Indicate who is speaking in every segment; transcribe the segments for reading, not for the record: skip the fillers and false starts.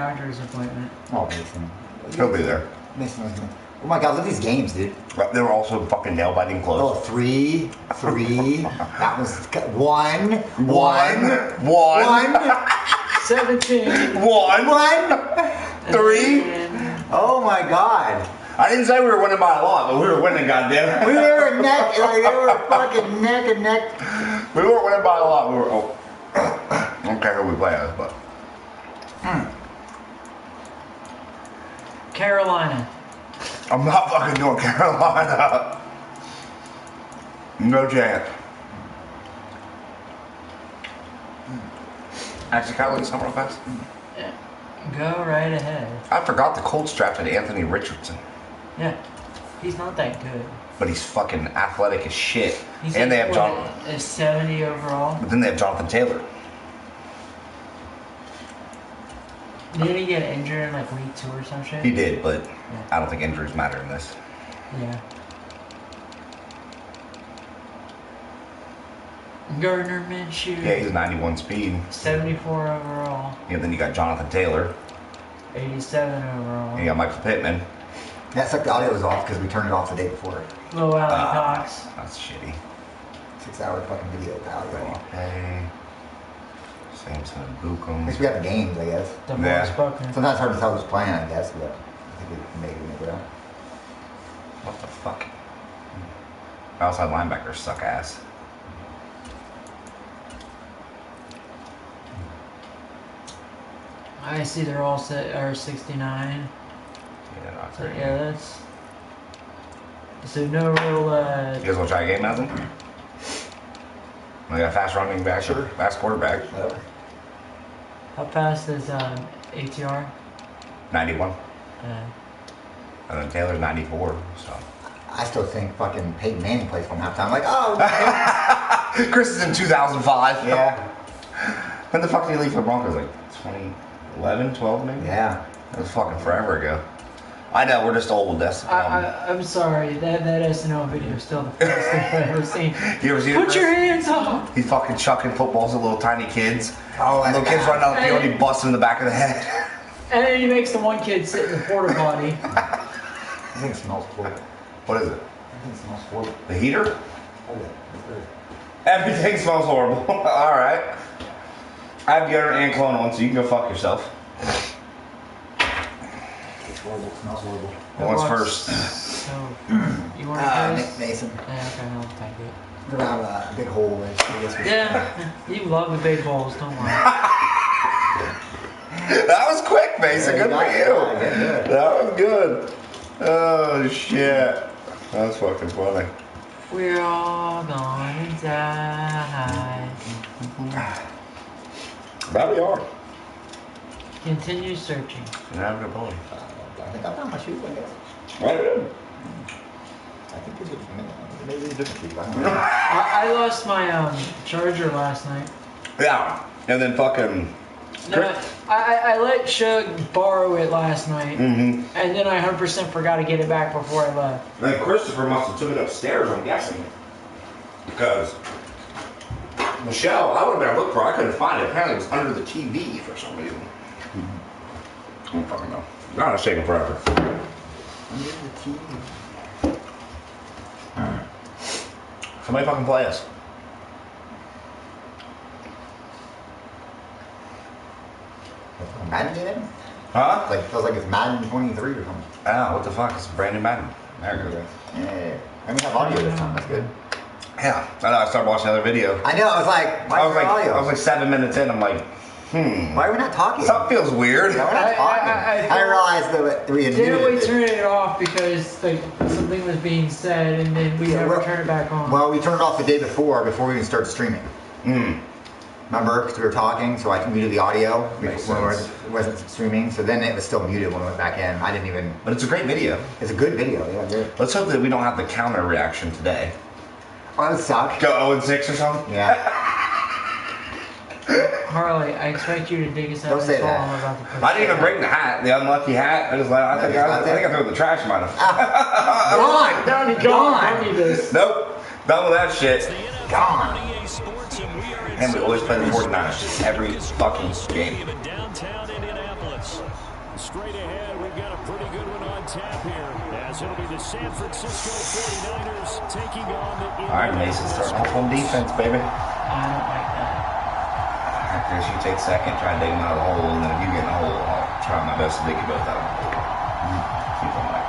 Speaker 1: doctor's appointment.
Speaker 2: Oh, Mason.
Speaker 3: He'll be there.
Speaker 2: Mason was gonna... Oh my god, look at these games, dude.
Speaker 3: They were also fucking nail biting close.
Speaker 2: Oh, 3. That was 1.
Speaker 1: 17.
Speaker 3: 3.
Speaker 2: Oh my god.
Speaker 3: I didn't say we were winning by a lot, but we were winning, goddamn.
Speaker 2: We were neck, like they were fucking neck and neck.
Speaker 3: We weren't winning by a lot. We were. Oh. I don't care who we play as, but.
Speaker 1: Carolina.
Speaker 3: I'm not fucking doing Carolina. No chance. Actually, can I look at something real fast?
Speaker 1: Yeah. Go right ahead.
Speaker 3: I forgot the Colts drafted Anthony Richardson.
Speaker 1: Yeah. He's not that good.
Speaker 3: But he's fucking athletic as shit.
Speaker 1: He's
Speaker 3: and
Speaker 1: like,
Speaker 3: they have John.
Speaker 1: A 70 overall.
Speaker 3: But then they have Jonathan Taylor.
Speaker 1: Didn't he get injured in like week 2 or some shit?
Speaker 3: He did, but
Speaker 1: yeah.
Speaker 3: I don't think injuries matter in this.
Speaker 1: Yeah. Gardner Minshew.
Speaker 3: Yeah, he's 91 speed.
Speaker 1: 74 overall.
Speaker 3: Yeah, then you got Jonathan Taylor.
Speaker 1: 87 overall.
Speaker 3: And you got Michael Pittman.
Speaker 2: That's like the audio was off because we turned it off the day before.
Speaker 1: Low Alley Cox.
Speaker 3: That's shitty.
Speaker 2: 6-hour fucking video with the audio off.
Speaker 3: Hey. Samson and
Speaker 2: At
Speaker 3: Bukum.
Speaker 2: least we got the games, I guess.
Speaker 1: The
Speaker 3: Yeah.
Speaker 1: most spoken.
Speaker 2: Sometimes it's hard to tell who's playing, I guess, but I think we maybe make it out.
Speaker 3: What the fuck? Outside linebackers suck ass.
Speaker 1: I see they're all set or 69.
Speaker 3: Yeah, not
Speaker 1: So,
Speaker 3: very
Speaker 1: yeah, that's so no real.
Speaker 3: You guys want to try a game, Nelson? We got a fast running back,
Speaker 2: Sure.
Speaker 3: fast quarterback.
Speaker 2: Whatever.
Speaker 1: How fast is ATR?
Speaker 3: 91. And then Taylor's 94, so.
Speaker 2: I still think fucking Peyton Manning plays from halftime. Like, oh,
Speaker 3: Chris is in 2005.
Speaker 2: yeah,
Speaker 3: When the fuck did he leave for the Broncos? Like 2011, 12 maybe?
Speaker 2: yeah.
Speaker 3: That was fucking forever ago. I know, we're just old. That's
Speaker 1: I'm sorry, that SNL video is still the best thing I've ever seen.
Speaker 3: You ever seen it,
Speaker 1: Put
Speaker 3: Chris?
Speaker 1: your hands up!
Speaker 3: He's fucking chucking footballs at little tiny kids.
Speaker 2: Oh,
Speaker 3: And little kids running down the field and he busts him in the back of the head.
Speaker 1: And then he makes the one kid sit in the porta potty.
Speaker 2: I think it smells horrible.
Speaker 3: What is it?
Speaker 2: I think it smells horrible.
Speaker 3: The heater?
Speaker 2: Hold it.
Speaker 3: Everything smells horrible. Alright. I have deodorant and cologne on, so you can go fuck yourself.
Speaker 2: It's horrible. It smells horrible.
Speaker 3: Who wants first?
Speaker 1: So, you want to
Speaker 2: Nick Mason.
Speaker 1: Yeah, okay, I'll take it.
Speaker 2: We're gonna have a big hole. I guess we
Speaker 1: Yeah, you love the big balls, don't worry.
Speaker 3: That was quick, Mason.
Speaker 2: Yeah,
Speaker 3: Good for
Speaker 2: got it.
Speaker 3: you.
Speaker 2: Yeah, good.
Speaker 3: That was good. Oh, shit. That's fucking funny.
Speaker 1: We're all gonna die.
Speaker 3: Probably are.
Speaker 1: Continue searching.
Speaker 3: You have a good boy.
Speaker 2: I think I found my shoes, I guess.
Speaker 3: Right in.
Speaker 2: I think these are maybe different shoes. I don't know.
Speaker 1: I lost my charger last night.
Speaker 3: Yeah. And then fucking.
Speaker 1: No, I let Shug borrow it last night,
Speaker 3: Mm-hmm.
Speaker 1: and then I 100% forgot to get it back before I left.
Speaker 3: Then Christopher must have took it upstairs, I'm guessing. Because Michelle, I would have better looked for it. I couldn't find it. Apparently it was under the TV for some reason. I don't fucking know. God, it's taking forever.
Speaker 2: Under the TV.
Speaker 3: Somebody fucking play us.
Speaker 2: Madden game?
Speaker 3: Huh?
Speaker 2: Like, feels like it's Madden 23 or something.
Speaker 3: Ah, what the fuck? It's brand new Madden. There it goes.
Speaker 2: Yeah. And we have audio this time. That's good.
Speaker 3: Yeah. I know. I started watching another video.
Speaker 2: I know. I was like, why
Speaker 3: I
Speaker 2: is
Speaker 3: was
Speaker 2: there
Speaker 3: like,
Speaker 2: audio?
Speaker 3: I was like 7 minutes in. I'm like,
Speaker 2: Why are we not talking?
Speaker 3: something feels weird.
Speaker 2: No, we're not talking.
Speaker 1: I
Speaker 2: I realized that we had
Speaker 1: Didn't we
Speaker 2: muted it.
Speaker 1: turn it off because like something was being said, and then we never turned it back on?
Speaker 2: Well, we turned it off the day before we even started streaming.
Speaker 3: Mm.
Speaker 2: Remember? Because we were talking, so I muted the audio
Speaker 3: Makes
Speaker 2: when
Speaker 3: sense.
Speaker 2: it wasn't streaming. So then it was still muted when we went back in. I didn't even.
Speaker 3: But it's a great video.
Speaker 2: It's a good video. Yeah, good.
Speaker 3: Let's hope that we don't have the counter reaction today.
Speaker 2: Oh, that would suck.
Speaker 3: Go 0-6 or something?
Speaker 2: Yeah.
Speaker 1: Harley, I expect you to dig us out
Speaker 2: Don't
Speaker 1: of
Speaker 2: say
Speaker 1: this hole
Speaker 2: that.
Speaker 1: I'm about to put.
Speaker 3: I didn't even bring the hat, the unlucky hat. I just like, I think I threw it in the trash, might have.
Speaker 2: Gone.
Speaker 1: Don't need this.
Speaker 3: Nope. Done with that shit.
Speaker 2: Gone.
Speaker 3: And we always play the 49ers every fucking game.
Speaker 4: Downtown Indianapolis. straight ahead. We've got a pretty good one on tap here. As it'll be the San Francisco 49ers taking on the
Speaker 3: All right, Mason, starting off on defense, baby.
Speaker 1: I don't like that.
Speaker 3: After you take second, try to dig them out of the hole, and then if you get in the hole, I'll try my best to dig you both out of the hole. Keep them like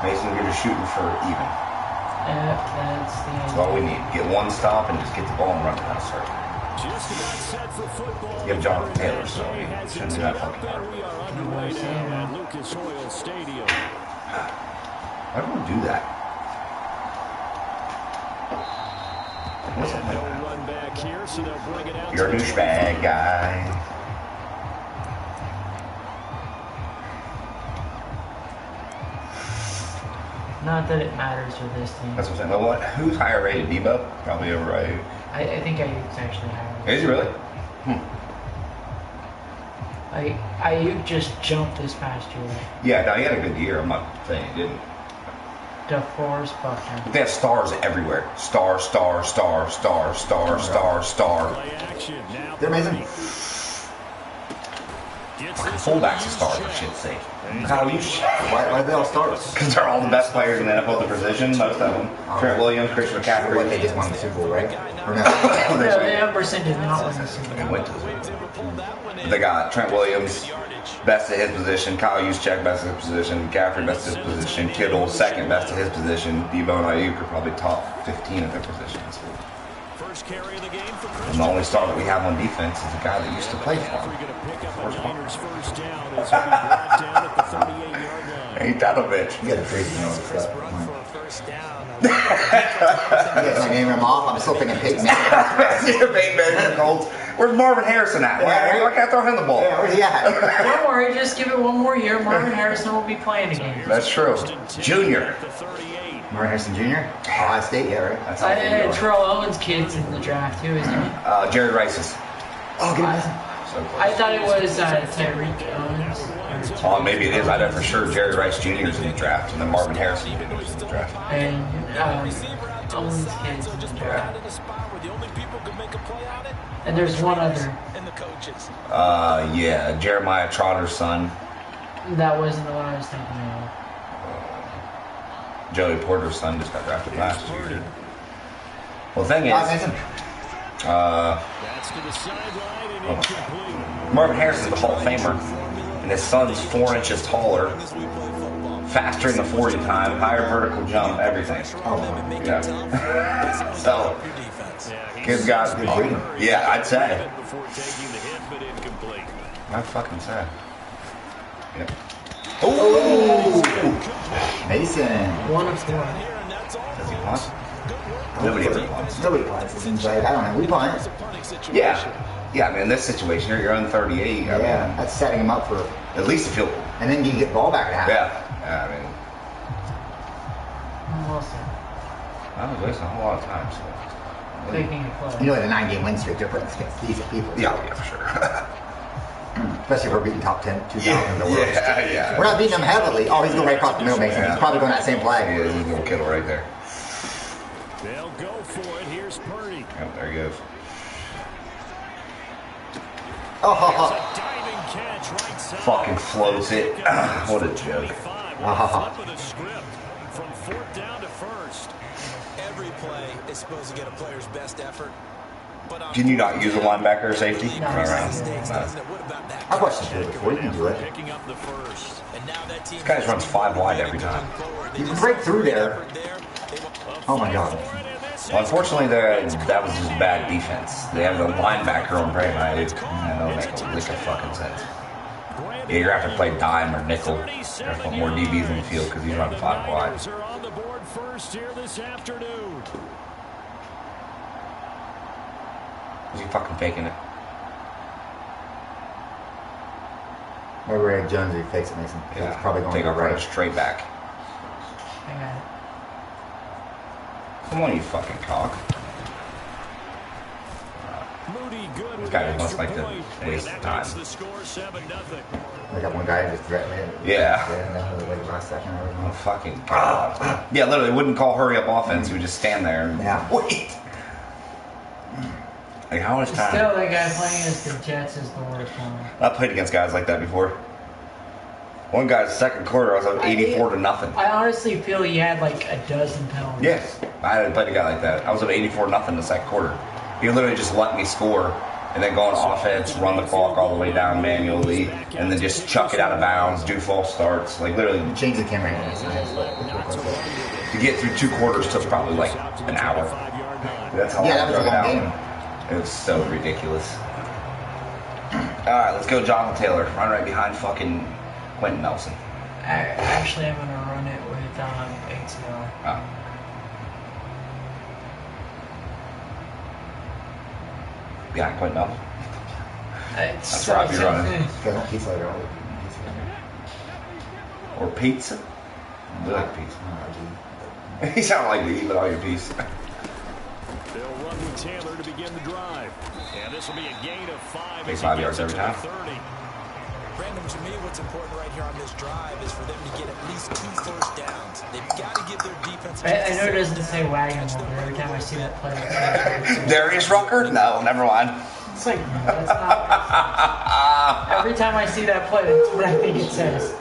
Speaker 3: Mason, you're just shooting for even.
Speaker 1: That's the
Speaker 3: That's all we need. Get one stop and just get the ball and run it out, sir.
Speaker 4: Just about set for football.
Speaker 3: You have Jonathan Taylor, so you shouldn't do that fucking hard.
Speaker 4: We are underway now at Lucas Oil Stadium.
Speaker 3: Why do we do that? What's that?
Speaker 4: They'll run back here, so they'll bring it out.
Speaker 3: You're a douchebag guy.
Speaker 1: Not that it matters with this team.
Speaker 3: That's what I'm saying. Well, what? Who's higher rated? Debo? Probably over Ayuk.
Speaker 1: I think Ayuk's actually higher.
Speaker 3: Is he really?
Speaker 1: Ayuk just jumped this past year.
Speaker 3: Yeah, no, he had a good year. I'm not saying he didn't.
Speaker 1: DeForest Buckner.
Speaker 3: But they have stars everywhere. Star, star, star, star, star, star, star.
Speaker 4: Play action. Now
Speaker 2: They're amazing.
Speaker 3: Fucking fullbacks are stars, for shit's sake. How do you
Speaker 2: Why do they all start?
Speaker 3: Because they're all the best players in the NFL at the position, most of them. Trent Williams, Christian McCaffrey.
Speaker 2: What, they just won the Super Bowl, right? Or no?
Speaker 1: No, the Emerson did not win the Super
Speaker 3: They
Speaker 1: Bowl.
Speaker 3: went to the Super Bowl. They got Trent Williams, best at his position. Kyle Juszczyk, best at his position. McCaffrey, best at his position. Kittle, second best at his position. Debo and Ayuk are probably top 15 at their positions.
Speaker 4: first carry of the game for
Speaker 3: And the only star that we have on defense is a guy that used to play for him.
Speaker 4: First down as he'll be brought down at the 38-yard line.
Speaker 3: Ain't that a bitch?
Speaker 2: You got a crazy noise for that.
Speaker 5: Run for a first down.
Speaker 2: You guys not getting him off? I'm still thinking Peyton Manning.
Speaker 3: Peyton Manning Colts. Where's Marvin Harrison at? Why can't I throw him the ball?
Speaker 2: Yeah, where's he at?
Speaker 1: Don't worry, just give it one more year. Marvin Harrison will be playing again.
Speaker 3: That's true. Junior.
Speaker 2: Marvin Harrison Jr.? Ohio State, yeah, right?
Speaker 3: That's how they
Speaker 1: And
Speaker 3: go.
Speaker 1: Terrell Owens' kid's in the draft too, isn't he?
Speaker 3: Jerry Rice's.
Speaker 2: Oh, get him.
Speaker 3: So close.
Speaker 1: I thought it was Tyreek Owens.
Speaker 3: Oh, maybe it is. I know for sure Jerry Rice Jr. is in the draft, and then Marvin Harrison Jr. is in the draft.
Speaker 1: And Owens' kid's in the draft. And there's one other.
Speaker 3: Yeah, Jeremiah Trotter's son,
Speaker 1: That wasn't the one I was thinking of.
Speaker 3: Joey Porter's son, just got drafted last year. Well, the thing is,
Speaker 4: That's to the sideline and incomplete.
Speaker 3: Marvin Harrison's a Hall of Famer, and his son's 4 inches taller, faster in the 40 time, higher vertical jump, everything.
Speaker 2: Oh, wow.
Speaker 3: Yeah. So, kid's got
Speaker 2: Good breeding.
Speaker 3: Yeah, I'd say.
Speaker 4: Before taking the hit, but incomplete.
Speaker 3: I'd fucking say. Yeah.
Speaker 2: Oh! Mason.
Speaker 1: 1 of 4.
Speaker 3: Does he punt? Nobody ever punts.
Speaker 2: Nobody punts. It seems like, I don't know. We punt.
Speaker 3: Yeah. Yeah, I mean, in this situation, you're on 38. I
Speaker 2: Yeah,
Speaker 3: mean,
Speaker 2: that's setting him up for.
Speaker 3: at least if you'll.
Speaker 2: And then you get the ball back at half.
Speaker 3: Yeah. I mean,
Speaker 1: We'll see.
Speaker 3: I was wasting a whole lot of time. So.
Speaker 1: Taking a play.
Speaker 2: You know, the 9-game win streak, they're putting against decent people.
Speaker 3: Yeah, for sure.
Speaker 2: Especially if we're beating top 10, 2,000 in the world.
Speaker 3: Yeah.
Speaker 2: We're not beating them heavily. Oh, he's going right across the middle, Mason. He's probably going that same play.
Speaker 3: Yeah, he's a little Kittle right there.
Speaker 4: They'll go for it. Here's Purdy.
Speaker 3: Yep, there he goes.
Speaker 2: Oh, ha, ha.
Speaker 4: Diving catch right side.
Speaker 3: Fucking floats it. What a joke.
Speaker 4: Top of the script from 4th down to 1st.
Speaker 5: Every play is supposed to get a player's best effort. But
Speaker 3: Can you not use a linebacker or safety?
Speaker 1: No.
Speaker 3: Run around.
Speaker 5: mistakes,
Speaker 3: No.
Speaker 5: doesn't it? What about that?
Speaker 2: I've watched him do it before. You can do it.
Speaker 4: Picking up the first.
Speaker 5: And now that team
Speaker 3: This guy just runs 5 wide every time.
Speaker 2: You can break through there. Oh, my God.
Speaker 3: Well, unfortunately, that was just bad defense. They have a linebacker on Bray Knight. That don't make a lick of fucking sense. Yeah, you're going to have to play dime or nickel. You're going to have to put more DBs in the field because he's running 5 wide.
Speaker 4: Are on the board first here this afternoon.
Speaker 3: Is he fucking faking it?
Speaker 2: Maybe Ray Jones, he fakes it, Mason. He's probably going
Speaker 3: Take
Speaker 2: to
Speaker 3: off
Speaker 2: the
Speaker 3: right
Speaker 2: right.
Speaker 3: straight back.
Speaker 1: I got it.
Speaker 3: Come on, you fucking cock.
Speaker 4: Moody good
Speaker 3: This
Speaker 4: with
Speaker 3: guy
Speaker 4: the
Speaker 3: must
Speaker 4: extra
Speaker 3: like to
Speaker 4: point.
Speaker 3: waste
Speaker 4: And that
Speaker 3: time.
Speaker 4: makes the score 7-0.
Speaker 2: I got one guy who just threatened it.
Speaker 3: Yeah.
Speaker 2: And then like last second or
Speaker 3: Oh,
Speaker 2: everything.
Speaker 3: fucking God. Yeah, literally, wouldn't call hurry up offense. He would just stand there and
Speaker 2: Yeah.
Speaker 3: wait. Like, how much time?
Speaker 1: Still, that guy playing against the Jets is the worst one.
Speaker 3: I played against guys like that before. One guy's second quarter, I was up 84 to nothing.
Speaker 1: I honestly feel he had like a dozen penalties.
Speaker 3: Yes, I hadn't played a guy like that. I was up 84 nothing in the second quarter. He literally just let me score and then go on offense, run the clock all the way down manually, and then just chuck it out of bounds, do false starts. Like literally,
Speaker 2: Change the camera.
Speaker 3: to get through 2 quarters took probably like an hour. That's how long
Speaker 2: That was a
Speaker 3: I
Speaker 2: long
Speaker 3: drove
Speaker 2: game.
Speaker 3: out. It was so ridiculous. Alright, let's go Jonathan Taylor. Run right behind fucking Quentin Nelson.
Speaker 1: Actually, I'm gonna run it with ATL.
Speaker 3: Oh. Behind Quentin Nelson. That's where I'd be running.
Speaker 2: Pizza later.
Speaker 3: Or pizza. I like pizza. You sound like you eat all your pizza.
Speaker 4: They'll run with Taylor to begin the drive. And this will be a gain of 5.
Speaker 3: Take 5 yards every time.
Speaker 5: Brandon, to me, what's important right here on this drive is for them to get at least 2 first downs. They've got to give their defense.
Speaker 1: I know it doesn't say wagon, but every time I see that play,
Speaker 3: Darius Rucker? No, never mind.
Speaker 1: it's like, no, that's not. Every time I see that play, that's what I think it says.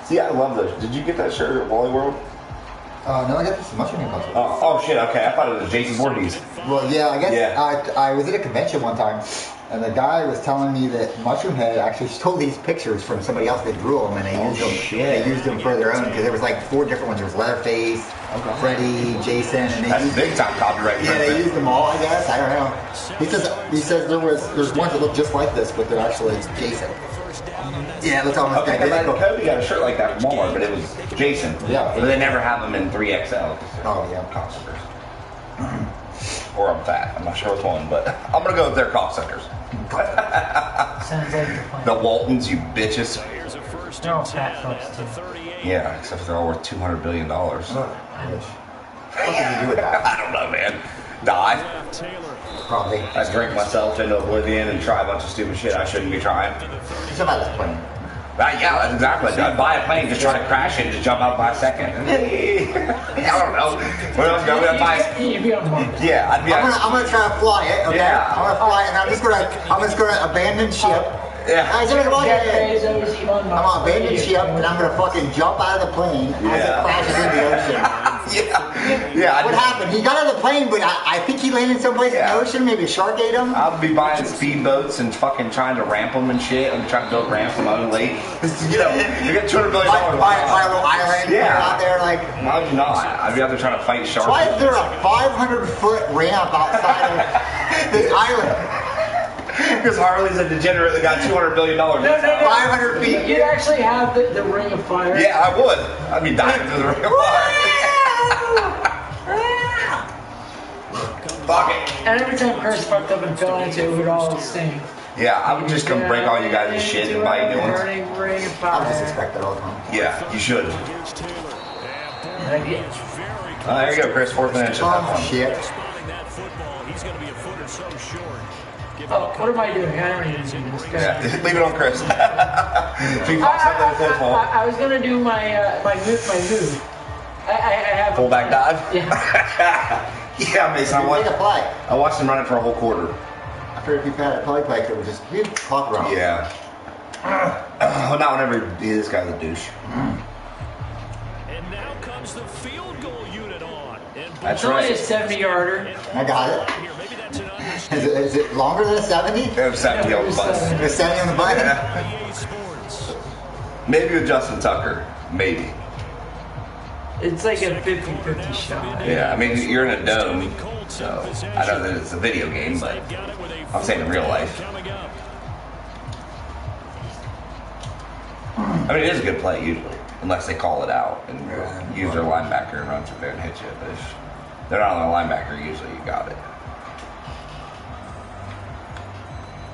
Speaker 3: See, I love those. Did you get that shirt at Wally World?
Speaker 2: No, I got this mushroom concert.
Speaker 3: Oh shit, okay. I thought it was Jason Voorhees.
Speaker 2: Well, yeah, I guess
Speaker 3: Yeah.
Speaker 2: I was at a convention one time, and the guy was telling me that Mushroom Head actually stole these pictures from somebody else that drew them, and they used them.
Speaker 3: shit.
Speaker 2: They used them for their own because there was like 4 different ones. There was Leatherface, Freddy, Jason, and they
Speaker 3: That's
Speaker 2: used,
Speaker 3: big time copyright.
Speaker 2: yeah, they used them all. I guess I don't know. He says there's ones that look just like this, but they're actually Jason. Yeah, that's almost
Speaker 3: Okay, because Kobe got a shirt like that from Walmart, but it was Jason.
Speaker 2: Yeah.
Speaker 3: But they never have them in 3XL.
Speaker 2: Oh yeah.
Speaker 3: Cocksuckers. Or I'm fat. I'm not sure which one, but I'm gonna go with their cocksuckers.
Speaker 1: Sounds like the plan.
Speaker 3: The Waltons, you bitches.
Speaker 4: Here's a first
Speaker 1: They're all
Speaker 4: and
Speaker 1: fat
Speaker 4: 10
Speaker 1: fucks,
Speaker 4: at the
Speaker 1: too.
Speaker 4: 38.
Speaker 3: Yeah, except for they're all worth $200 billion.
Speaker 2: I wish. What did you do with that?
Speaker 3: I don't know, man. Die.
Speaker 4: Taylor.
Speaker 2: Probably.
Speaker 3: I drink myself into oblivion and try a bunch of stupid shit I shouldn't be trying.
Speaker 2: Somebody's playing.
Speaker 3: Yeah, that's exactly what I'd buy a plane, just try to crash it and just jump out by a second. I don't know. What else? I'm gonna buy.
Speaker 1: You'd be on Mars.
Speaker 3: Yeah, I'd be.
Speaker 2: I'm gonna try to fly it. Okay.
Speaker 3: Yeah.
Speaker 2: I'm gonna fly it, and I'm just gonna abandon ship.
Speaker 3: Yeah.
Speaker 2: I'm gonna
Speaker 1: Jeff Bezos, Elon Musk.
Speaker 2: I'm gonna abandon ship, and I'm gonna fucking jump out of the plane as it
Speaker 3: Yeah.
Speaker 2: crashes into the ocean.
Speaker 3: Yeah.
Speaker 2: What happened? He got out of the plane, but I think he landed someplace in
Speaker 3: Yeah.
Speaker 2: the ocean. Maybe a shark ate him.
Speaker 3: I'll be buying speedboats and fucking trying to ramp them and shit. I'm trying to build ramps on my own lake. You know, you get $200 billion.
Speaker 2: Buy a little island
Speaker 3: Yeah.
Speaker 2: out there, like.
Speaker 3: Why would you not? I'd be out there trying to fight sharks.
Speaker 2: Why is there a 500-foot ramp outside of this island?
Speaker 3: Because Harley's a degenerate that got $200 billion.
Speaker 1: No.
Speaker 2: 500 feet.
Speaker 1: You'd actually have the ring of fire.
Speaker 3: Yeah, I would. I'd be dying through the ring of fire. Fuck it.
Speaker 1: And every time Chris fucked up and fell into it, it would all sting.
Speaker 3: Yeah, I would just come break all you guys' shit and buy new ones.
Speaker 1: Burning ring of
Speaker 2: I
Speaker 1: fire.
Speaker 2: just expect that all the time.
Speaker 3: Yeah, you should.
Speaker 4: Here's Taylor.
Speaker 1: Like, yeah.
Speaker 3: There you go, Chris. 4th and inch. Have
Speaker 2: Oh
Speaker 3: fun.
Speaker 2: shit.
Speaker 4: Spotting that football. He's going to be a foot or so short. Give
Speaker 1: Oh, what am I doing? I don't even do this.
Speaker 3: Yeah, leave it on Chris. If he fucks up that fourth hole,
Speaker 1: I was gonna do my move. I have
Speaker 3: pull back dive.
Speaker 1: Yeah.
Speaker 3: Yeah, Mason.
Speaker 2: Make a play.
Speaker 3: I watched him run it for a whole quarter.
Speaker 2: I figured if you had a play it would just be clock around.
Speaker 3: Yeah. Well, not whenever this guy's a douche.
Speaker 4: And now comes the field goal unit on. And
Speaker 3: That's
Speaker 1: It's only a
Speaker 3: right.
Speaker 1: 70-yarder.
Speaker 2: I got it.
Speaker 4: here, maybe that's an understatement.
Speaker 2: Is it longer than a 70?
Speaker 3: They have 70 on the bus.
Speaker 2: There's 70 on the button?
Speaker 3: Yeah.
Speaker 4: EA Sports.
Speaker 3: Maybe with Justin Tucker. Maybe.
Speaker 1: It's like a 50-50 shot.
Speaker 3: Yeah, I mean, you're in a dome, so I know that it's a video game, but I'm saying in real life. I mean, it is a good play usually, unless they call it out and use their linebacker and run through there and hit you. But if they're not on their linebacker, usually you got it.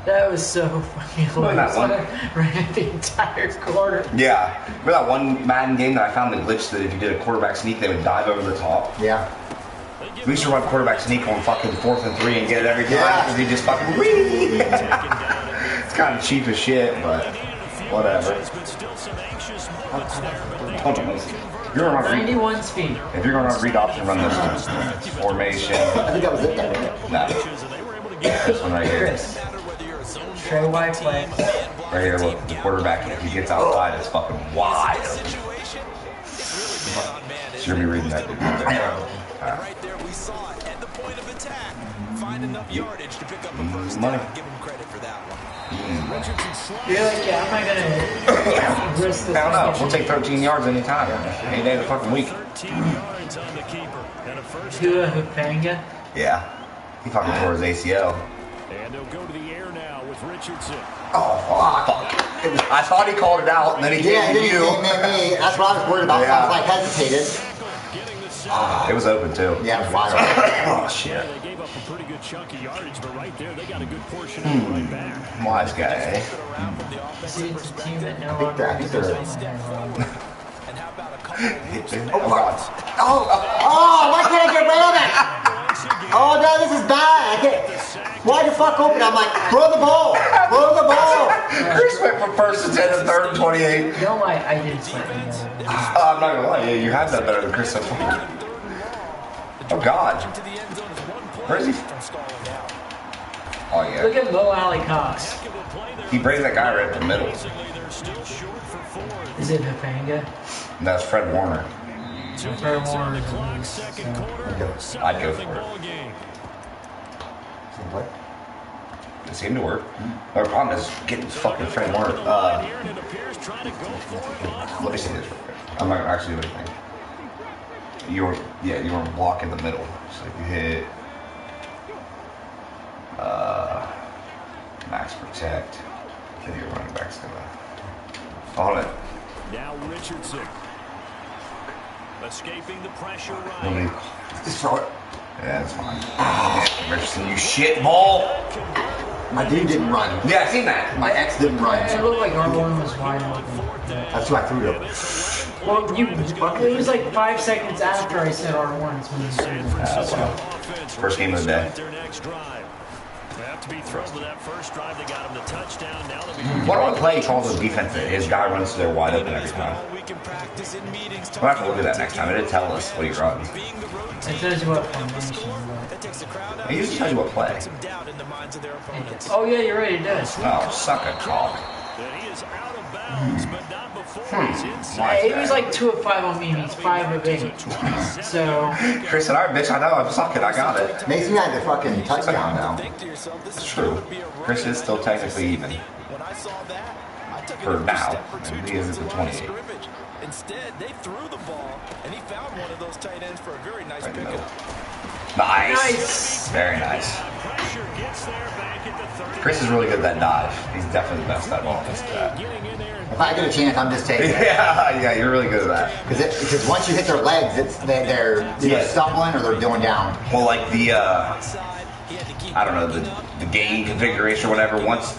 Speaker 1: That was so fucking hilarious.
Speaker 3: That one.
Speaker 1: Ran the entire quarter.
Speaker 3: Yeah. Remember that one Madden game that I found the glitch that if you did a quarterback sneak, they would dive over the top?
Speaker 2: Yeah.
Speaker 3: We used to run quarterback sneak on fucking 4th and 3 and get it every time
Speaker 2: Yeah.
Speaker 3: because he just fucking whee! It's kind of cheap as shit, but whatever. You're gonna run
Speaker 1: 91 speed.
Speaker 3: if you're gonna read option, run this one. Formation.
Speaker 2: I think that was it then, wasn't it?
Speaker 3: No. This one right here.
Speaker 1: Chris. Trey White flex.
Speaker 3: Right here, look. The quarterback, if he gets outside, it's fucking wide. Should be reading that.
Speaker 5: Right there, we saw it at the point of attack. Find enough yardage to pick up a first
Speaker 3: Money.
Speaker 5: down. Give him credit for that one.
Speaker 1: You're like, yeah, I'm not gonna risk this.
Speaker 3: I don't know. We'll take 13 yards anytime. Any day of the fucking week.
Speaker 4: 13 yards on the keeper. And a first
Speaker 1: Tua Hupanga.
Speaker 3: Yeah. He fucking tore his ACL.
Speaker 4: And they'll go to the air now with Richardson.
Speaker 3: Oh, fuck. I thought he called it out, and then he
Speaker 2: Yeah,
Speaker 3: gave
Speaker 2: he
Speaker 3: it to you.
Speaker 2: me. That's what I was worried about.
Speaker 3: Yeah.
Speaker 2: I was like hesitated.
Speaker 4: Getting the sack.
Speaker 3: It was open, too.
Speaker 2: Yeah, it was wide open.
Speaker 3: Oh, shit.
Speaker 4: They gave up a pretty good chunk of yardage, but right there, they got a good portion of it right back.
Speaker 3: Wise guy.
Speaker 1: See, it's a team that no
Speaker 2: I
Speaker 1: longer
Speaker 2: think they're-
Speaker 1: exists.
Speaker 5: And how about a couple of
Speaker 3: Oh, God.
Speaker 2: Oh, why can't I get rid of it? Oh, no, this is bad. I can't. Why the fuck open? I'm like, throw the ball. Throw the ball.
Speaker 3: Chris went from first and 10 and third and 28.
Speaker 1: You know why I did slightly better.
Speaker 3: I'm not gonna lie, yeah, you have that better than Chris so far. Oh, God. Where is he? Oh,
Speaker 1: Look
Speaker 3: yeah.
Speaker 1: at Mo Alley Cox.
Speaker 3: He brings that guy right in the middle.
Speaker 4: They're still short for 4.
Speaker 1: Is it Hupanga?
Speaker 3: And that's Fred Warner.
Speaker 4: 2
Speaker 1: Fred
Speaker 4: minutes on
Speaker 1: Warner.
Speaker 4: the clock, second quarter.
Speaker 3: I'd go
Speaker 4: 7-0
Speaker 3: for it.
Speaker 4: ball game.
Speaker 3: It seemed to work. Our problem is getting fucking Fred Warner.
Speaker 4: Here, and it appears trying to go for it on
Speaker 3: Let me see this real quick. I'm not gonna actually do anything. You were block in the middle. So if you hit max protect, then your running back's gonna on it.
Speaker 4: Now Richardson. Escaping the pressure
Speaker 3: Let me
Speaker 4: right.
Speaker 3: just throw it. Yeah, that's fine. Richardson, you shit ball.
Speaker 2: My dude didn't run.
Speaker 3: Yeah, I seen that.
Speaker 2: My ex didn't run.
Speaker 1: It looked like R1 was wide open.
Speaker 2: That's who I threw to.
Speaker 1: Well, it was like 5 seconds after I said R1 is when you said it.
Speaker 3: First game of the day.
Speaker 4: Their next drive. They have to be thrilled with that first drive. They got him the touchdown. Now they'll be
Speaker 3: What do I play calls the defense that his guy runs to their wide open every time?
Speaker 5: we can practice in meetings.
Speaker 3: We'll have to look at that next time. It didn't tell us what he runs.
Speaker 5: Being the road
Speaker 1: It tells you what formation.
Speaker 5: that takes the crowd out.
Speaker 3: It usually tells you what play.
Speaker 5: Some doubt in the minds of their opponents.
Speaker 1: Oh yeah, you're right. It does.
Speaker 3: Oh, suck a cock.
Speaker 4: that he is out of bounds, but not before he's inside.
Speaker 3: Wise
Speaker 1: He was
Speaker 3: guy.
Speaker 1: like 2 of 5 on me. And he's 5 of 8. So
Speaker 3: Chris said, all right, bitch, I know, I'm sucking, I got it.
Speaker 2: Mason had the fucking touchdown now.
Speaker 5: Think to yourself, this
Speaker 3: It's
Speaker 5: is
Speaker 3: true.
Speaker 5: gonna be a run.
Speaker 3: Chris is still technically even.
Speaker 5: When I saw that, I took
Speaker 3: For
Speaker 5: an
Speaker 3: now.
Speaker 5: step or two
Speaker 3: He is
Speaker 5: towards
Speaker 3: at the
Speaker 5: the line of
Speaker 3: 28.
Speaker 5: scrimmage. Instead, they threw the ball, and he found one of those tight ends for a very nice
Speaker 3: Right in the
Speaker 5: pickup.
Speaker 3: Nice.
Speaker 1: Nice.
Speaker 3: Very nice.
Speaker 4: Pressure gets there back at the 30.
Speaker 3: Chris is really good at that dive. He's definitely the best at offense at that.
Speaker 4: Getting in there.
Speaker 2: If I get a chance, I'm just taking it.
Speaker 3: Yeah, you're really good at that.
Speaker 2: Because once you hit their legs, they're either
Speaker 3: Yeah.
Speaker 2: stumbling or they're going down.
Speaker 3: Well, like the,
Speaker 5: Outside, he had to keep
Speaker 3: I don't know, the game configuration or whatever, once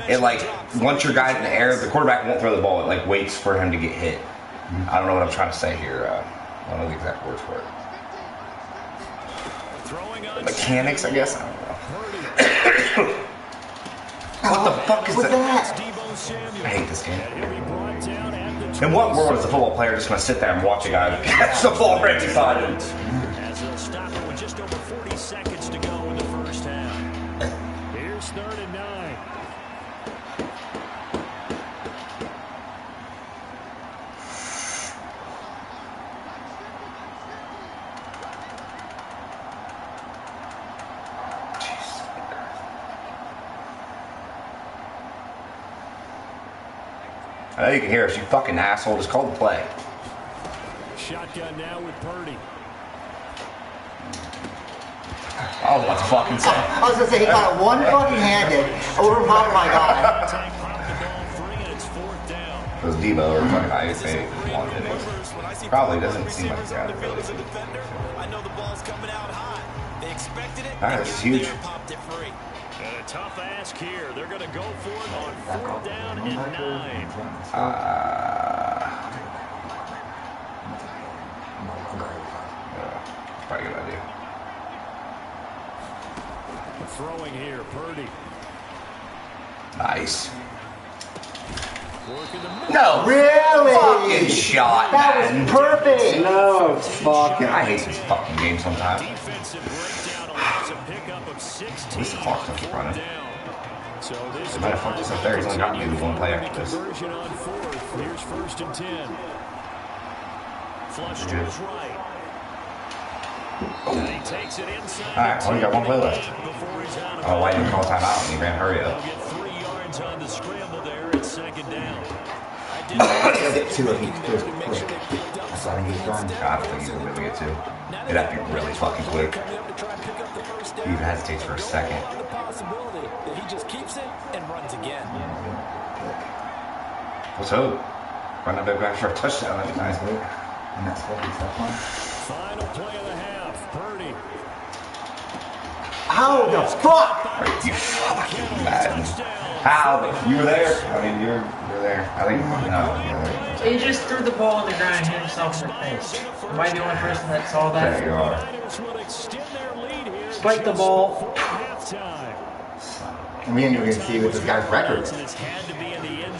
Speaker 3: your guy's in the air, the quarterback won't throw the ball. It like waits for him to get hit. I don't know what I'm trying to say here. I don't know the exact words for it.
Speaker 4: Throwing on
Speaker 3: Mechanics, I guess. I don't know. What the fuck is
Speaker 2: What's
Speaker 3: that?
Speaker 2: that?
Speaker 4: Deebo Samuel.
Speaker 3: I hate this game.
Speaker 4: He'll be brought down at the
Speaker 3: In what world is a football player just going to sit there and watch a guy catch the ball right beside him?
Speaker 4: as they'll stop it with just over 40 seconds to go in the first half. Here's 3rd and 9.
Speaker 3: I know you can hear us, you fucking asshole. Just call the play.
Speaker 4: Shotgun now with Purdy.
Speaker 3: I was about to fucking say.
Speaker 2: I was gonna say he got it one fucking handed over top of my guy.
Speaker 4: Tank popped the ball free, and it's 4th down.
Speaker 3: It was Debo or fucking IFA wanted it.
Speaker 5: When I see
Speaker 3: Probably doesn't seem like
Speaker 5: receivers
Speaker 3: the guy
Speaker 5: on the
Speaker 3: that
Speaker 5: field
Speaker 3: really
Speaker 5: as a defender, I know the ball's coming out high. They expected it.
Speaker 3: Alright,
Speaker 5: they
Speaker 3: this is
Speaker 5: got
Speaker 3: huge.
Speaker 5: there and popped it free.
Speaker 4: And a tough ask here. They're going to go for it on 4th down and 9.
Speaker 3: Probably a good idea.
Speaker 4: Throwing here, Purdy.
Speaker 3: Nice.
Speaker 4: Work in the middle.
Speaker 3: No,
Speaker 2: Really?
Speaker 3: fucking shot,
Speaker 2: That
Speaker 3: man.
Speaker 2: was perfect.
Speaker 3: No, fucking. I hate this fucking game sometimes.
Speaker 4: Defensive breakdown allows a pickup of 6.
Speaker 3: At least the clock keeps running.
Speaker 4: So this
Speaker 3: Matter of fact, this up there, he's only got maybe one play after this.
Speaker 4: conversion on fourth. Here's 1st and 10. Flush to his right. And he takes it inside.
Speaker 3: Alright, well, we got one play left. Oh, why didn't you call timeout and he ran hurry up?
Speaker 4: He'll get 3 yards on the scramble there at 2nd down.
Speaker 2: He'll get 2 if he goes quick. That's why I think he's gone.
Speaker 3: I don't think he's going to be able to get 2. It'd have to be really fucking quick. He even hesitates for a second.
Speaker 5: The possibility that he just keeps it and runs again.
Speaker 3: Let's hope. Run that big back for a touchdown. That'd be nice.
Speaker 2: And that's what he's up on.
Speaker 4: Final play of the half. Purdy.
Speaker 2: How the fuck?
Speaker 3: Are you fucking mad? How? You were there? I mean, you were there. I think, no, you were there.
Speaker 1: He just threw the ball on the ground and hit himself in the face. Am I the only person that saw that?
Speaker 3: There you are.
Speaker 1: Spike the ball.
Speaker 2: And we ain't even gonna see what this guy's record is.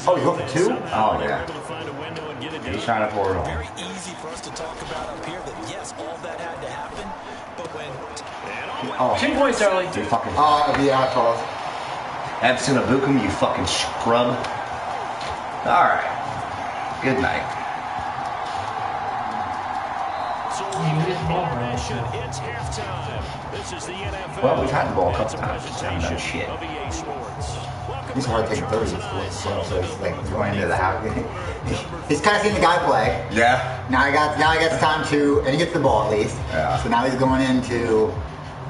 Speaker 2: Oh, you go for 2?
Speaker 3: Oh, yeah. He's trying to pour it on.
Speaker 5: Very easy for us to talk about up here that yes, all that had to happen, but when
Speaker 2: Oh,
Speaker 1: 2 points early.
Speaker 3: You fucking
Speaker 2: yeah, close.
Speaker 3: Epson Abukum, you fucking scrub. Alright. Good night.
Speaker 4: It's halftime. This is the NFL.
Speaker 3: Well, we've had the ball a couple times. Just haven't done shit.
Speaker 2: He's hard taking 30s, so he's like going into the half. He's kind of seen the guy play.
Speaker 3: Yeah.
Speaker 2: Now he gets time to, and he gets the ball at least.
Speaker 3: Yeah.
Speaker 2: So now he's going into,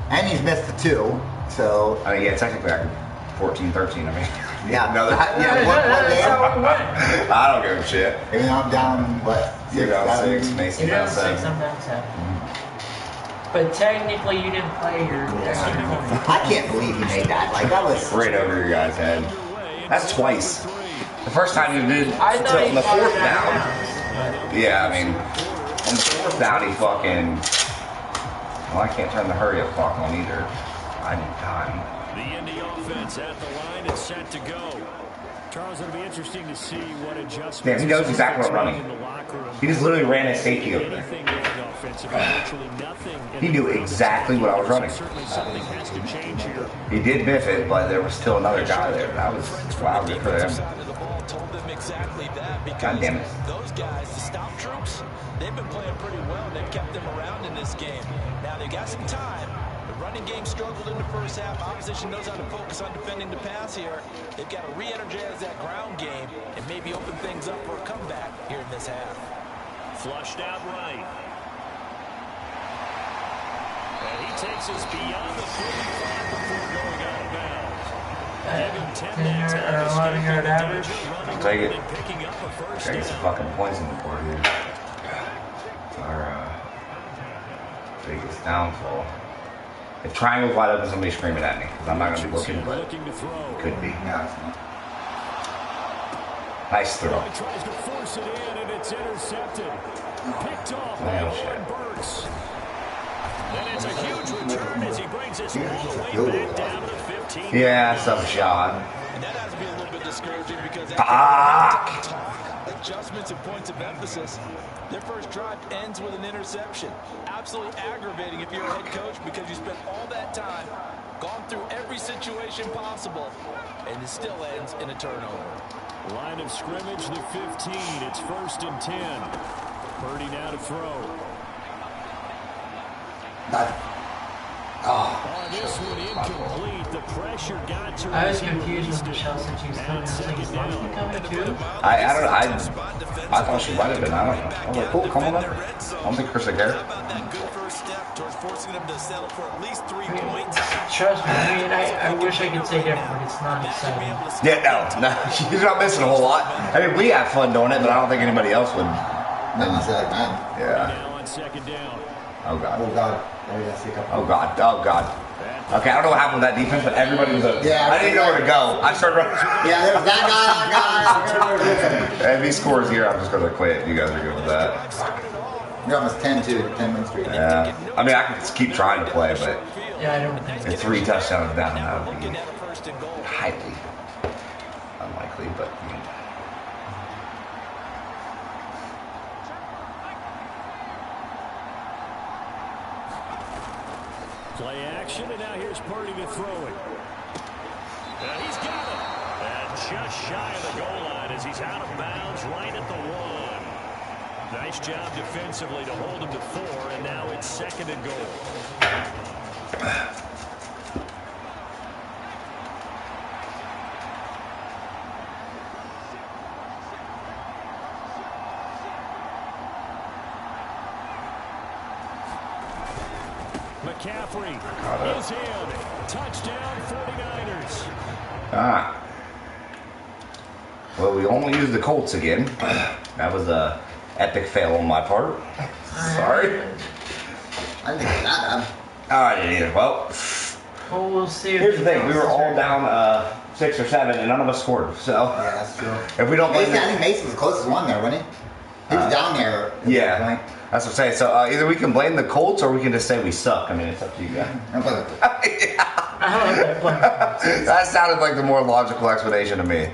Speaker 2: and he's missed the 2. So
Speaker 3: Yeah, technically I could 14-13, I mean.
Speaker 2: yeah,
Speaker 3: Another.
Speaker 1: That's how it went.
Speaker 3: I don't give a shit.
Speaker 2: even though I'm down what?
Speaker 3: You're down 6,
Speaker 1: You
Speaker 3: Mason's
Speaker 1: down
Speaker 3: down
Speaker 1: 6,
Speaker 3: 7.
Speaker 1: sometimes 7. But technically, you didn't play your extra point.
Speaker 2: I can't believe he made that. Like that was.
Speaker 3: Right over your guys' head. That's twice. The first time you did
Speaker 1: I thought
Speaker 3: on
Speaker 1: he
Speaker 3: the
Speaker 1: caught
Speaker 3: 4th
Speaker 1: it
Speaker 3: down.
Speaker 1: out of bounds,
Speaker 3: Yeah, I mean, on the 4th down he fucking. Well, I can't turn the hurry up clock on either. I need time.
Speaker 4: The Indy offense at the line and set to go. Charles, it'll be interesting to see what adjustments.
Speaker 3: Damn, he knows exactly what I'm running.
Speaker 4: in the locker room.
Speaker 3: He just literally ran his safety over there.
Speaker 4: Anything going offensively, virtually nothing.
Speaker 3: He knew exactly what I was running.
Speaker 4: Certainly something has to change here.
Speaker 3: He did biff it, but there was still another guy there. That was wow, good for them.
Speaker 5: side of the ball told them exactly that because
Speaker 3: God damn it.
Speaker 5: those guys, the stop troops, they've been playing pretty well and they've kept them around in this game. Now they've got some time. The running game struggled in the first half. Opposition knows how to focus on defending the pass here. They've got to re-energize that ground game and maybe open things up for a comeback here in this half.
Speaker 4: Flushed out right. And he takes us beyond the 45 before going out of bounds. Give him 10 that time to escape
Speaker 1: 11-yard
Speaker 4: the
Speaker 1: average.
Speaker 4: danger, running
Speaker 3: Take it.
Speaker 4: and picking up a first
Speaker 3: Gotta get some
Speaker 4: down.
Speaker 3: fucking points in the board here. It's our biggest downfall. If triangle's wide open, somebody's screaming at me. Because I'm not going to be looking, but
Speaker 4: Looking to throw.
Speaker 3: it could be. No, it's not. Nice throw.
Speaker 4: He tries to force it in, and it's intercepted. Picked off by
Speaker 3: Oh,
Speaker 4: Owen
Speaker 3: shit.
Speaker 4: Burks. And it's a huge return as he brings us all the way back down to the 15.
Speaker 3: Yeah, some shot.
Speaker 5: And that has to be a little bit discouraging because
Speaker 3: Fuck!
Speaker 5: adjustments and points of emphasis. Their first drive ends with an interception. Absolutely aggravating if you're a head coach because you spent all that time, gone through every situation possible, and it still ends in a turnover.
Speaker 4: Line of scrimmage, the 15. It's 1st and 10. Purdy now to throw. On this one, incomplete. The pressure got to
Speaker 1: I was
Speaker 4: receiver
Speaker 1: confused
Speaker 4: Easton.
Speaker 1: when Michelle said she was coming. I was like, is
Speaker 4: Second
Speaker 1: Monkey
Speaker 4: down.
Speaker 1: coming too?
Speaker 3: I thought she might have been. I don't know. I was like, cool, come on up. I don't think Chris would care.
Speaker 5: How about that good first step towards forcing them to settle for at least 3 points?
Speaker 1: Trust me, I wish I could say different, but it's not exciting.
Speaker 3: Yeah, no. She's not missing a whole lot. I mean, we have fun doing it, but I don't think anybody else would.
Speaker 2: Then you say like, man.
Speaker 3: Yeah.
Speaker 4: Now on 2nd down.
Speaker 3: Oh, God.
Speaker 2: Oh God. There you go. See a couple.
Speaker 3: Oh, God. Oh, God. Okay, I don't know what happened with that defense, but everybody was open.
Speaker 2: Yeah,
Speaker 3: I didn't know where to go. I started running.
Speaker 2: Yeah, there was that guy.
Speaker 3: If he scores here, I'm just going to quit. You guys are good with that.
Speaker 2: You're almost 10-2, 10-win streak.
Speaker 3: Yeah. I mean, I could keep trying to play, but
Speaker 1: Yeah, I don't think
Speaker 3: if 3 touchdowns down, that would be highly unlikely, but I mean.
Speaker 4: So Play action, and now here's Purdy to throw it. And he's got it. And just shy of the goal line as he's out of bounds right at the 1. Nice job defensively to hold him to 4, and now it's 2nd and goal. McCaffrey is in. Touchdown 49ers.
Speaker 3: Well, we only used the Colts again. That was a epic fail on my part. Sorry.
Speaker 2: I didn't think it was that bad.
Speaker 3: Oh, I didn't either. Well,
Speaker 1: we'll see.
Speaker 3: Here's the thing. We were all down 6 or 7, and none of us scored. So
Speaker 2: Yeah, that's true.
Speaker 3: if we don't blame
Speaker 2: Mason, I think Mason was the closest one there, wasn't he? He was down there.
Speaker 3: Yeah, that's what I'm saying. So either we can blame the Colts or we can just say we suck. I mean, it's up to you guys.
Speaker 1: I like that plan.
Speaker 3: That sounded like the more logical explanation to me.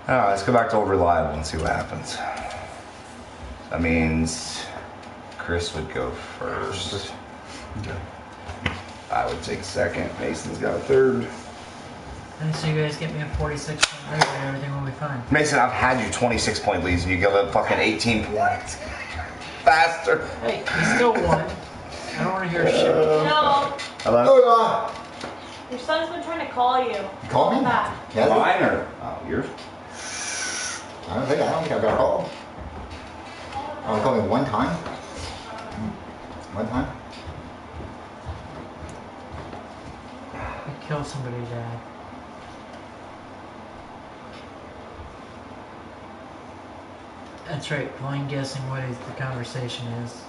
Speaker 3: All right, let's go back to old reliable and see what happens. That means Chris would go first.
Speaker 2: Okay.
Speaker 3: I would take 2nd. Mason's got a 3rd.
Speaker 1: And so you guys get me a 46-point lead and everything will be fine.
Speaker 3: Mason, I've had you 26-point leads and you give up fucking 18 points. Faster.
Speaker 1: Hey, you still won. I don't want to hear shit.
Speaker 6: No,
Speaker 3: Hello?
Speaker 2: Oh,
Speaker 6: your son's been trying to call you.
Speaker 2: you called me?
Speaker 6: Back.
Speaker 2: Yeah,
Speaker 3: Mine or yours?
Speaker 2: I don't think I got a call. Oh, he called me one time? One time?
Speaker 1: You killed somebody, Dad. That's right, blind guessing what the conversation is.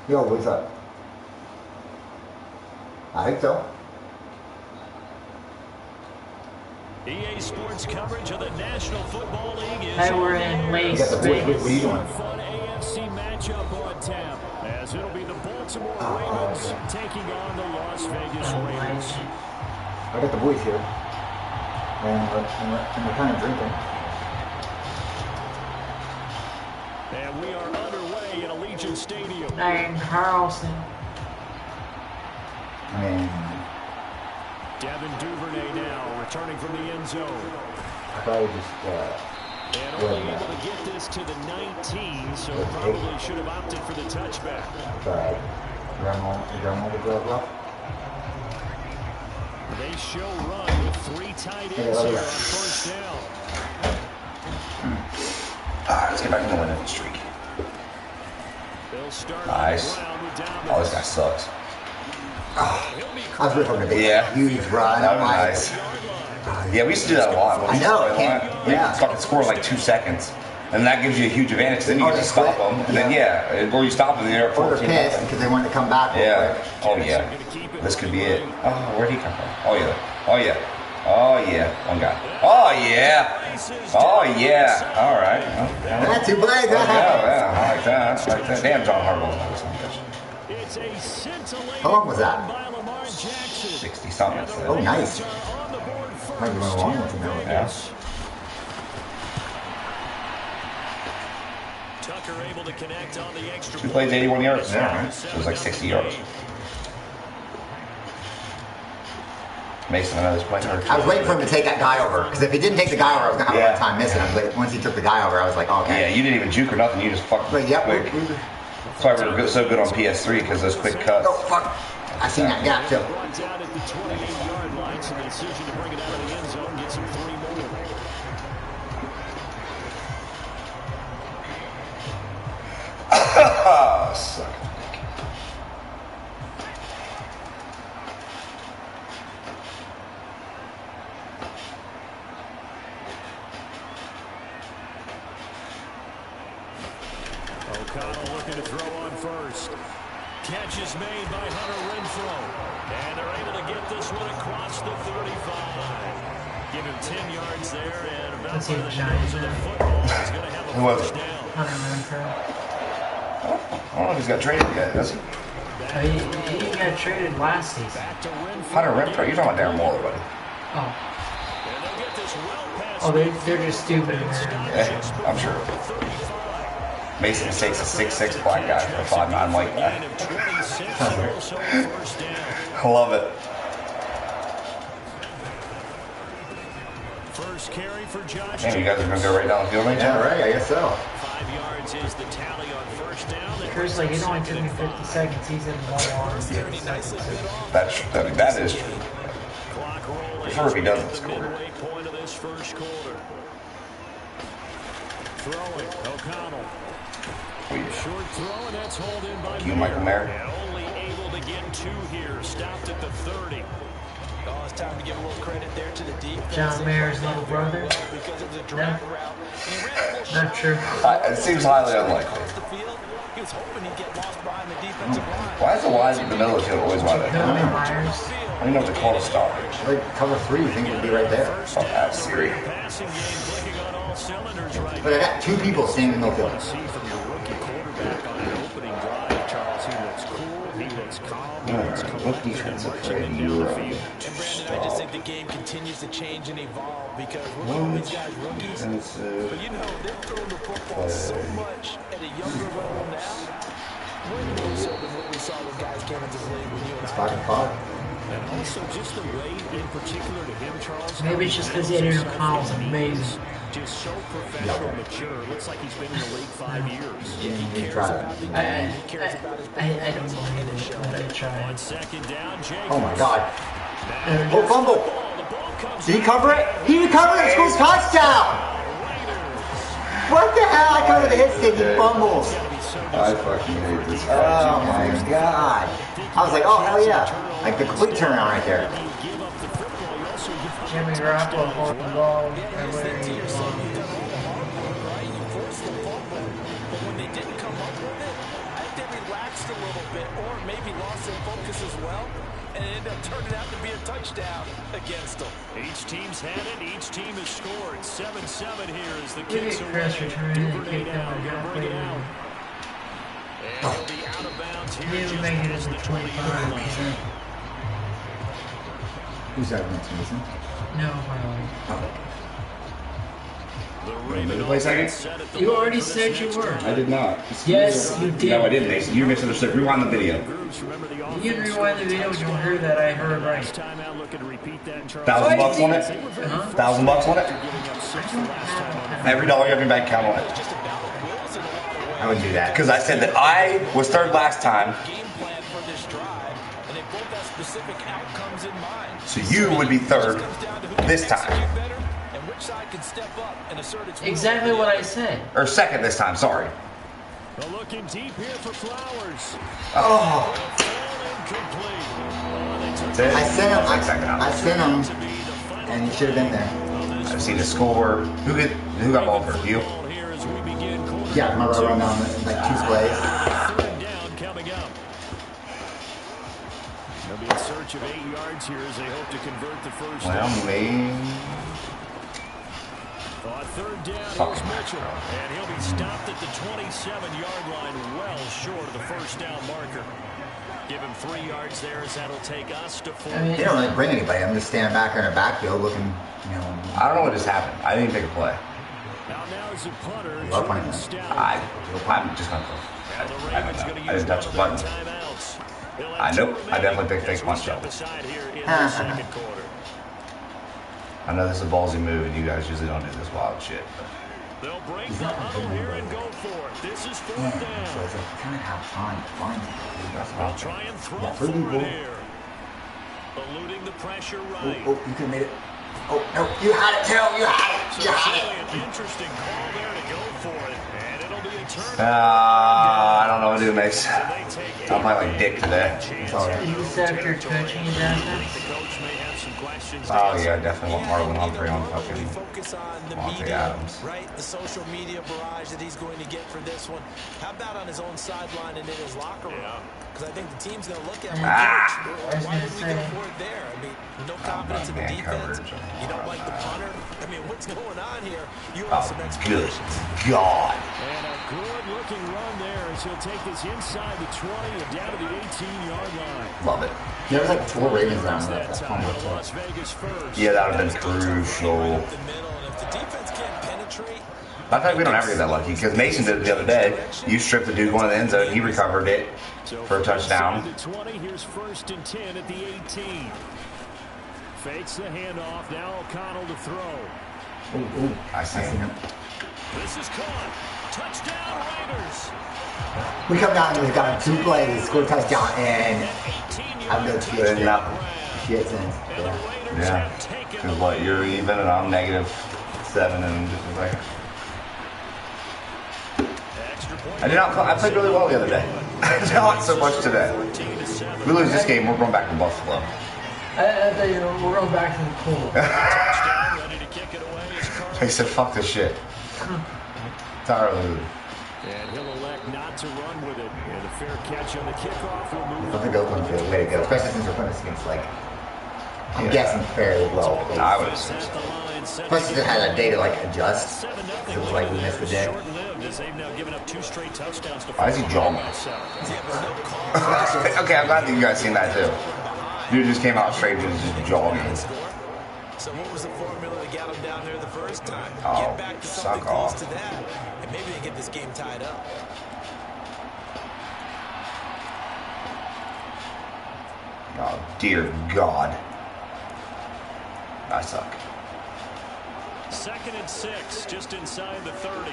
Speaker 2: Yo, what's up? I think so.
Speaker 4: EA Sports coverage of the National Football League is
Speaker 1: Hey, we're in Las
Speaker 2: What are you
Speaker 1: Vegas.
Speaker 2: doing?
Speaker 4: a fun AFC matchup on tap, as it'll be the Baltimore Ravens taking on the Las Vegas Raiders.
Speaker 2: I got the boys here. And we're kind of drinking.
Speaker 4: And we are underway in Allegiant Stadium.
Speaker 1: Nine Carlson.
Speaker 2: I mean,
Speaker 4: Devin Duvernay now returning from the end zone.
Speaker 2: I probably just,
Speaker 4: And only able to get this to the 19, so probably should have opted for the touchback.
Speaker 2: Grandma would go up.
Speaker 4: They show run with 3 tight ends here on first down.
Speaker 3: Let's get back to the winning streak.
Speaker 4: They'll start
Speaker 3: Nice.
Speaker 4: on the ground with down.
Speaker 3: Oh, this guy sucks.
Speaker 2: I was really hoping to be
Speaker 3: Yeah.
Speaker 2: a huge run.
Speaker 3: That
Speaker 2: I'm
Speaker 3: was
Speaker 2: like,
Speaker 3: nice. Yeah, we used to do that a lot.
Speaker 2: I know,
Speaker 3: We
Speaker 2: can't-
Speaker 3: we
Speaker 2: yeah.
Speaker 3: fucking score in like 2 seconds. And that gives you a huge advantage. Then you
Speaker 2: Oh,
Speaker 3: get to
Speaker 2: they
Speaker 3: stop
Speaker 2: quit.
Speaker 3: them. And then, yeah, or you stop them and they're at
Speaker 2: or they're
Speaker 3: 14.
Speaker 2: pissed because they wanted to come back real
Speaker 3: Yeah.
Speaker 2: quick.
Speaker 3: Oh, yeah. This could be it. Oh, where'd he come from? Oh, yeah. Oh, yeah. Oh, yeah. One guy. Oh, yeah. Oh, yeah. All right.
Speaker 2: That's two plays.
Speaker 3: Yeah, yeah. I like that. I like that. Damn, John Harbaugh's not listening to this.
Speaker 4: It's a scintillating
Speaker 2: How long was that?
Speaker 4: run by Lamar Jackson.
Speaker 3: 60-something.
Speaker 2: Oh, nice.
Speaker 4: On the board
Speaker 2: Might be one
Speaker 4: first.
Speaker 2: long with him now.
Speaker 3: Yeah.
Speaker 4: Tucker able to connect on the extra
Speaker 3: 2 plays, 81 yards.
Speaker 2: Yeah.
Speaker 3: So it was like 60 yards. Mason, I know this might hurt.
Speaker 2: I was waiting for him to take that guy over because if he didn't take the guy over, I was gonna have a
Speaker 3: Yeah.
Speaker 2: hard time missing him. But once he took the guy over, I was like, oh,
Speaker 3: Yeah,
Speaker 2: okay.
Speaker 3: you didn't even juke or nothing. You just fucking
Speaker 2: But yeah,
Speaker 3: quick. That's why we're so good on PS3 because those quick cuts.
Speaker 2: Oh fuck! I seen that gap too.
Speaker 4: brought down at the 28-yard line, so the decision to bring it out of the end zone gets him 3 more.
Speaker 3: Suck.
Speaker 4: O'Connell looking to throw on first. Catch is made by Hunter Renfrow. And they're able to get this one across the 35. Give him 10 yards there, and about
Speaker 1: Let's see
Speaker 4: where
Speaker 1: the
Speaker 4: the
Speaker 1: Giants
Speaker 4: nose of the
Speaker 1: are.
Speaker 4: football is going to have a
Speaker 3: Who was
Speaker 4: first
Speaker 3: it?
Speaker 4: down.
Speaker 1: Hunter Renfrow.
Speaker 3: I don't know if he's got traded yet, does he?
Speaker 1: He got traded last season.
Speaker 4: Back to Renfrow.
Speaker 3: Hunter Renfrow? You're talking about Darren Moore, buddy.
Speaker 1: Oh,
Speaker 4: And they'll get this well past
Speaker 1: they're just stupid. Man.
Speaker 3: Yeah, I'm sure. Mason mistakes a 6'6" black guy for a 5'9" white guy. I love it.
Speaker 4: First carry for Josh.
Speaker 3: Man, you guys are going to go right down the field right
Speaker 2: Yeah,
Speaker 3: now?
Speaker 2: right. I guess so.
Speaker 4: 5 yards is the tally on first down.
Speaker 1: Chris, like, it only took me 50 seconds. He's in 1 arm.
Speaker 3: That is true.
Speaker 4: Clock rolling.
Speaker 3: Prefer if he doesn't score.
Speaker 4: Midway point of this first quarter. Throwing, O'Connell. Short throw, and that's hauled in by
Speaker 3: You, Michael Mayer.
Speaker 4: And only able to get 2 here. Stopped at the 30.
Speaker 5: Oh, it's time to give a little credit there to the defense.
Speaker 1: John Mayer's little brother?
Speaker 5: Because it was a drag route. And he ran a little
Speaker 1: Not true.
Speaker 3: It seems highly unlikely.
Speaker 5: across the field. He was hoping he'd get lost behind the defensive line.
Speaker 3: Why is the wide in the middle of the field always wide open?
Speaker 1: Billy Myers.
Speaker 3: I don't know what to call a stop.
Speaker 2: Like cover 3, you think it would be right there.
Speaker 3: Oh, that's Siri.
Speaker 4: Passing game clicking on all cylinders right
Speaker 2: But I got 2 people standing in the field.
Speaker 4: See from your rookie quarterback on the opening drive, Charles. He looks cool, he looks calm, he looks
Speaker 3: What defensive play do you run?
Speaker 5: And Brandon, I just think the game continues to change and evolve because we're calling these guys rookies. But you know, they're throwing the football so much at a younger level now. Way more so than what we saw when guys came into the league when you and
Speaker 2: It's
Speaker 5: I
Speaker 2: 5-5.
Speaker 4: And also just the way in particular to him, Charles.
Speaker 1: Maybe it's just because Adrian O'Connell's amazing.
Speaker 4: Just so professional, mature. Looks like he's been in the league 5 years.
Speaker 5: he cares
Speaker 2: tried
Speaker 5: about the
Speaker 1: I
Speaker 5: game. He cares about his
Speaker 1: don't believe it, but I tried.
Speaker 4: On second down, Jacobs.
Speaker 2: Oh my God.
Speaker 1: Uh,
Speaker 2: Oh, fumble.
Speaker 4: The ball comes
Speaker 2: Did he cover it? He recovered it. Scores touchdown. What the hell? I covered the hit stick. He fumbles.
Speaker 3: I fucking hate this.
Speaker 2: Oh my God. I was like, oh hell yeah. Like the complete turnaround right there.
Speaker 1: Jimmy Garoppolo hold the ball.
Speaker 5: Yeah, you think to yourself, you've done all the hard work, right? You forced the fumble. But when they didn't come up with it, I think they relaxed a little bit or maybe lost their focus as well. And it ended up turning out to be a touchdown against them.
Speaker 4: Each team's had it. Each team has scored. 7-7 here as the
Speaker 1: Look at
Speaker 4: Kicks
Speaker 1: Chris
Speaker 4: away.
Speaker 1: returning the
Speaker 4: Duvernay
Speaker 1: kick
Speaker 4: now
Speaker 1: down.
Speaker 4: gonna bring it out. And he'll be out of bounds
Speaker 1: He
Speaker 4: here
Speaker 1: didn't
Speaker 4: just
Speaker 1: make it in
Speaker 4: past
Speaker 1: the
Speaker 4: the 20-yard line.
Speaker 1: 25%.
Speaker 2: Who's that next, Mason?
Speaker 1: No, Harley.
Speaker 4: The Raven
Speaker 3: Play second?
Speaker 4: offense set at the
Speaker 1: You
Speaker 4: line
Speaker 1: already
Speaker 4: for the
Speaker 1: said you
Speaker 4: second
Speaker 1: were.
Speaker 3: I did not.
Speaker 1: Yes, you did.
Speaker 3: No, I didn't, Mason. You misunderstood. Rewind the video.
Speaker 4: Bruce, remember the
Speaker 1: You
Speaker 4: offense.
Speaker 1: can rewind the video and you'll hear that I heard right.
Speaker 4: Last time out, looking to repeat that. Charles.
Speaker 3: $1,000 on it?
Speaker 1: Huh?
Speaker 3: $1,000 on it?
Speaker 4: Giving up 6 the last time out.
Speaker 3: Every dollar you have in your bank account on it.
Speaker 2: I wouldn't do that.
Speaker 3: Because I said that I was third last time,
Speaker 5: Game plan for this drive, and they both have specific outcomes in mind.
Speaker 3: so you would be third
Speaker 5: It comes down to who can
Speaker 3: this time.
Speaker 5: execute better and which side can step up and assert its will
Speaker 1: Exactly
Speaker 5: over the
Speaker 1: what I
Speaker 5: other.
Speaker 1: said.
Speaker 3: Or second this time, sorry.
Speaker 4: Well, looking deep here for Flowers.
Speaker 2: Oh,
Speaker 4: Incomplete.
Speaker 3: That's it.
Speaker 2: I sent him.
Speaker 3: Second out.
Speaker 2: I sent him, and he should have been there.
Speaker 3: I've seen the score. Who got ball first? You?
Speaker 4: Ball here as we begin quarter
Speaker 2: Yeah, remember I run down like 2 plays.
Speaker 4: third down coming up. They'll be in search of 8 yards here as they hope to convert the first
Speaker 3: Well,
Speaker 4: down.
Speaker 3: maybe.
Speaker 4: On third down,
Speaker 3: Fucking
Speaker 4: here's Mitchell. And he'll be stopped at the 27-yard line, well short of the first down marker. Give him 3 yards there as that'll take us to 4.
Speaker 1: I mean,
Speaker 2: They don't really bring anybody. I'm just standing back in the backfield looking, you know.
Speaker 3: I don't know what just happened. I didn't even take a play.
Speaker 4: Now is a punter.
Speaker 2: Love
Speaker 4: Jordan
Speaker 2: punting.
Speaker 4: Stout.
Speaker 3: I'm just going to
Speaker 4: Now the
Speaker 3: I
Speaker 4: Ravens
Speaker 3: don't
Speaker 4: gonna
Speaker 3: know. I
Speaker 4: use
Speaker 3: didn't touch the
Speaker 4: one of
Speaker 3: button.
Speaker 4: their timeouts. They'll have
Speaker 3: I know.
Speaker 4: 2
Speaker 3: I definitely picked
Speaker 4: remaining
Speaker 3: fake punch
Speaker 4: as we step
Speaker 3: double.
Speaker 4: aside here in the second quarter.
Speaker 3: I know this is a ballsy move, and you guys usually don't do this wild shit.
Speaker 4: They'll break the huddle here and go for it. This is
Speaker 2: So
Speaker 4: fourth
Speaker 2: it's
Speaker 4: down.
Speaker 2: like, kind of have time to find it.
Speaker 4: They'll try and throw
Speaker 2: Yeah,
Speaker 4: for
Speaker 2: pretty
Speaker 4: it
Speaker 2: cool.
Speaker 4: here. Eluding the pressure
Speaker 2: Oh,
Speaker 4: right.
Speaker 2: oh, you could have made it. Oh, no, you had it, Terrell. You had it.
Speaker 4: So
Speaker 2: You had
Speaker 4: certainly
Speaker 2: it.
Speaker 4: an interesting call there to go for it. And it'll be a turn.
Speaker 3: I don't know what to do, Mace.
Speaker 4: So they take
Speaker 3: I'm playing like dick today.
Speaker 2: It's all right.
Speaker 1: you said you're coaching his
Speaker 4: The
Speaker 1: offense?
Speaker 4: coach may have some questions. to
Speaker 3: Oh,
Speaker 4: answer.
Speaker 3: yeah, I definitely want Marlon Humphrey on fucking
Speaker 5: Focus on the
Speaker 3: Monte
Speaker 5: media,
Speaker 3: Adams.
Speaker 5: right? The social media barrage that he's going to get for this one. How about on his own sideline and in his locker room?
Speaker 4: Yeah.
Speaker 5: Because I think the team's going to look at him.
Speaker 3: Ah!
Speaker 1: I was
Speaker 5: Why
Speaker 1: gonna
Speaker 5: would we
Speaker 1: say.
Speaker 5: go for it there? I mean, no confidence in the
Speaker 3: man
Speaker 5: defense.
Speaker 3: coverage.
Speaker 5: You don't like the punter. I mean, what's going on here? You
Speaker 3: Oh,
Speaker 5: have some
Speaker 3: good
Speaker 5: explanations.
Speaker 3: God.
Speaker 4: And a good-looking run there as he'll take this inside the 20 and down to the 18-yard line.
Speaker 3: Love it.
Speaker 2: There was like 4 Ravens down there.
Speaker 4: That
Speaker 2: That's
Speaker 4: time,
Speaker 2: fumble.
Speaker 4: Las Vegas first.
Speaker 3: Yeah, that would have been crucial.
Speaker 5: Up the middle, and if the defense can't penetrate,
Speaker 3: I think we don't ever get that lucky because Mason did it the other day. You stripped the dude going to the end zone, he recovered it for a touchdown.
Speaker 4: 20, here's 1st and 10 at the 18. Fakes the handoff. Now O'Connell to throw.
Speaker 2: Ooh,
Speaker 3: I see him.
Speaker 4: This is caught. Touchdown Raiders.
Speaker 2: we come down and we've got 2 plays, score a touchdown, and I'm going to
Speaker 3: Good nothing.
Speaker 2: shit since.
Speaker 3: Yeah. Because what, you're even and I'm -7 and just a second. I played really well the other day. Not so much today. If we lose this game, we're going back to Buffalo.
Speaker 1: I thought you were going back to the pool.
Speaker 3: He said, fuck this shit. Entirely.
Speaker 4: And he'll elect not to run with it. And a fair catch on the kickoff will move.
Speaker 2: I think Oakland's the way to go, especially since they're putting us against, like, I'm guessing fairly low.
Speaker 3: I would assume so.
Speaker 2: Plus, they had a day to, like, adjust. It was like we missed the day.
Speaker 3: Why is he jogging? Okay, I'm glad that you guys seen that too. Dude just came out straight and was just jogging.
Speaker 5: So what was the formula that got them down there the first time?
Speaker 3: Oh,
Speaker 5: Get back to something
Speaker 3: suck
Speaker 5: close
Speaker 3: off.
Speaker 5: to that, and maybe they get this game tied up.
Speaker 3: Oh, dear God. I suck.
Speaker 4: 2nd and 6, just inside the 30.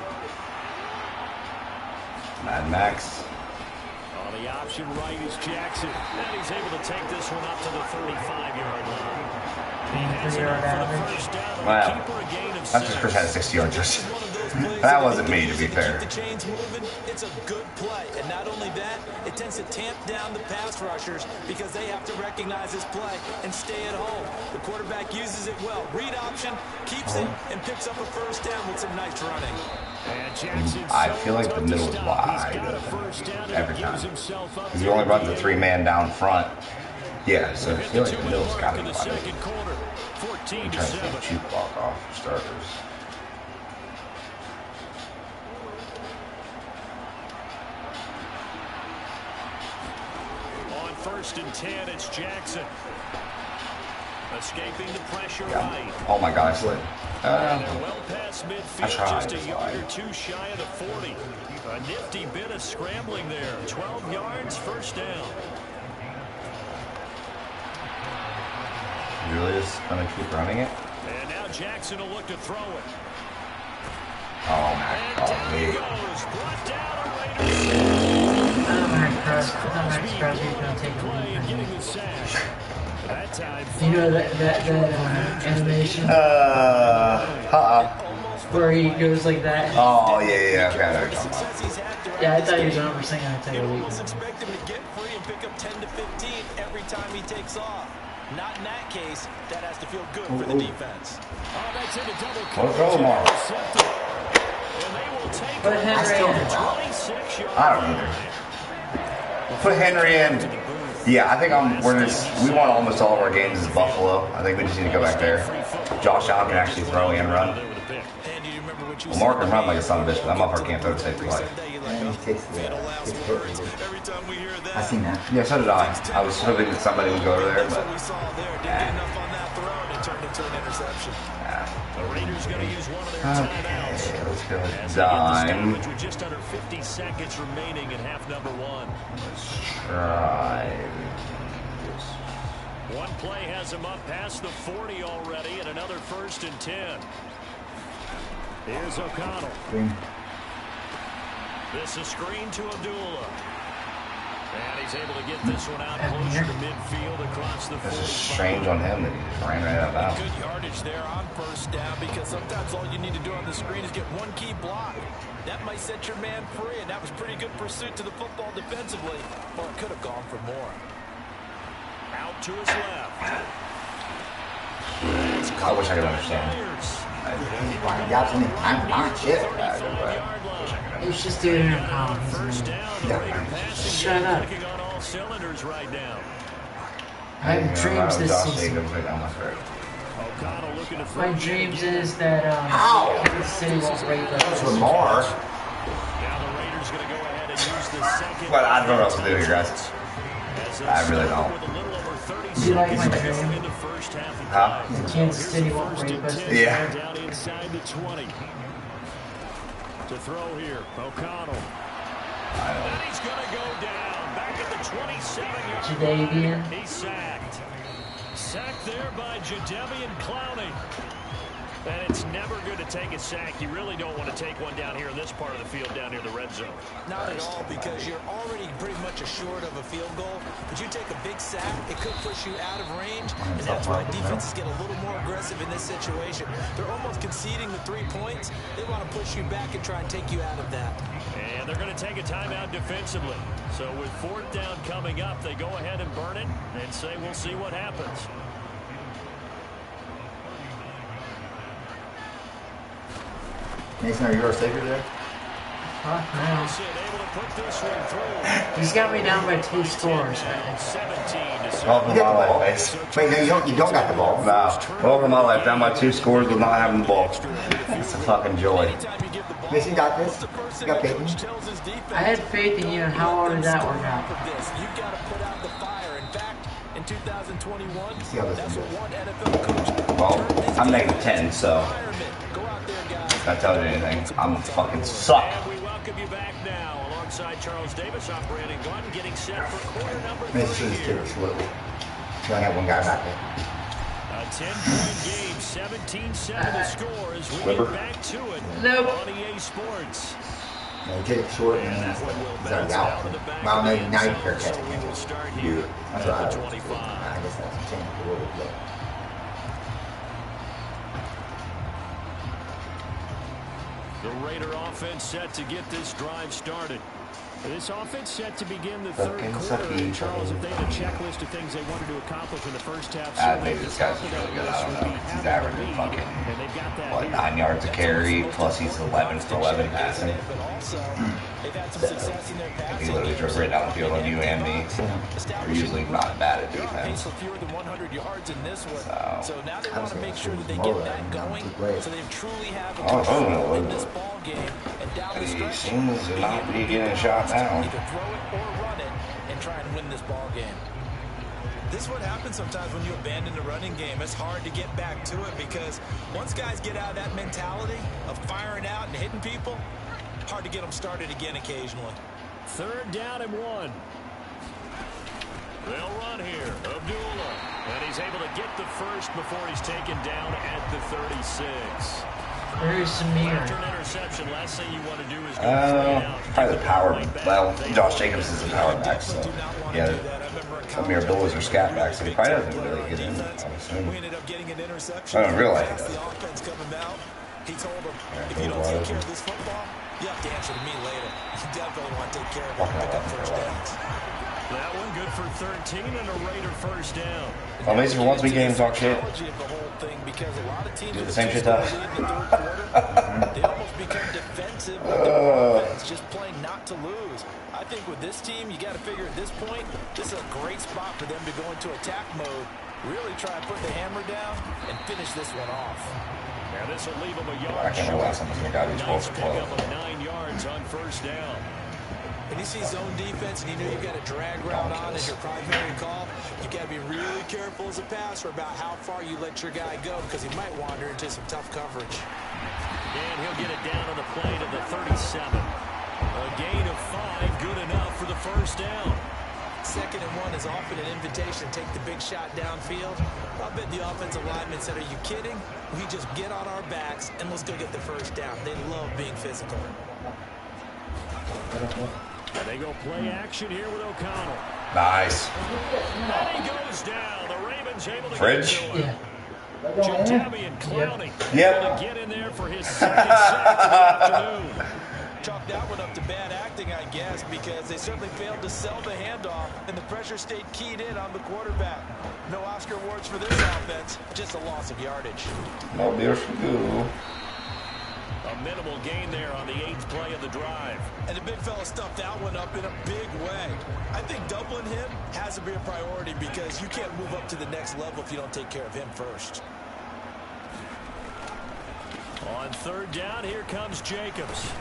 Speaker 3: Mad Max.
Speaker 4: On the option right is Jackson. And he's able to take this one up to the 35-yard line. He has it up for the first down.
Speaker 3: Wow.
Speaker 4: Keeper a gain of
Speaker 3: That's just Chris had 60 yards. That wasn't me, to be fair.
Speaker 5: The chains moving, it's a good play. And not only that, it tends to tamp down the pass rushers because they have to recognize this play and stay at home. The quarterback uses it well. Read option, keeps it, and picks up a first down with some nice running.
Speaker 3: I feel like the middle is wide every time. Because he only runs a 3-man down front. Yeah, so I feel like the middle's got to be wide. I'm trying to take the shoot block off for starters.
Speaker 4: On 1st and 10, it's Jackson. Escaping the pressure right.
Speaker 3: Oh my God, I slid.
Speaker 4: Well past midfield,
Speaker 3: I tried.
Speaker 4: just a yard or 2 shy of the 40. A nifty bit of scrambling there. 12 yards, first down.
Speaker 3: You really just gonna keep running it?
Speaker 4: And now Jackson will look to throw it.
Speaker 3: Oh my
Speaker 4: And down he
Speaker 3: God.
Speaker 4: goes. Brought down a Raiders.
Speaker 1: I thought Max Crosby was going to take the
Speaker 4: Play and getting
Speaker 1: lead.
Speaker 4: the sack. That time,
Speaker 1: You know that animation where he goes like that?
Speaker 3: Oh, yeah, okay, I know what you're talking about.
Speaker 5: Success he's had throughout
Speaker 1: Yeah, I
Speaker 5: this
Speaker 1: thought he was
Speaker 5: game.
Speaker 1: over saying I'd take
Speaker 5: You
Speaker 1: a
Speaker 5: almost
Speaker 1: lead.
Speaker 5: expect him to get free and pick up 10 to 15 every time he takes off. Not in that case. That has to feel good for the defense.
Speaker 4: oh, that's in a double
Speaker 3: Let's go,
Speaker 4: coverage.
Speaker 3: Mark.
Speaker 4: Intercepted. And they will take
Speaker 1: Put
Speaker 4: it.
Speaker 1: Henry in.
Speaker 4: 26 yards.
Speaker 3: I don't either. Put Henry in. Yeah, I think we won almost all of our games as Buffalo. I think we just need to go back there. Josh Allen can actually throw and run.
Speaker 5: And do you remember what you
Speaker 3: Well, Mark can run like a son of a bitch, but that motherfucker can't throw to save his life.
Speaker 2: And he takes the hit.
Speaker 5: Every time we hear that,
Speaker 2: I seen that.
Speaker 3: Yeah, so did I. I was hoping that somebody would go over there,
Speaker 5: that's
Speaker 3: but
Speaker 5: what we saw there. Didn't get enough on that throw, and it turned into an interception.
Speaker 4: The Raiders going to use one of their timeouts.
Speaker 3: okay, let's go
Speaker 4: As they get the
Speaker 3: dime.
Speaker 4: stoppage with just under 50 seconds remaining in half number 1.
Speaker 3: Let's try.
Speaker 4: One play has him up past the 40 already, and another 1st and 10. Here's O'Connell. This is screen to Abdullah. And he's able to get this one out closer to midfield across the 45.
Speaker 3: This is strange on him that he just ran right out of bounds.
Speaker 5: Good yardage there on first down because sometimes all you need to do on the screen is get one key block. That might set your man free, and that was pretty good pursuit to the football defensively. Well, it could have gone for more.
Speaker 4: Out to his left.
Speaker 3: I wish I could understand.
Speaker 2: Brian Dobson, I'm not shit.
Speaker 1: He's just doing it in comments.
Speaker 4: First down, the Raider passing
Speaker 1: Shut
Speaker 4: game
Speaker 1: up.
Speaker 4: clicking on all cylinders right now.
Speaker 1: I have dreams this season.
Speaker 4: O'Connell looking to throw.
Speaker 1: My dreams is that Kansas City won't rate us.
Speaker 3: Lamar.
Speaker 4: Now the Raiders going to go ahead and use the second.
Speaker 3: But I don't know what else to do here, guys. I really don't.
Speaker 4: With a little over 30
Speaker 1: Do you like my
Speaker 4: seconds
Speaker 1: dream?
Speaker 4: in the first half of
Speaker 3: Huh?
Speaker 4: play.
Speaker 1: Kansas City won't
Speaker 4: First
Speaker 1: rate
Speaker 4: and
Speaker 1: us.
Speaker 4: 10
Speaker 3: Yeah.
Speaker 4: down inside the 20. To throw here, O'Connell. And then he's going to go down. Back at the 27-yard
Speaker 1: Jadavian.
Speaker 4: line. He's sacked. Sacked there by Jadeveon Clowney. And it's never good to take a sack. You really don't want to take one down here in this part of the field, down near the red zone.
Speaker 5: Not at all, because you're already pretty much assured of a field goal. But you take a big sack, it could push you out of range, and that's why defenses get a little more aggressive in this situation. They're almost conceding the 3 points. They want to push you back and try and take you out of that.
Speaker 4: And they're going to take a timeout defensively. So with 4th down coming up, they go ahead and burn it and say we'll see what happens.
Speaker 2: Mason, are you our savior there?
Speaker 1: Fuck no.
Speaker 4: Able to put this one through.
Speaker 1: He's got me down by 2 scores.
Speaker 4: 17 to
Speaker 7: Welcome to my life, Mace.
Speaker 2: Wait, no, you don't got the ball.
Speaker 7: Nah. Welcome to my life. Down by 2 scores with not having the ball. It's a fucking joy.
Speaker 2: Mason got this. You got Peyton.
Speaker 1: I had faith in you, and how well did that work out?
Speaker 5: You've got to put out the fire. In fact, in 2021,
Speaker 2: See how this
Speaker 5: that's
Speaker 2: one
Speaker 5: what
Speaker 2: goes.
Speaker 5: one NFL coach
Speaker 7: Well, I'm negative 10, so
Speaker 5: Go out there, guys.
Speaker 7: if that tells you anything, I'm fucking suck.
Speaker 4: And we welcome you back now alongside Charles Davis operating one, getting set for quarter number 3
Speaker 2: Mason should just take
Speaker 4: here.
Speaker 2: it slowly. You only have one guy back there.
Speaker 4: A 10-point game, 17-7 the score as we
Speaker 7: Flipper.
Speaker 4: get back to it
Speaker 1: Nope.
Speaker 4: on EA Sports.
Speaker 2: No, you take it short and then he's already out. Well, no, now you can catch
Speaker 4: So we will
Speaker 2: it.
Speaker 4: start
Speaker 7: Yeah.
Speaker 4: here
Speaker 2: That's
Speaker 4: at
Speaker 2: what I
Speaker 4: the
Speaker 2: would
Speaker 4: 25.
Speaker 2: I guess that's a change a little bit.
Speaker 4: The Raider offense set to get this drive started. This offense set to begin the third
Speaker 7: Fucking
Speaker 4: quarter.
Speaker 7: sucky.
Speaker 4: And Charles, if they had a checklist of things they wanted to accomplish in the first half,
Speaker 7: Maybe this guy's really good. I don't know. He's averaging fucking,
Speaker 4: and they've got that
Speaker 7: what,
Speaker 4: here.
Speaker 7: 9 yards a carry, plus he's 11 for 11 passing.
Speaker 5: But also, they've had some success in their
Speaker 7: He
Speaker 5: passing.
Speaker 7: literally drove right down the field on you and me. We're usually not bad at
Speaker 5: They're on pace
Speaker 7: defense.
Speaker 5: for fewer than 100 yards in this one.
Speaker 7: So,
Speaker 5: So now they want to make sure that they get that going, so they truly have a
Speaker 7: Oh,
Speaker 5: control in
Speaker 7: oh,
Speaker 5: this ball game. And down the
Speaker 7: He
Speaker 5: stretch,
Speaker 7: seems to not be getting shot down.
Speaker 5: either throw it or run it and try and win this ball game. This is what happens sometimes when you abandon the running game. It's hard to get back to it because once guys get out of that mentality of firing out and hitting people, hard to get them started again occasionally.
Speaker 4: 3rd down and 1. They'll run here. Abdullah. And he's able to get the first before he's taken down at the 36.
Speaker 1: There's Samir.
Speaker 4: After an interception, last thing you want to do is go straight out.
Speaker 7: Probably the power. Well, Josh Jacobs is a power back, so yeah. Some of your abilities are scat back, so he probably doesn't really get in. I'm assuming.
Speaker 5: We ended up getting an interception.
Speaker 7: I don't realize
Speaker 5: That's
Speaker 7: that.
Speaker 5: the offense coming out. He told them,
Speaker 7: Yeah,
Speaker 5: if you don't take
Speaker 7: was.
Speaker 5: care of this football, you have to answer to me later. You definitely want to take care of it and pick up first downs.
Speaker 4: That one good for 13 and a Raider first down.
Speaker 7: Well, at least for once we game talk shit.
Speaker 5: Psychology of the whole thing, because a lot of teams
Speaker 7: Do the
Speaker 5: with
Speaker 7: same
Speaker 5: a
Speaker 7: shit to us.
Speaker 5: lead in the third quarter, they almost become defensive with their offense, just playing not to lose. I think with this team, you got to figure at this point, this is a great spot for them to go into attack mode, really try and put the hammer down and finish this one off.
Speaker 4: Now this will leave him a
Speaker 7: I
Speaker 4: yard
Speaker 7: can't remember last time this guy was
Speaker 4: Nice
Speaker 7: 12 for
Speaker 4: pickup
Speaker 7: 12.
Speaker 4: of 9 yards on first down.
Speaker 5: When you see zone defense and you know you've got a drag route on as your primary call, you got to be really careful as a passer about how far you let your guy go because he might wander into some tough coverage.
Speaker 4: And he'll get it down on the play to the 37. A gain of 5, good enough for the first down.
Speaker 5: 2nd and 1 is often an invitation to take the big shot downfield. I bet the offensive lineman said, are you kidding? We just get on our backs and let's go get the first down. They love being physical.
Speaker 4: And they go play action here with O'Connell.
Speaker 7: Nice.
Speaker 4: And he goes down. The Ravens able to
Speaker 7: Fridge?
Speaker 4: get to him.
Speaker 1: Yeah.
Speaker 4: Jadeveon Clowney
Speaker 7: Yep.
Speaker 4: able to get in there for his 2nd sack of the afternoon.
Speaker 5: Chalk that one up to bad acting, I guess, because they certainly failed to sell the handoff, and the pressure stayed keyed in on the quarterback. No Oscar awards for this offense, just a loss of yardage.
Speaker 7: No beers for you.
Speaker 4: A minimal gain there on the 8th play of the drive.
Speaker 5: And the big fella stuffed that one up in a big way. I think doubling him has to be a priority because you can't move up to the next level if you don't take care of him first.
Speaker 4: On 3rd down, here comes Jacobs.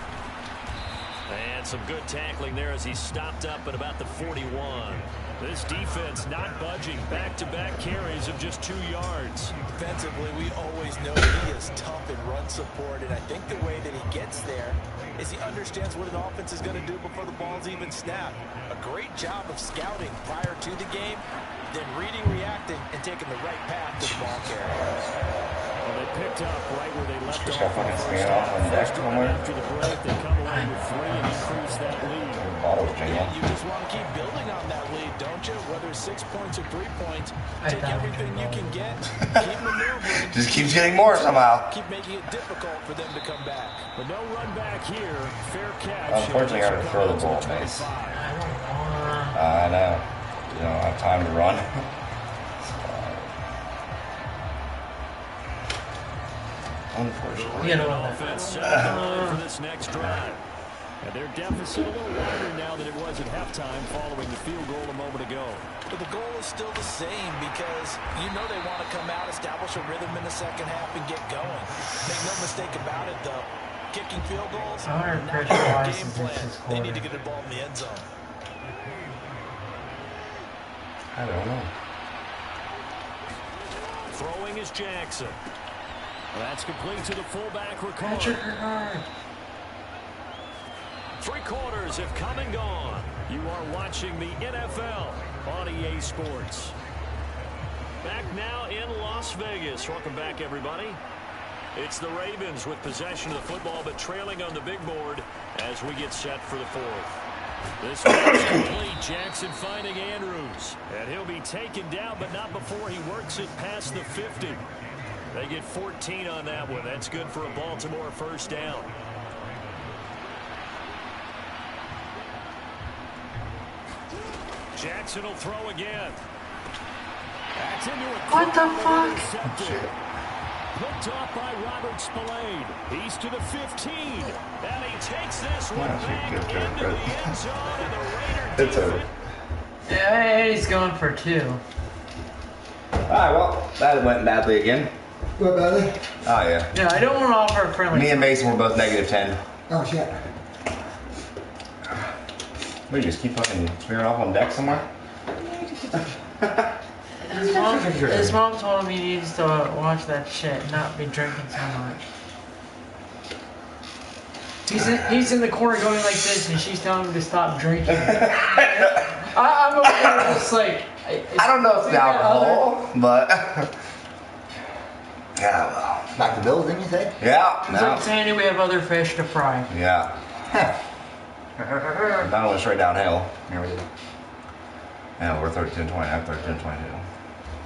Speaker 4: And some good tackling there as he stopped up at about the 41. This defense not budging. Back-to-back carries of just 2 yards.
Speaker 5: Defensively, we always know he is tough and run support, and I think the way that he gets there is he understands what an offense is going to do before the ball's even snapped. A great job of scouting prior to the game, then reading, reacting, and taking the right path to the ball carrier.
Speaker 4: Well, they picked up right where they left
Speaker 7: Just
Speaker 4: off.
Speaker 7: got fucking stand off on deck somewhere.
Speaker 4: After the break, they come away with 3 and increase that lead.
Speaker 7: Balls,
Speaker 5: Yeah,
Speaker 7: Jalen.
Speaker 5: you just want to keep building on that lead, don't you? Whether it's 6 points or 3 points, take everything you can get, keep maneuvering.
Speaker 7: Just keeps getting more somehow.
Speaker 5: Keep making it difficult for them to come back.
Speaker 4: But no run back here. Fair catch.
Speaker 7: Unfortunately, I got to throw the ball, Mace. I know. You don't have time to run. Unfortunately.
Speaker 1: You know,
Speaker 4: Offense set up for this next drive. And their deficit a little wider now than it was at halftime following the field goal a moment ago.
Speaker 5: But the goal is still the same because you know they want to come out, establish a rhythm in the second half, and get going. Make no mistake about it, though. Kicking field goals,
Speaker 1: I wonder if
Speaker 5: not
Speaker 1: pressure
Speaker 5: their
Speaker 1: wise
Speaker 5: game
Speaker 1: is
Speaker 5: plan.
Speaker 1: this
Speaker 5: They need
Speaker 1: quarter.
Speaker 5: to get the ball in the end zone.
Speaker 7: I don't know.
Speaker 4: Throwing is Jackson. That's complete to the fullback,
Speaker 1: Patrick
Speaker 4: Ricard.
Speaker 1: Ricard.
Speaker 4: 3 quarters have come and gone. You are watching the NFL on EA Sports. Back now in Las Vegas. Welcome back, everybody. It's the Ravens with possession of the football, but trailing on the big board as we get set for the 4th. This one's complete. Jackson finding Andrews. And he'll be taken down, but not before he works it past the 50. They get 14 on that one. That's good for a Baltimore first down. Jackson will throw again. That's into a
Speaker 1: What the fuck?
Speaker 4: intercepted. Picked off by Robert Spillane. He's to the 15. And he takes this one back into the end zone. And the Raider
Speaker 7: It's over.
Speaker 4: defense.
Speaker 1: Yeah, he's going for 2.
Speaker 7: Alright, well, that went badly again.
Speaker 2: What about it?
Speaker 7: Oh, yeah.
Speaker 1: Yeah, I don't want to offer a friendly.
Speaker 7: Me and Mason were both -10.
Speaker 2: Oh shit.
Speaker 7: We just keep fucking veering off on deck somewhere?
Speaker 1: His mom told him he needs to watch that shit and not be drinking so much. He's in the corner going like this, and she's telling him to stop drinking. I'm over there just like...
Speaker 7: I don't know if it's alcohol, but... yeah, well.
Speaker 2: Back to Bills, didn't you say?
Speaker 7: Yeah,
Speaker 1: It's like Sandy, we have other fish to fry.
Speaker 7: Yeah. That went straight downhill.
Speaker 2: Here we go.
Speaker 7: Yeah, we're 13-20. I'm 13-22.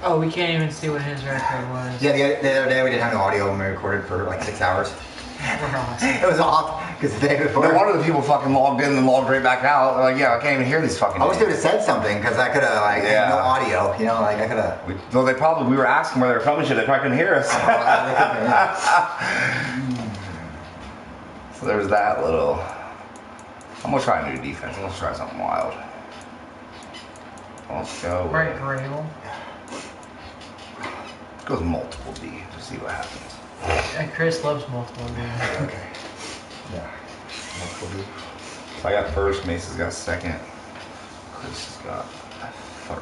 Speaker 1: Oh, we can't even see what his record was.
Speaker 2: Yeah, the other day we didn't have no audio when we recorded for like 6 hours.
Speaker 1: We're lost.
Speaker 2: It was off because the day before.
Speaker 7: No wonder the people fucking logged in and logged right back out. They're like, yeah, I can't even hear these fucking
Speaker 2: I wish they would
Speaker 7: names.
Speaker 2: have said something because I could have like
Speaker 7: Yeah.
Speaker 2: no audio. You know, like I could have.
Speaker 7: Well, we were asking where they were filming shit. They probably couldn't hear us. So there was that little. I'm gonna try a new defense. I'm gonna try something wild. Let's go.
Speaker 1: Right, Grable.
Speaker 7: Go with multiple D to see what happens.
Speaker 1: And Chris loves multiple dudes.
Speaker 2: Okay. Yeah.
Speaker 7: So I got first. Mace's got second. Chris has got third.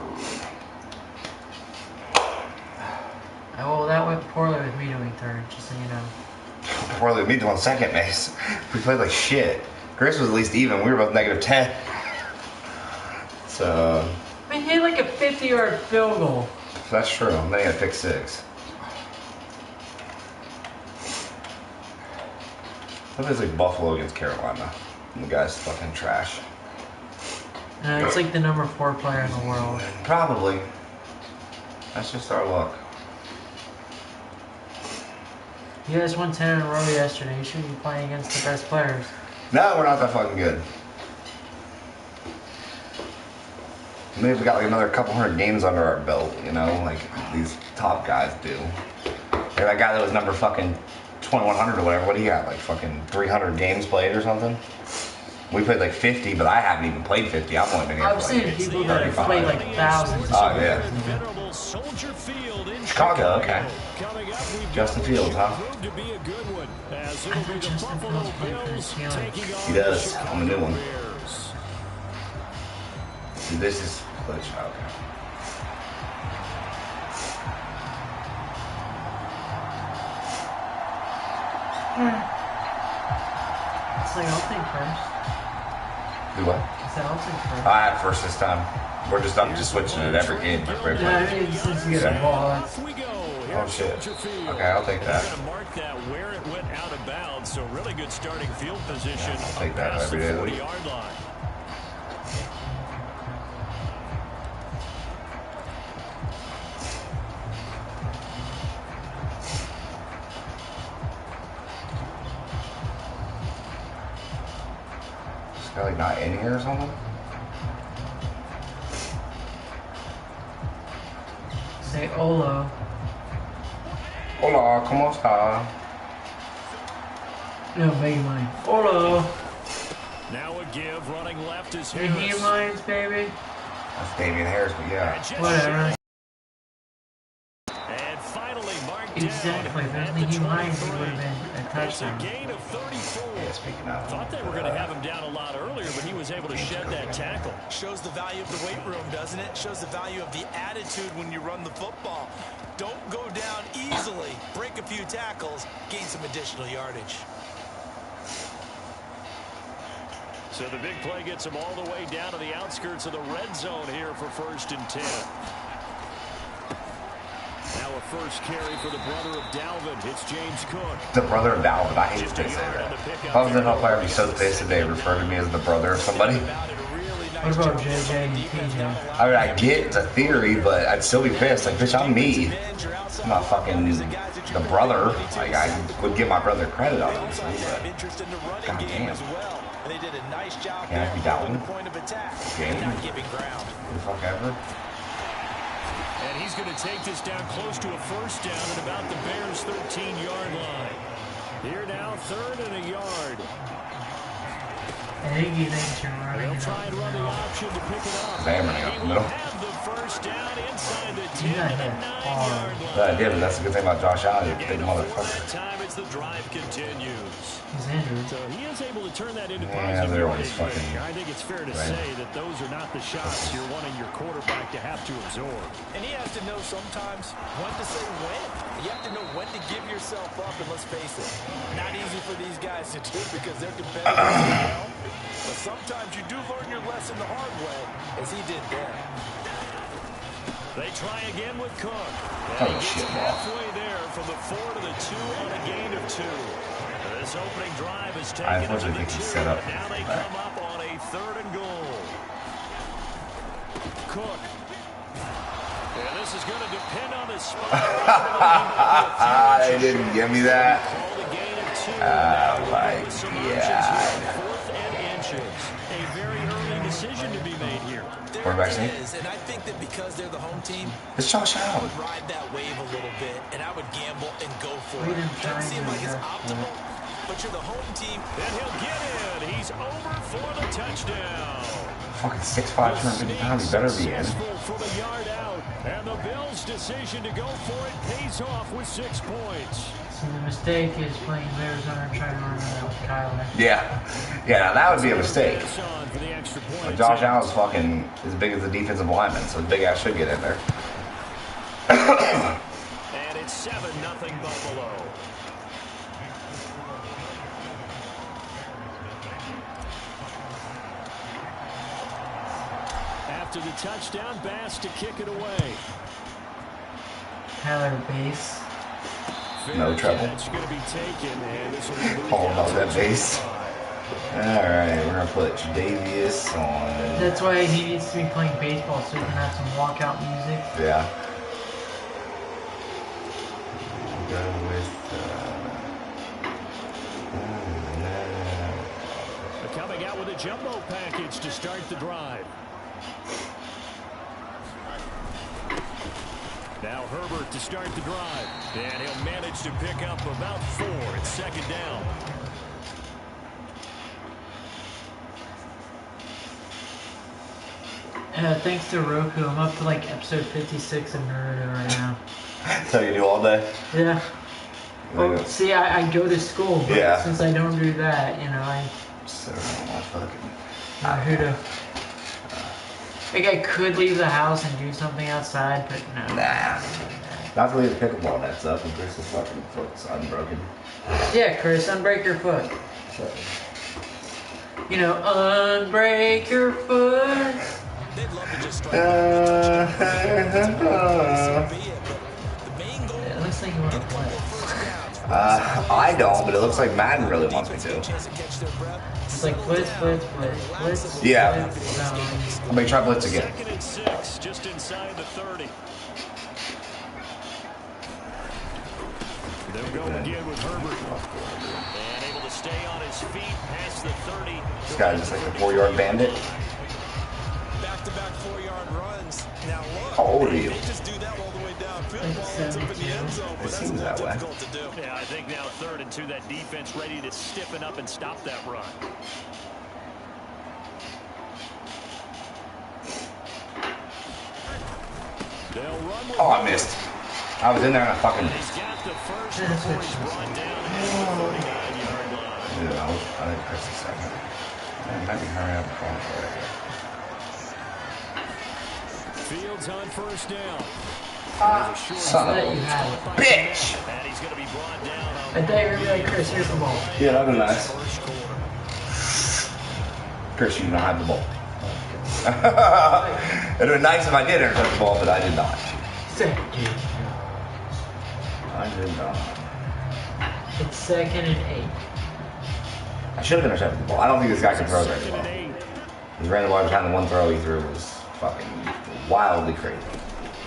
Speaker 1: Oh, well, that went poorly with me doing third, just so you know.
Speaker 7: Poorly me doing second, Mace. We played like shit. Chris was at least even. We were both -10. So
Speaker 1: I mean, he had like a 50-yard field goal.
Speaker 7: that's true. Then he had pick 6. That is like Buffalo against Carolina. And the guy's fucking trash.
Speaker 1: It's like the number 4 player in the world.
Speaker 7: Probably. That's just our luck.
Speaker 1: You guys won 10 in a row yesterday. You should be playing against the best players.
Speaker 7: No, we're not that fucking good. Maybe we got like another couple hundred games under our belt, you know, like these top guys do. Like that guy that was number fucking 2100 or whatever, what do you got? Like fucking 300 games played or something? We played like 50, but I haven't even played 50. I've only been here
Speaker 1: I've
Speaker 7: for
Speaker 1: seen
Speaker 7: like
Speaker 1: people that have
Speaker 7: 35.
Speaker 1: played like thousands.
Speaker 7: Oh, yeah.
Speaker 4: Venerable Soldier Field in
Speaker 7: Chicago, okay.
Speaker 4: Coming up, we've
Speaker 7: Justin
Speaker 4: got
Speaker 7: Fields, huh?
Speaker 4: proved to be a good one, as it'll be the
Speaker 1: Justin
Speaker 4: Buffalo
Speaker 1: Fields played for the
Speaker 4: Bills
Speaker 1: Steelers.
Speaker 4: taking on
Speaker 7: He does.
Speaker 4: the
Speaker 7: I'm a new one.
Speaker 4: Chicago Bears.
Speaker 7: See, this is glitch. Okay.
Speaker 1: honestly, I'll take first.
Speaker 7: Do what?
Speaker 1: I said I'll take first.
Speaker 7: I had first this time. I'm just switching it every game.
Speaker 1: Yeah, I mean, since you get a ball, that's...
Speaker 7: Oh shit. Okay, I'll take that.
Speaker 4: Going to mark that where it went out of bounds. So really good starting field position.
Speaker 7: Yeah, I'll take that every day of the week.
Speaker 4: 40-yard line.
Speaker 7: This guy like not in here or something?
Speaker 1: Say Olo.
Speaker 7: Hola, ¿cómo está?
Speaker 1: No, make mine. Olo.
Speaker 4: Now a give, running left is
Speaker 1: Hey,
Speaker 4: Harris.
Speaker 1: he mines, baby.
Speaker 7: That's Damian Harris, but yeah.
Speaker 1: Whatever.
Speaker 4: And finally marked
Speaker 1: Exactly. If
Speaker 4: down
Speaker 1: it
Speaker 4: at
Speaker 1: was
Speaker 4: the
Speaker 1: he mines, it
Speaker 4: 23.
Speaker 1: would have been a
Speaker 4: It's a
Speaker 1: touchdown.
Speaker 4: gain of 34.
Speaker 7: Yeah, speaking of.
Speaker 4: Thought they were going to have him down a lot earlier, but he was able to shed that tackle.
Speaker 5: Shows the value of the weight room, doesn't it? Shows the value of the attitude when you run the football. Don't go down easily. Break a few tackles, gain some additional yardage.
Speaker 4: So the big play gets him all the way down to the outskirts of the red zone here for 1st and 10. Now a first carry for the brother of Dalvin. It's James Cook.
Speaker 7: The brother of Dalvin. I hate to say that. If I was an NFL player, I'd be so pissed if they refer to me as the brother of somebody.
Speaker 1: What about JJ and TJ?
Speaker 7: I mean, I get it's a theory, but I'd still be pissed. Like, bitch, I'm me. I'm not fucking the brother. Like, I would give my brother credit, obviously, but god damn.
Speaker 5: They did a nice job
Speaker 7: Yeah, be
Speaker 5: there
Speaker 7: Dalvin.
Speaker 5: the point of attack.
Speaker 7: Game.
Speaker 5: Not giving ground.
Speaker 7: Who the fuck ever?
Speaker 4: And he's going to take this down close to a first down at about the Bears' 13-yard line. Here now, 3rd and a yard.
Speaker 1: I think he thinks you're running.
Speaker 4: They'll try and run the option to pick it up.
Speaker 7: I am running up the
Speaker 4: He will
Speaker 7: middle.
Speaker 4: have the first down inside the
Speaker 1: You
Speaker 4: 10
Speaker 1: got
Speaker 4: to the
Speaker 1: hit
Speaker 4: 9-yard
Speaker 1: hard.
Speaker 7: But I
Speaker 4: line.
Speaker 7: did, but that's the good thing about Josh Allen. He's a big
Speaker 4: Gain of 4
Speaker 7: motherfucker.
Speaker 4: that time as the drive continues.
Speaker 1: He's injured.
Speaker 4: So he is able to turn that into
Speaker 7: Yeah,
Speaker 4: positive
Speaker 7: they're
Speaker 4: yardage.
Speaker 7: always fucking
Speaker 4: I think it's fair to
Speaker 7: right.
Speaker 4: say that those are not the shots you're wanting your quarterback to have to absorb.
Speaker 5: And he has to know sometimes when to say when. You have to know when to give yourself up, and let's face it, not easy for these guys to do because they're competitive as well. But sometimes you do learn your lesson the hard way, as he did there.
Speaker 4: They try again with Cook.
Speaker 7: Oh,
Speaker 4: And he
Speaker 7: shit,
Speaker 4: gets
Speaker 7: ball.
Speaker 4: halfway there from the 4 to the 2 on a gain of 2. This opening drive is
Speaker 7: I
Speaker 4: taken to
Speaker 7: unfortunately
Speaker 4: the
Speaker 7: think
Speaker 4: 2,
Speaker 7: he's set up
Speaker 4: and now they
Speaker 7: back.
Speaker 4: come up on a 3rd and goal. Cook. And this is going to depend on the spot.
Speaker 7: They didn't give me that.
Speaker 4: Call the gain of 2.
Speaker 7: Oh my
Speaker 4: Some
Speaker 7: god.
Speaker 4: options here. 4th and inches. A very early decision to be made here.
Speaker 5: There
Speaker 7: Quarterback
Speaker 5: it
Speaker 7: sneak?
Speaker 5: is, and I think that because they're the home team,
Speaker 7: It's Josh
Speaker 5: I
Speaker 7: Allen.
Speaker 5: would ride that wave a little bit, and I would gamble and go for
Speaker 1: We
Speaker 5: it.
Speaker 1: didn't
Speaker 5: Doesn't
Speaker 1: try
Speaker 5: seem
Speaker 1: to
Speaker 5: like it's
Speaker 1: adjust
Speaker 5: optimal, but you're the home team.
Speaker 4: And he'll get in. He's over for the touchdown.
Speaker 7: Fucking 6'5", 250 pounds. He better be in.
Speaker 4: Successful from a yard out. And the Bills' decision to go for it pays off with 6 points.
Speaker 1: See, the mistake is playing Arizona and trying to run it out with Kyler.
Speaker 7: Yeah. Yeah, that would be a mistake.
Speaker 4: Pass on for the extra point.
Speaker 7: But Josh Allen's fucking as big as the defensive lineman, so the big ass should get in there.
Speaker 4: And it's 7-0 Buffalo. After the touchdown, Bass to kick it away.
Speaker 1: Tyler Base.
Speaker 7: No trouble.
Speaker 4: That's going to be taken, and this will be moved
Speaker 7: All
Speaker 4: out
Speaker 7: about
Speaker 4: to
Speaker 7: that
Speaker 4: the
Speaker 7: base.
Speaker 4: 25.
Speaker 7: Alright, we're gonna put Jadavius on.
Speaker 1: That's why he needs to be playing baseball so he can have some walkout music.
Speaker 7: Yeah. We'll go with.
Speaker 4: Coming out with a jumbo package to start the drive. Now Herbert to start the drive. And he'll manage to pick up about 4. It's 2nd down.
Speaker 1: Thanks to Roku, I'm up to like episode 56 of Naruto right now.
Speaker 7: So you do all day?
Speaker 1: Yeah. Well, see, I go to school, but
Speaker 7: Yeah.
Speaker 1: since I don't do that, you know,
Speaker 7: So my fucking.
Speaker 1: Naruto. Like, I could leave the house and do something outside, but no.
Speaker 7: Nah. Not to leave the pickleball nets up and Chris's fucking foot's unbroken.
Speaker 1: Yeah, Chris, unbreak your foot.
Speaker 7: So,
Speaker 1: You know, unbreak your foot.
Speaker 5: They'd love to just strike.
Speaker 1: It looks like you want to play.
Speaker 7: I don't, but it looks like Madden really wants me to.
Speaker 1: It's like blitz.
Speaker 7: Yeah.
Speaker 1: Blitz, zone.
Speaker 7: Let me try blitz again.
Speaker 4: 2nd and 6, just inside the 30. They'll go again with Herbert. And able to stay on his feet past the 30.
Speaker 7: This guy's just like a 4-yard bandit.
Speaker 5: Back-to-back 4-yard runs. Now look.
Speaker 7: How old are you?
Speaker 5: They just do that all the way downfield.
Speaker 1: Like
Speaker 5: Ball ends up in the end zone, but
Speaker 7: It
Speaker 5: that's
Speaker 7: seems that way.
Speaker 5: difficult to do.
Speaker 4: Yeah, I think now 3rd and 2, that defense ready to stiffen up and stop that run. They'll run with
Speaker 7: Oh, I missed. I was in there and I fucking.
Speaker 4: He's got the first before he's run down at the 39-yard line.
Speaker 7: Dude, I didn't press the second. Man, let me hurry up and call for it.
Speaker 4: Fields on 1st down.
Speaker 7: Son of
Speaker 1: Let you
Speaker 7: a
Speaker 1: have it.
Speaker 7: bitch!
Speaker 4: And he's going to be brought down on
Speaker 1: I thought you were like, Chris, here's the ball.
Speaker 7: Yeah, that'd be nice.
Speaker 4: first quarter.
Speaker 7: Chris, you don't have the ball. It'd have been nice if I did intercept the ball, but I did not.
Speaker 1: Second.
Speaker 7: I did not.
Speaker 1: It's 2nd and 8.
Speaker 7: I should have intercepted the ball. I don't think this guy can throw very
Speaker 4: 2nd
Speaker 7: well.
Speaker 4: and 8.
Speaker 7: He ran the ball behind the one throw he threw was fucking wildly crazy.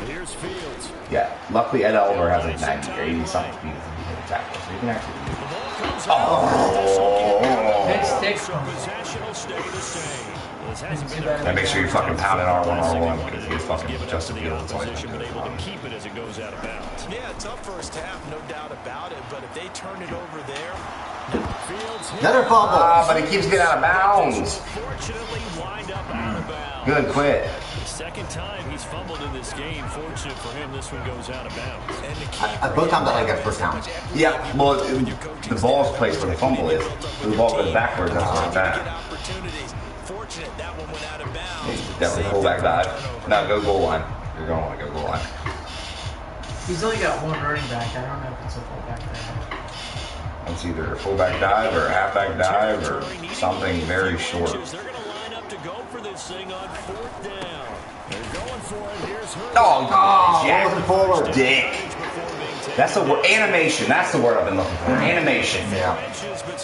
Speaker 4: Here's Fields.
Speaker 7: Yeah, luckily Ed Oliver has like 90 or 80 something speed as a tackle, so you can actually do it.
Speaker 1: Good sticks.
Speaker 4: Possession will stay the same. This hasn't been a
Speaker 7: And make sure you fucking pound it R1 because he's fucking Justin
Speaker 4: the
Speaker 7: Fields.
Speaker 4: opposition, but able to keep it as it goes out of bounds.
Speaker 5: Yeah, tough first half, no doubt about it. But if they turn it over there,
Speaker 4: Fields hit.
Speaker 2: Another fumble.
Speaker 7: Ah, but he keeps getting out of bounds.
Speaker 4: Fortunately, wind up out of bounds.
Speaker 7: Good quit.
Speaker 4: Second time he's fumbled in this game. Fortunate for him, this one goes out of bounds.
Speaker 5: and the key
Speaker 2: Both times I got first down.
Speaker 7: Yeah, well, the ball's placed where the fumble is. When the ball goes backwards, that's where it's
Speaker 5: get
Speaker 7: at.
Speaker 5: opportunities. Fortunate that one went out of bounds.
Speaker 7: Definitely fullback dive. Now go goal line. You're going to want to go goal line.
Speaker 1: He's only got one running back. I don't know if it's a fullback or not.
Speaker 7: It's either a fullback dive or a halfback dive or something very short.
Speaker 4: They're going to line up to go for this thing on 4th down. They're going for it. Here's Herbert.
Speaker 7: Oh,
Speaker 2: That wasn't forward.
Speaker 7: dick. That's the word. Animation. That's the word I've been looking for. Animation.
Speaker 2: Yeah.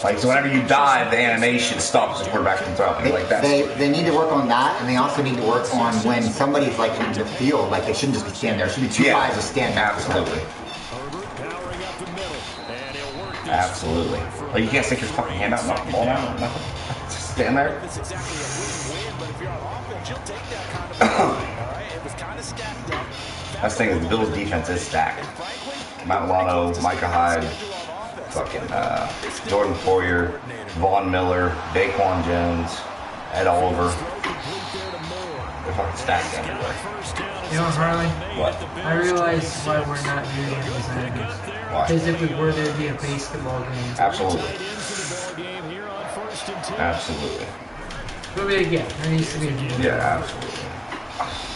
Speaker 7: Like, so whenever you dive, the animation stops the quarterback from throwing. Like that.
Speaker 2: They need to work on that, and they also need to work on when somebody's like in the field, like they shouldn't just be standing there. There should be two guys just standing there.
Speaker 7: Absolutely.
Speaker 4: Herbert powering up the middle. And he'll work this.
Speaker 7: Absolutely. Like, you can't stick your fucking hand out and knock the ball down. Nothing. Just stand there.
Speaker 5: It's exactly a win-win, but if you're on offense, you'll take that kind of play. All right, it was kind of stacked up.
Speaker 7: That's the thing is the Bills' defense is stacked.
Speaker 5: And frankly,
Speaker 7: Matt Milano, Micah Hyde, fucking Jordan Poyer, Vaughn Miller, Daquan Jones, Ed Oliver. They're fucking stacked everywhere.
Speaker 1: You know, Harley,
Speaker 7: What?
Speaker 1: I realize why we're not doing it as Niners.
Speaker 7: Why?
Speaker 1: Because if we were, there'd be a basketball game.
Speaker 7: Absolutely. Absolutely.
Speaker 1: But again, there needs to be a game.
Speaker 7: Yeah, absolutely.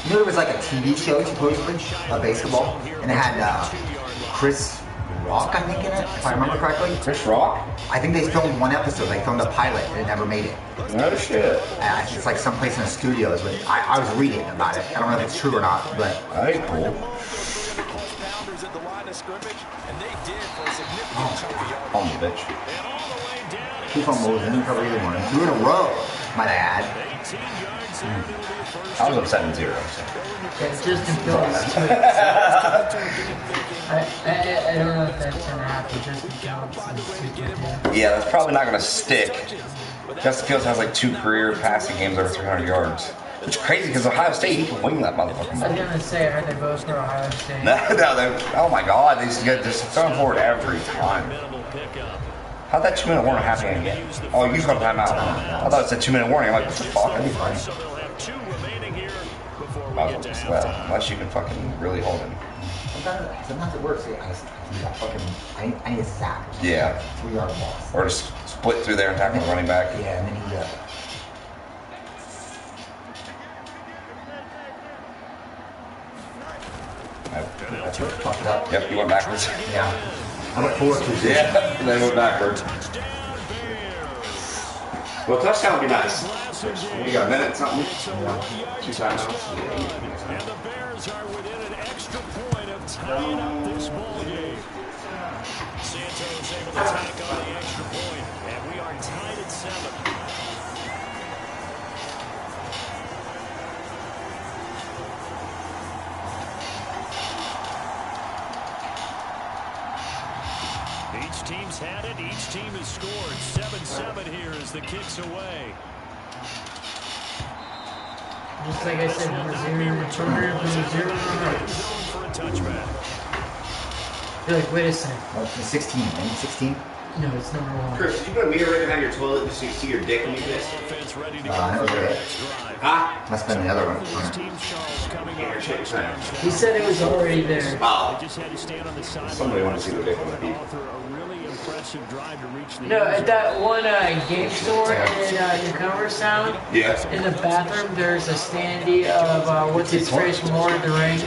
Speaker 2: You know, there was like a TV show supposedly of basketball, and it had Chris Rock, I think, in it, if I remember correctly.
Speaker 7: Chris Rock?
Speaker 2: I think they filmed one episode. They filmed a pilot, and it never made it.
Speaker 7: No shit.
Speaker 2: It's like someplace in the studios. But I was reading about it. I don't know if it's true or not, but
Speaker 7: That ain't cool.
Speaker 5: pounders at the line of scrimmage, and they did for a significant chunk of yards.
Speaker 7: On the bitch.
Speaker 2: two fumbles and recovered either one. 2 in a row, might I add.
Speaker 7: I was upset in 0. So.
Speaker 1: Yeah, Justin Fields. I don't know if that's gonna happen. Justin Fields is super good.
Speaker 7: Yeah, that's probably not going to stick. Justin Fields has like 2 career passing games over 300 yards. Which is crazy because Ohio State, he can wing that motherfucker.
Speaker 1: I was gonna say, I heard they both for Ohio State.
Speaker 7: No, oh my god, they just get just throwing forward every time. How'd that 2-minute warning happen again? Oh, you called timeout. I thought it said 2-minute warning. I'm like, what the fuck? That'd be fine. Well, unless you can fucking really hold him.
Speaker 2: Sometimes it works. I need a sack.
Speaker 7: Yeah.
Speaker 2: 3-yard loss.
Speaker 7: Or just split through there and tackle the running back.
Speaker 2: Yeah, and then he fucked it up.
Speaker 7: Yep, you went backwards.
Speaker 2: Yeah. I went forward too soon.
Speaker 7: Yeah, and then went backwards.
Speaker 3: Well, touchdown would be nice. You got a minute, something?
Speaker 4: Yeah.
Speaker 3: 2 timeouts.
Speaker 4: And the Bears are within an extra point of tying up this ball game. Santos able to tack on the extra point, and we are tied at 7. Each team's had it. Each team has scored. 7-7 here as the kick's away.
Speaker 1: Just like I said, number 0 returner, number 0 runner.
Speaker 4: For a touchback.
Speaker 1: You're like, wait a second.
Speaker 2: What's the 16? Maybe 16?
Speaker 1: No, it's number 1.
Speaker 3: Chris, did you put a meter right behind your toilet just so you see your dick when you piss?
Speaker 4: Offense ready to
Speaker 2: That was it.
Speaker 3: Huh?
Speaker 2: Must have been the other one.
Speaker 1: He said it was already there.
Speaker 3: Oh.
Speaker 4: Just had to stand on the side.
Speaker 3: Somebody want to see the dick on the beat.
Speaker 4: Impressive drive to reach the
Speaker 1: No, at that one game store in Newcomer Sound,
Speaker 3: Yes.
Speaker 1: in the bathroom, there's a standee of what's his face from Lord of the Rings.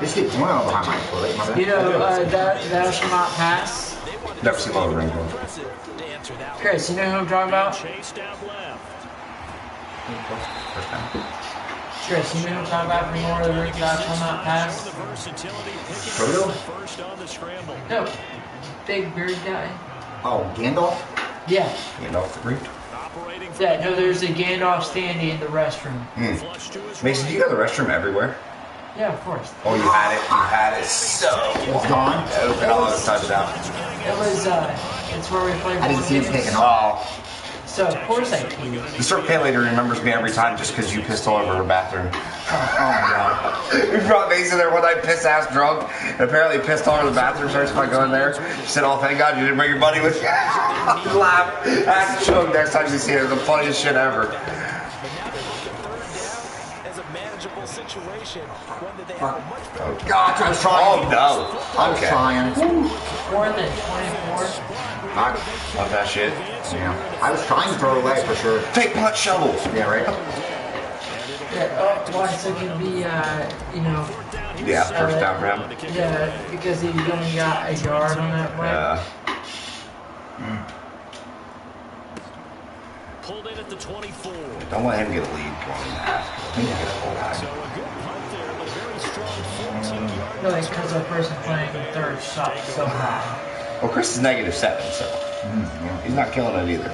Speaker 2: Just keep going on behind my toilet. My bad.
Speaker 1: You know, thou shall not pass.
Speaker 3: Never seen Lord of the Rings.
Speaker 1: Chris, you know who I'm talking about?
Speaker 4: chased out left.
Speaker 2: First time.
Speaker 1: Chris, you know who I'm talking about from Lord of the Rings? Thou shall not pass.
Speaker 4: The versatility picking
Speaker 2: Frodo?
Speaker 4: up first on the scramble.
Speaker 1: No, big beard guy.
Speaker 2: Oh, Gandalf?
Speaker 1: Yeah,
Speaker 3: You know, the Greek.
Speaker 4: Operating from
Speaker 1: yeah. No, there's a Gandalf standee in the restroom.
Speaker 4: flush to his
Speaker 3: Mason, do you go to the restroom everywhere?
Speaker 1: Yeah, of course.
Speaker 3: Oh, you had it. You had it. So.
Speaker 2: It's gone.
Speaker 3: Open all the touchdown.
Speaker 1: It was it's where we played.
Speaker 2: I didn't
Speaker 1: board
Speaker 2: see him
Speaker 1: games.
Speaker 2: taking off.
Speaker 3: Oh.
Speaker 1: So of course I peed.
Speaker 3: The store pay later remembers me every time just because you pissed all over her bathroom.
Speaker 2: Oh my god.
Speaker 3: We brought Mason there one night, piss ass drunk, and apparently pissed all over the bathroom. Starts by going there. She said, "Oh, thank God you didn't bring your buddy with you." Laugh. Ask Chug next time you see her. The funniest shit ever.
Speaker 5: As a manageable situation, one that they have a much better
Speaker 3: Oh
Speaker 2: God, I was trying.
Speaker 3: Oh no.
Speaker 2: I was
Speaker 3: Okay.
Speaker 2: trying.
Speaker 1: More than 24.
Speaker 3: Not that shit.
Speaker 2: Yeah. I was trying to throw it away for sure.
Speaker 3: Fake punch shovels.
Speaker 2: Yeah, right?
Speaker 1: Yeah, oh, why so it can be you know,
Speaker 3: Yeah, first down for him.
Speaker 1: yeah, because he only got a yard on that play.
Speaker 3: Yeah.
Speaker 4: pulled in at the 24.
Speaker 3: Don't let him get a lead going in the half. He can get a whole
Speaker 4: So
Speaker 3: guy.
Speaker 4: a good punt there, but a very strong 14-yard.
Speaker 1: No, because the person playing third shot so high.
Speaker 3: Well, Chris is -7, so he's not killing it either.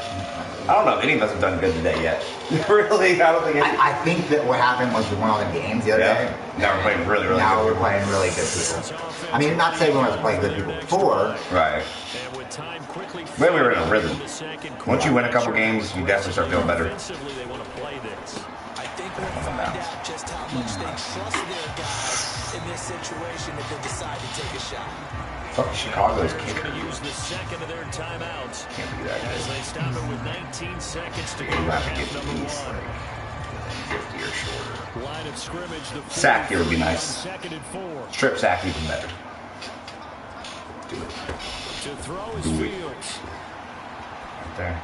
Speaker 3: I don't know if any of us have done good today yet. Really, I don't think.
Speaker 2: I think that what happened was we won all the games the other day.
Speaker 3: Now we're playing really, really
Speaker 2: Now
Speaker 3: good.
Speaker 2: we're playing really good people. I mean, not saying we weren't playing good people before.
Speaker 3: Right.
Speaker 4: And with time quickly
Speaker 3: When we were in a rhythm.
Speaker 4: in the second
Speaker 3: Once you win a
Speaker 4: quarter,
Speaker 3: couple games, you definitely start feeling better.
Speaker 4: Offensively, they want to play this.
Speaker 5: I think we'll find out just how much they trust their guys in this situation if they decide to take a shot.
Speaker 3: Fuck Chicago's
Speaker 4: They're
Speaker 3: kicker.
Speaker 4: going to use the second of their timeouts
Speaker 3: Can't be that
Speaker 4: as
Speaker 3: good.
Speaker 4: they stop it with 19 seconds to go.
Speaker 3: You have to
Speaker 4: Half
Speaker 3: get
Speaker 4: number
Speaker 3: at least
Speaker 4: one.
Speaker 3: like 50 or shorter.
Speaker 4: Line of scrimmage. The
Speaker 3: Sack here would be
Speaker 4: 40,
Speaker 3: nice.
Speaker 4: Second and 4.
Speaker 3: Strip sack even better. Do it.
Speaker 4: To throw his
Speaker 3: Do it.
Speaker 4: Fields.
Speaker 3: Right there.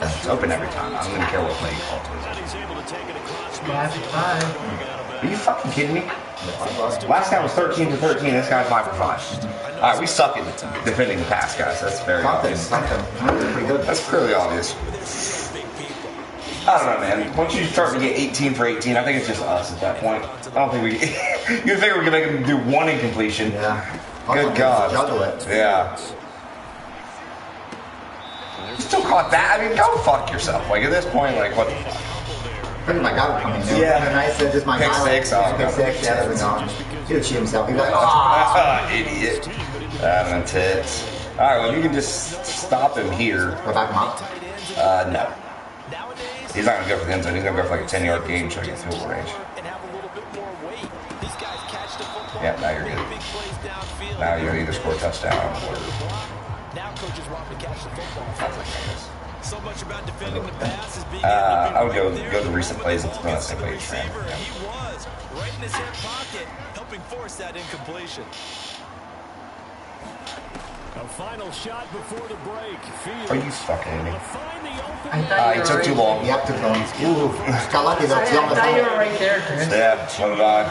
Speaker 3: It's open every time. I don't even care what play you call to
Speaker 4: And
Speaker 3: it.
Speaker 4: he's able to take it across
Speaker 1: Five.
Speaker 3: Are you fucking kidding me? Last time was 13-13. This guy's 5 for 5. All right, we suck at defending the pass, guys. That's very
Speaker 2: Something,
Speaker 3: obvious.
Speaker 2: something. Pretty good.
Speaker 3: That's clearly obvious. I don't know, man. Once you start to get 18 for 18, I think it's just us at that point. I don't think we. You figure we can make them do one incompletion?
Speaker 2: Yeah.
Speaker 3: Good God.
Speaker 2: Juggle it.
Speaker 3: Yeah. You still caught that? I mean, go fuck yourself. Like at this point, like what the fuck?
Speaker 2: Pretty my guy would come in there.
Speaker 3: Yeah.
Speaker 2: Nice, just my
Speaker 3: Pick
Speaker 2: guy.
Speaker 3: six, oh,
Speaker 2: Pick
Speaker 3: no.
Speaker 2: six, yeah, that was gone. He would shoot himself. He'd be like, ah.
Speaker 3: Idiot. That's tits. All right, well, if you can just stop him here.
Speaker 2: Go back him up.
Speaker 3: No. He's not gonna go for the end zone. He's gonna go for like a 10-yard gain so he gets field goal range.
Speaker 5: And have a little bit more weight. These guys catch the football.
Speaker 3: Yeah, now you're good.
Speaker 5: Big plays downfield.
Speaker 3: Now you're gonna either score a touchdown or.
Speaker 5: Now coaches want to catch the football.
Speaker 3: Sounds like Vegas.
Speaker 5: So much about defending the pass is being
Speaker 3: I would go the recent plays. It's not
Speaker 5: the
Speaker 3: simply
Speaker 5: receiver. He was right in his hip pocket, helping force that incompletion.
Speaker 4: A final shot before the break. Fields
Speaker 3: Are you fucking kidding me?
Speaker 4: to find the open
Speaker 1: I
Speaker 4: man.
Speaker 1: thought
Speaker 3: He
Speaker 1: you
Speaker 3: took
Speaker 1: were
Speaker 3: too
Speaker 1: right.
Speaker 3: long.
Speaker 2: Yep, took long. Ooh, got lucky though.
Speaker 1: I
Speaker 2: It's almost
Speaker 1: thought you
Speaker 2: home.
Speaker 1: were right there, Chris.
Speaker 3: Yeah, so did I.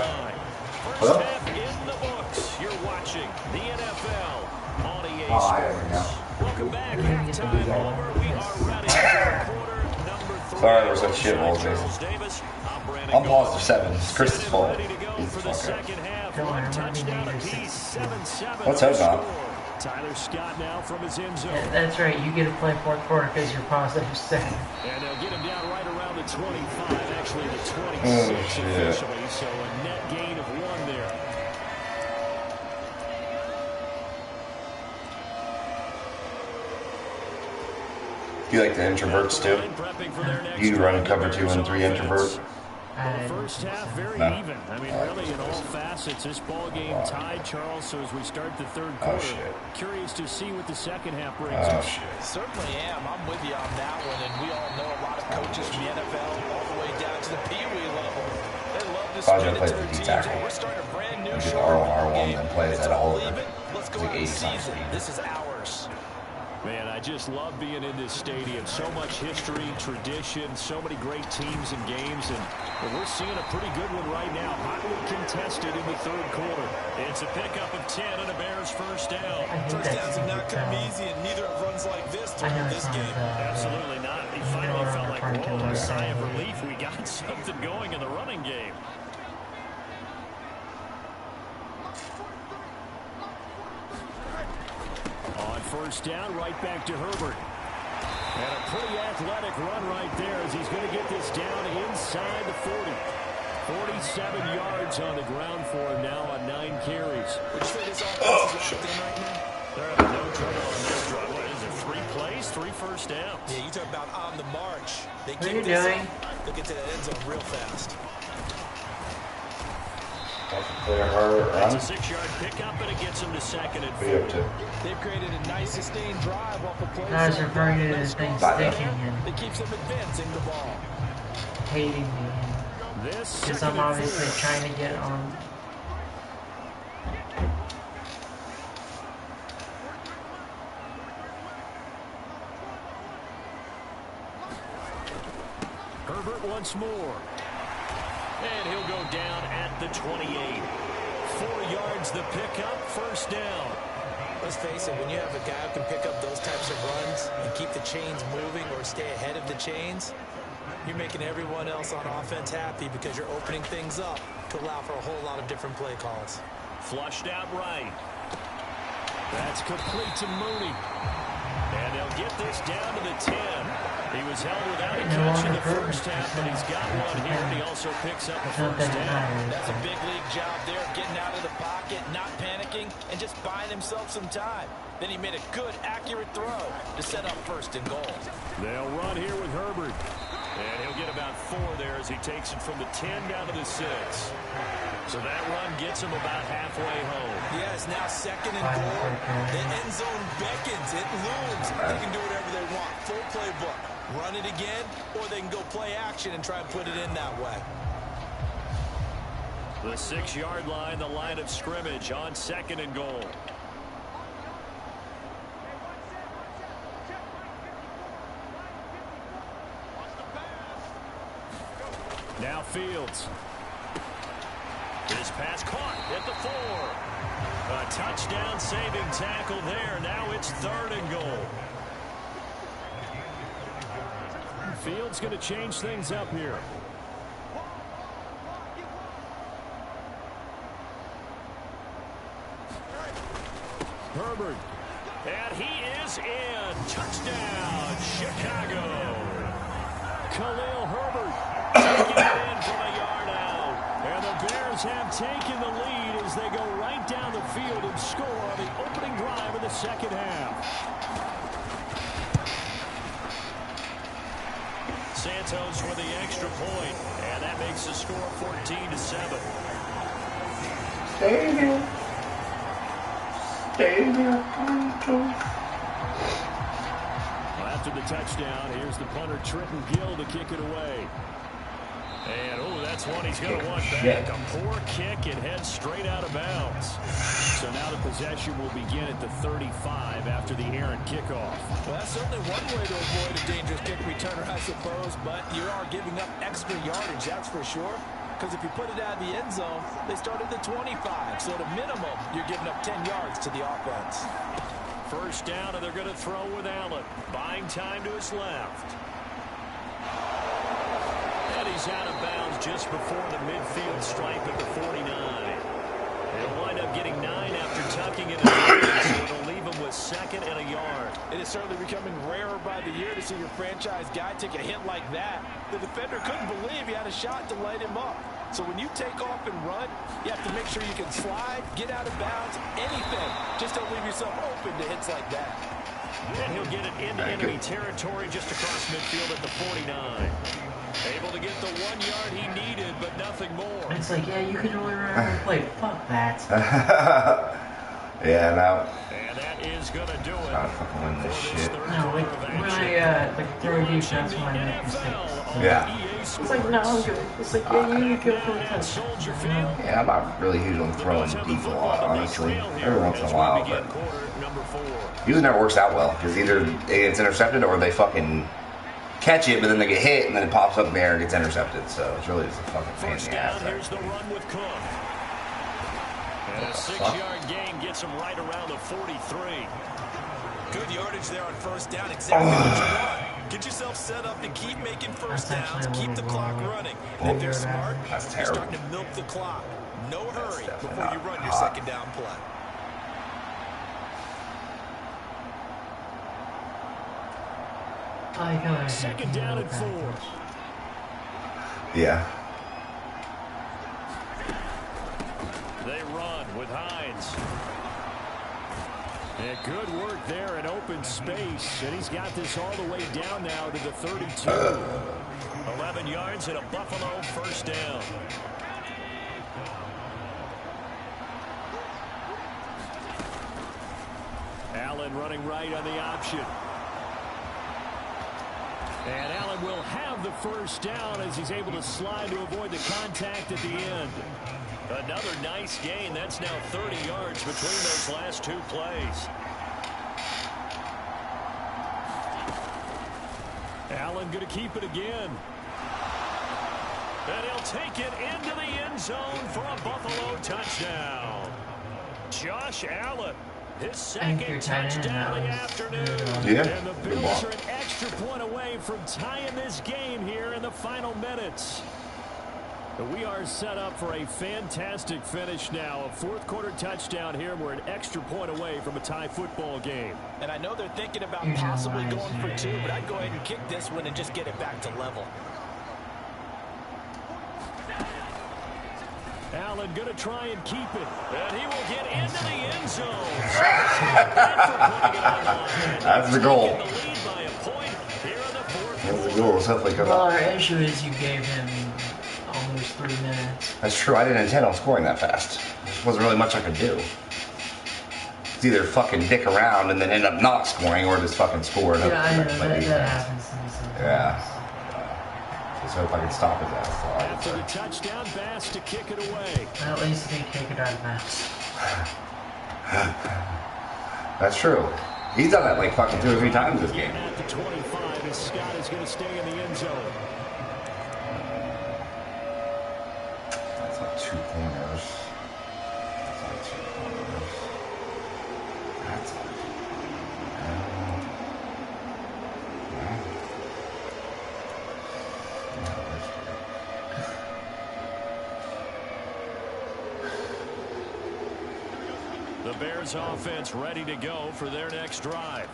Speaker 2: Hello?
Speaker 4: First half in the books. You're watching the NFL on EA
Speaker 2: Oh, I don't know.
Speaker 4: Sports. Welcome back. Halftime over. We are ready for quarter number 3.
Speaker 7: Sorry, we're such shitballs,
Speaker 4: Charles
Speaker 7: Jason.
Speaker 4: Davis, I'm Brandon
Speaker 7: I'm
Speaker 4: Gold.
Speaker 7: positive 7. It's Chris's fault.
Speaker 4: Ready to go
Speaker 7: He's
Speaker 4: for the
Speaker 7: fucker.
Speaker 4: second half.
Speaker 1: Come on,
Speaker 4: One
Speaker 1: I'm gonna
Speaker 4: touchdown
Speaker 1: be
Speaker 4: apiece. 7-7.
Speaker 7: Let's hope not.
Speaker 4: Tyler Scott now from his end zone.
Speaker 1: Yeah, that's right. You get to play fourth quarter because you're positive 7.
Speaker 4: And they'll get him down right around the 25, actually the 26
Speaker 7: Oh, shit.
Speaker 4: officially. So a net gain of 1 there.
Speaker 7: You like the introverts too? You run cover 2 and 3 introvert?
Speaker 4: Well, the first half very
Speaker 7: No.
Speaker 4: even. I mean, really, in all facets, this ball game tied, Charles. So as we start the third
Speaker 7: Oh,
Speaker 4: quarter,
Speaker 7: shit.
Speaker 4: Curious to see what the second half brings
Speaker 7: Oh
Speaker 4: us.
Speaker 7: shit.
Speaker 5: Certainly am. I'm with you on that one. And we all know a lot of coaches from the NFL all the way down to the Pee Wee level. They love to
Speaker 7: Probably
Speaker 5: spin
Speaker 7: gonna
Speaker 5: it
Speaker 7: play
Speaker 5: to
Speaker 7: the
Speaker 5: their
Speaker 7: D
Speaker 5: teams.
Speaker 7: tackle.
Speaker 5: And we're starting a brand new
Speaker 7: We do
Speaker 5: short
Speaker 7: R1
Speaker 5: game.
Speaker 7: and play
Speaker 5: It's
Speaker 7: that
Speaker 5: all
Speaker 7: all over.
Speaker 5: even. Let's go
Speaker 7: Like
Speaker 5: out and
Speaker 7: 80 times
Speaker 5: seize it.
Speaker 7: speed.
Speaker 5: This is ours.
Speaker 4: Man, I just love being in this stadium. So much history, tradition, so many great teams and games, and we're seeing a pretty good one right now. Hotly contested in the third quarter. It's a pickup of 10 and a Bears first down.
Speaker 1: I hate
Speaker 5: First
Speaker 1: that
Speaker 5: downs have not come
Speaker 1: stupid
Speaker 5: easy, and neither have runs like this
Speaker 1: I
Speaker 5: throughout
Speaker 1: know
Speaker 5: this
Speaker 1: it's not
Speaker 5: game.
Speaker 4: Absolutely not. He
Speaker 1: You know
Speaker 4: finally
Speaker 1: what I'm
Speaker 4: felt like,
Speaker 1: referring to
Speaker 4: whoa,
Speaker 1: when
Speaker 4: a
Speaker 1: I
Speaker 4: sigh
Speaker 1: say
Speaker 4: of
Speaker 1: it.
Speaker 4: relief. We got something going in the running game. On first down, right back to Herbert. And a pretty athletic run right there as he's going to get this down inside the 40. 47 yards on the ground for him now on 9 carries.
Speaker 5: Would you say this offense is locked in right now?
Speaker 4: They're having no trouble on this drive. What is it, 3 plays, 3 first downs?
Speaker 5: Yeah, you talk about on the march. They
Speaker 1: What are
Speaker 5: keep
Speaker 1: you
Speaker 5: this
Speaker 1: doing?
Speaker 5: up. They'll get to the end zone real fast.
Speaker 7: Player Herbert run.
Speaker 4: It's a 6-yard pickup, and it gets him to second and
Speaker 7: What are you up
Speaker 4: 4.
Speaker 7: to?
Speaker 5: They've created a nice sustained drive off the play.
Speaker 1: I was referring to this thing sticking and
Speaker 5: It keeps them advancing the ball.
Speaker 1: hating me.
Speaker 4: This
Speaker 1: Because
Speaker 4: second
Speaker 1: I'm
Speaker 4: and
Speaker 1: obviously
Speaker 4: 4.
Speaker 1: trying to get on.
Speaker 4: Herbert once more. And he'll go down at the 28. 4 yards the pickup, first down.
Speaker 5: Let's face it, when you have a guy who can pick up those types of runs and keep the chains moving or stay ahead of the chains, you're making everyone else on offense happy because you're opening things up to allow for a whole lot of different play calls.
Speaker 4: Flushed out right. That's complete to Mooney. And they'll get this down to the 10. He was held without a catch in the first half, but he's got one here, and he also picks up a first down.
Speaker 5: That's a big league job there, getting out of the pocket, not panicking, and just buying himself some time. Then he made a good, accurate throw to set up first and goal.
Speaker 4: They'll run here with Herbert. And he'll get about 4 there as he takes it from the 10 down to the 6. So that run gets him about halfway home.
Speaker 5: Yeah, it's now second and goal. The end zone beckons. It looms. They can do whatever they want. Full playbook. Run it again, or they can go play action and try and put it in that way.
Speaker 4: The 6-yard line, the line of scrimmage on second and goal. Now Fields. His pass caught at the 4. A touchdown saving tackle there. Now it's third and goal. Fields going to change things up here. Herbert. And he is in. Touchdown, Chicago. Khalil Herbert taking it in from a yard out. And the Bears have taken the lead as they go right down the field and score on the opening drive of the second half. Santos for the extra point, and that makes the score 14-7.
Speaker 7: Stay here. Stay here.
Speaker 4: After the touchdown, here's the punter Trenton Gill to kick it away. And, oh, that's one he's going to want back. A poor kick and heads straight out of bounds. So now the possession will begin at the 35 after the errant kickoff.
Speaker 5: Well, that's certainly one way to avoid a dangerous kick returner, I suppose, but you are giving up extra yardage, that's for sure. Because if you put it out of the end zone, they start at the 25. So at a minimum, you're giving up 10 yards to the offense.
Speaker 4: First down, and they're going to throw with Allen. Buying time to his left. And he's out of bounds just before the midfield stripe at the 49. He'll wind up getting 9 after tucking it in, so it'll leave him with 2nd and a yard.
Speaker 5: It is certainly becoming rarer by the year to see your franchise guy take a hit like that. The defender couldn't believe he had a shot to light him up. So when you take off and run, you have to make sure you can slide, get out of bounds, anything. Just don't leave yourself open to hits like that.
Speaker 4: And he'll get it into enemy territory just across midfield at the 49. Able to get the 1 yard he needed, but nothing more.
Speaker 1: It's like, yeah, you can only run and play. Fuck that.
Speaker 7: Yeah, no.
Speaker 4: And that is going to do it.
Speaker 7: Gotta fucking win this shit.
Speaker 1: No, like, when I, throw a deep, that's when I make mistakes.
Speaker 7: Yeah.
Speaker 1: It's like, no, I'm good. It's like, yeah, you need to go for a touchdown.
Speaker 7: Yeah, I'm not really huge on throwing deep a lot, honestly. Every once in a while, but usually never works out well because either it gets intercepted or they fucking catch it, but then they get hit and then it pops up in the air and gets intercepted. So it's really just a fucking pain in the ass.
Speaker 4: Here's the run with Cook. And a 6-yard gain gets him right around the 43.
Speaker 5: Good yardage there on first down. Exactly what you want. Get yourself set up and keep making first downs. Keep the clock running. And if you're smart, you're starting to milk the clock. No hurry before you run your second down play.
Speaker 4: Second down and 4.
Speaker 7: Yeah.
Speaker 4: They run with Hines. And good work there in open space. And he's got this all the way down now to the 32. 11 yards and a Buffalo first down. Allen running right on the option. And Allen will have the first down as he's able to slide to avoid the contact at the end. Another nice gain. That's now 30 yards between those last 2 plays. Allen going to keep it again. And he'll take it into the end zone for a Buffalo touchdown. Josh Allen. His second touchdown of the afternoon.
Speaker 7: Yeah.
Speaker 4: And the Bills are an extra point away from tying this game here in the final minutes. We are set up for a fantastic finish now. A 4th quarter touchdown here. We're an extra point away from a tie football game.
Speaker 5: And I know they're thinking about possibly going for 2, but I'd go ahead and kick this one and just get it back to level.
Speaker 4: Allen going to try and keep it. And he will get into the end zone.
Speaker 7: That's the goal.
Speaker 4: That's
Speaker 7: the goal. It's hopefully come
Speaker 1: Well,
Speaker 7: up.
Speaker 1: our issue is you gave him almost 3 minutes.
Speaker 7: That's true. I didn't intend on scoring that fast. There wasn't really much I could do. It's either fucking dick around and then end up not scoring or just fucking score.
Speaker 1: Yeah, I know. That happens to me sometimes.
Speaker 7: Yeah. Just hope I can stop his ass.
Speaker 4: After the touchdown pass to kick it away.
Speaker 1: At least he didn't kick it out of bounds.
Speaker 7: That's true. He's done that like fucking 2 or 3 times this game.
Speaker 4: At the 25, as Scott is going to stay in the end zone.
Speaker 7: That's like 2 corners. That's like 2 corners. That's like 2
Speaker 4: The Bears offense ready to go for their next drive.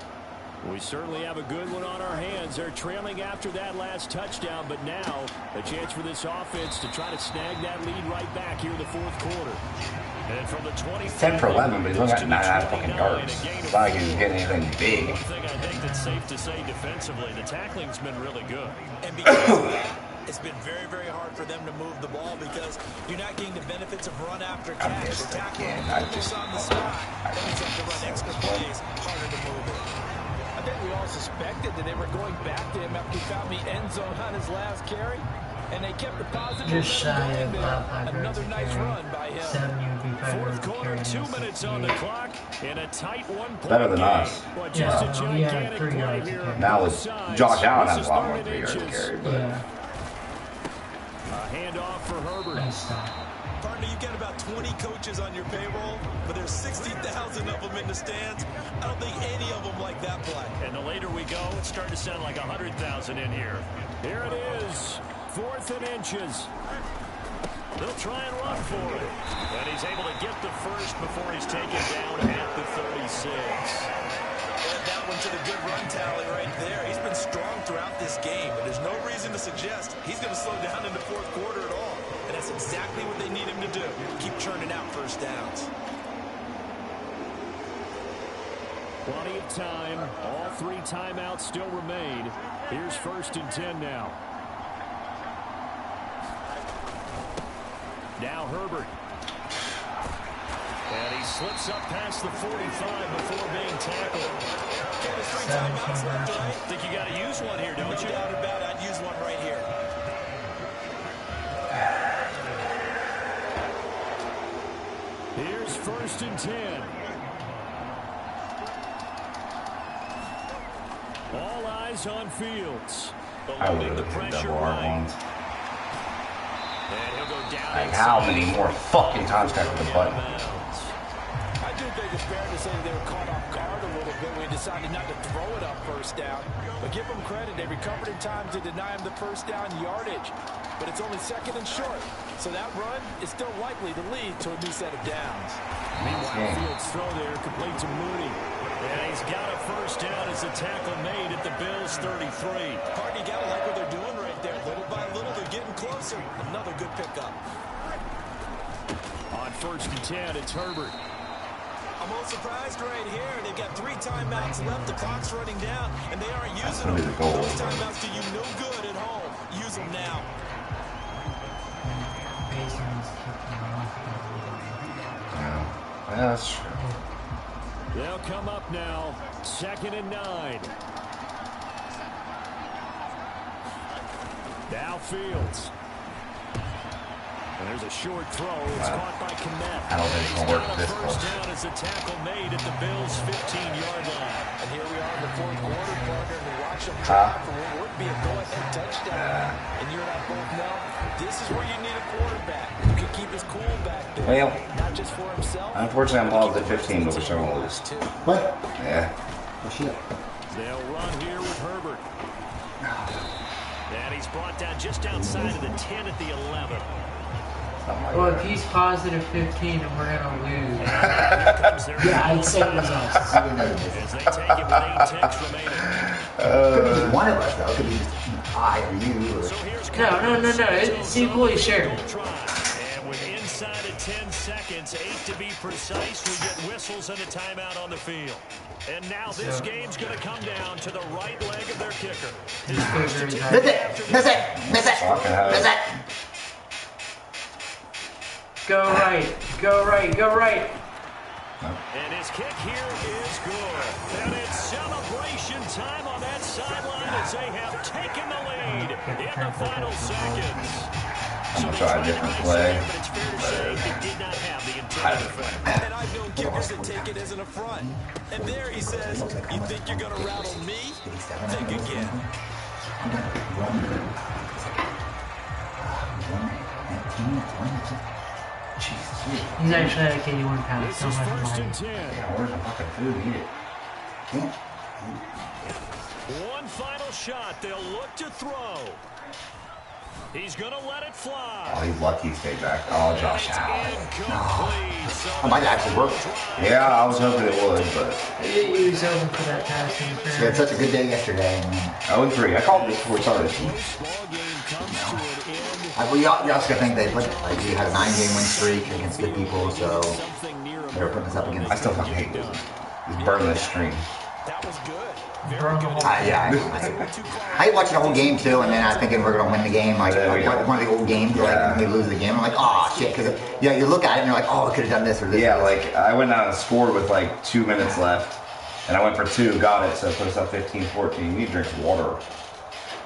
Speaker 4: We certainly have a good one on our hands. They're trailing after that last touchdown, but now a chance for this offense to try to snag that lead right back here in the 4th quarter. And from the 20,
Speaker 7: 10 for 11, but he's only got 9 fucking yards. It's not like he's getting anything big.
Speaker 4: One thing I think that's safe to say defensively, the tackling's been really good.
Speaker 5: And because it's been very, very hard for them to move the ball because you're not getting the benefits of run after catch. The tackle almost on the spot. That means you have to run extra plays, harder to move it. I think we all suspected that they were going back to him after he found the end zone on his last carry. And they kept the positive.
Speaker 1: Just shy of
Speaker 5: another nice run by him.
Speaker 4: 4th quarter, 2 minutes on the clock in a tight 1-point
Speaker 7: Better than
Speaker 4: game.
Speaker 7: us.
Speaker 4: But just a gigantic
Speaker 1: 3
Speaker 4: play
Speaker 1: yards
Speaker 4: here.
Speaker 7: Now with Josh Allen has a lot more
Speaker 4: 3rd
Speaker 7: 3 yards to
Speaker 4: inches.
Speaker 7: carry, but
Speaker 1: Yeah.
Speaker 4: A handoff for Herbert.
Speaker 1: Nice stop.
Speaker 5: Partner, you've got about 20 coaches on your payroll, but there's 60,000 of them in the stands. I don't think any of them like that play.
Speaker 4: And the later we go, it's starting to sound like 100,000 in here. Here it is, 4th and inches. They'll try and run for it. And he's able to get the first before he's taken down at the 36.
Speaker 5: And that one to the good run tally right there. He's been strong throughout this game, and there's no reason to suggest he's going to slow down in the fourth quarter at all. And that's exactly what they need him to do. Keep churning out first downs.
Speaker 4: Plenty of time. All 3 timeouts still remain. Here's 1st and 10 now. Now Herbert. And he slips up past the 45 before being tackled.
Speaker 5: Okay, there's 3 timeouts left, right?
Speaker 4: Think you got to use one here, don't you?
Speaker 5: No doubt about it. I'd use one right here.
Speaker 4: Here's 1st and 10. All eyes on Fields.
Speaker 7: I would have hit double R ones.
Speaker 4: And he'll go down.
Speaker 7: Like, how many more fucking times can I hit the button?
Speaker 5: I do think it's fair to say they were caught off guard a little bit when he decided not to throw it up first down. But give them credit, they recovered in time to deny him the first down yardage. But it's only 2nd and short. So that run is still likely to lead to a new set of downs.
Speaker 4: Meanwhile, Fields' throw there complete to Mooney. And he's got a first down as the tackle made at the Bills' 33.
Speaker 5: Partner, you got to like what they're doing right there. Little by little, they're getting closer. Another good pickup.
Speaker 4: On 1st and 10, it's Herbert.
Speaker 5: I'm a little surprised right here. They've got 3 timeouts left. The clock's running down, and they aren't using them. Those timeouts do you no good at home. Use them now.
Speaker 7: Yeah, that's true.
Speaker 4: They'll come up now. 2nd and 9. Now Fields. And there's a short throw. It's caught by Kmet.
Speaker 7: I don't think it's going to work this close.
Speaker 4: First down as the tackle made at the Bills' 15-yard line.
Speaker 5: And here we are in the fourth quarter, partner, and we watch them try for what would be a go-ahead touchdown. And you and I both know this is where you need a quarterback who can keep his cool back there.
Speaker 7: Well,
Speaker 5: not just for himself.
Speaker 7: Unfortunately, I'm lost at 15, but we're still going to lose.
Speaker 2: What?
Speaker 7: Yeah.
Speaker 2: Oh, shit.
Speaker 4: They'll run here with Herbert. And he's brought down just outside of the 10 at the 11.
Speaker 1: Well, if he's positive 15 and we're gonna lose.
Speaker 2: Yeah, I'd say it was us.
Speaker 4: As they take it with 8 ticks remaining.
Speaker 2: Could be just one of us, though. Could be just I or you. Or...
Speaker 4: So here's
Speaker 1: No. It's equally shared.
Speaker 4: And with inside of 10 seconds, 8 to be precise, we get whistles and a timeout on the field. And now this game's going to come down to the right leg of their kicker.
Speaker 2: Miss it.
Speaker 1: Go right.
Speaker 4: And his kick here is good. And it's celebration time on that sideline as they have taken the lead in the final seconds.
Speaker 7: I'm going to try a different play.
Speaker 4: But it's fair to say they did not have the intended effect.
Speaker 5: And I've known kickers that take it as an affront. And there he says, you think you're going to rattle me? Think again.
Speaker 1: He's actually at 81 pounds.
Speaker 4: This
Speaker 1: So
Speaker 4: is
Speaker 1: much
Speaker 4: 1st
Speaker 1: money.
Speaker 4: and 10.
Speaker 7: Yeah, where's the fucking food? Eat it.
Speaker 4: One final shot. They'll look to throw. He's going to let it fly.
Speaker 7: Oh, he's lucky he stayed back. Oh, Josh Allen.
Speaker 2: I might actually work.
Speaker 7: Yeah, I was hoping it would, but...
Speaker 1: He was open for that pass interference.
Speaker 2: He had such a good day yesterday.
Speaker 7: 0-3. I called this before we started.
Speaker 2: You also think they put, like, you had a 9-game win streak against good people, so they were putting us up against.
Speaker 7: I still fucking hate this. Just burn this stream.
Speaker 5: That was good.
Speaker 2: I hate watching the whole game too, and then I'm thinking we're gonna win the game, like one of the old games, like when we lose the game, I'm like, oh shit, because you look at it and you're like, oh, we could have done this or this.
Speaker 7: Yeah, like I went out and scored with like 2 minutes left, and I went for 2, got it, so it put us up 15-14. You need to drink water.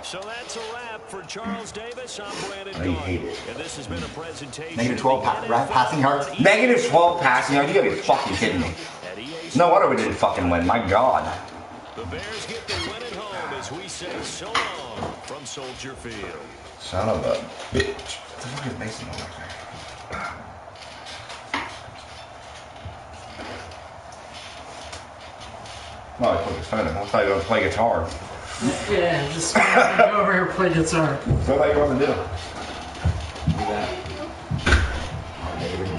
Speaker 4: So that's a wrap for Charles Davis. I'm Brandon
Speaker 7: I hate it.
Speaker 4: And this has been a presentation.
Speaker 2: Negative 12 passing yards.
Speaker 7: Negative 12 passing yards? You gotta be fucking kidding me. No wonder we didn't fucking win. My God.
Speaker 4: The Bears get the win at home as we say so long from Soldier Field.
Speaker 7: Son of a bitch. What the fuck is Mason over there? Well, I put his phone in. I thought you were going to play guitar.
Speaker 1: Yeah, just go over here and play guitar.
Speaker 7: So what thought you wanted to do?
Speaker 2: Do that. Oh, baby.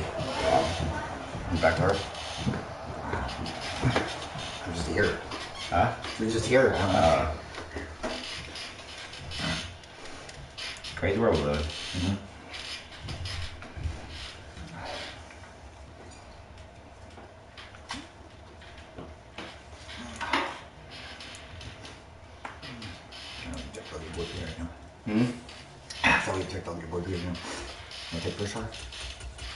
Speaker 7: You back to her?
Speaker 2: I'm just here.
Speaker 7: Huh?
Speaker 2: We're just here. I don't know.
Speaker 7: Crazy world we live in.
Speaker 2: Mm-hmm. I thought we checked on your board here. Want to take first shot?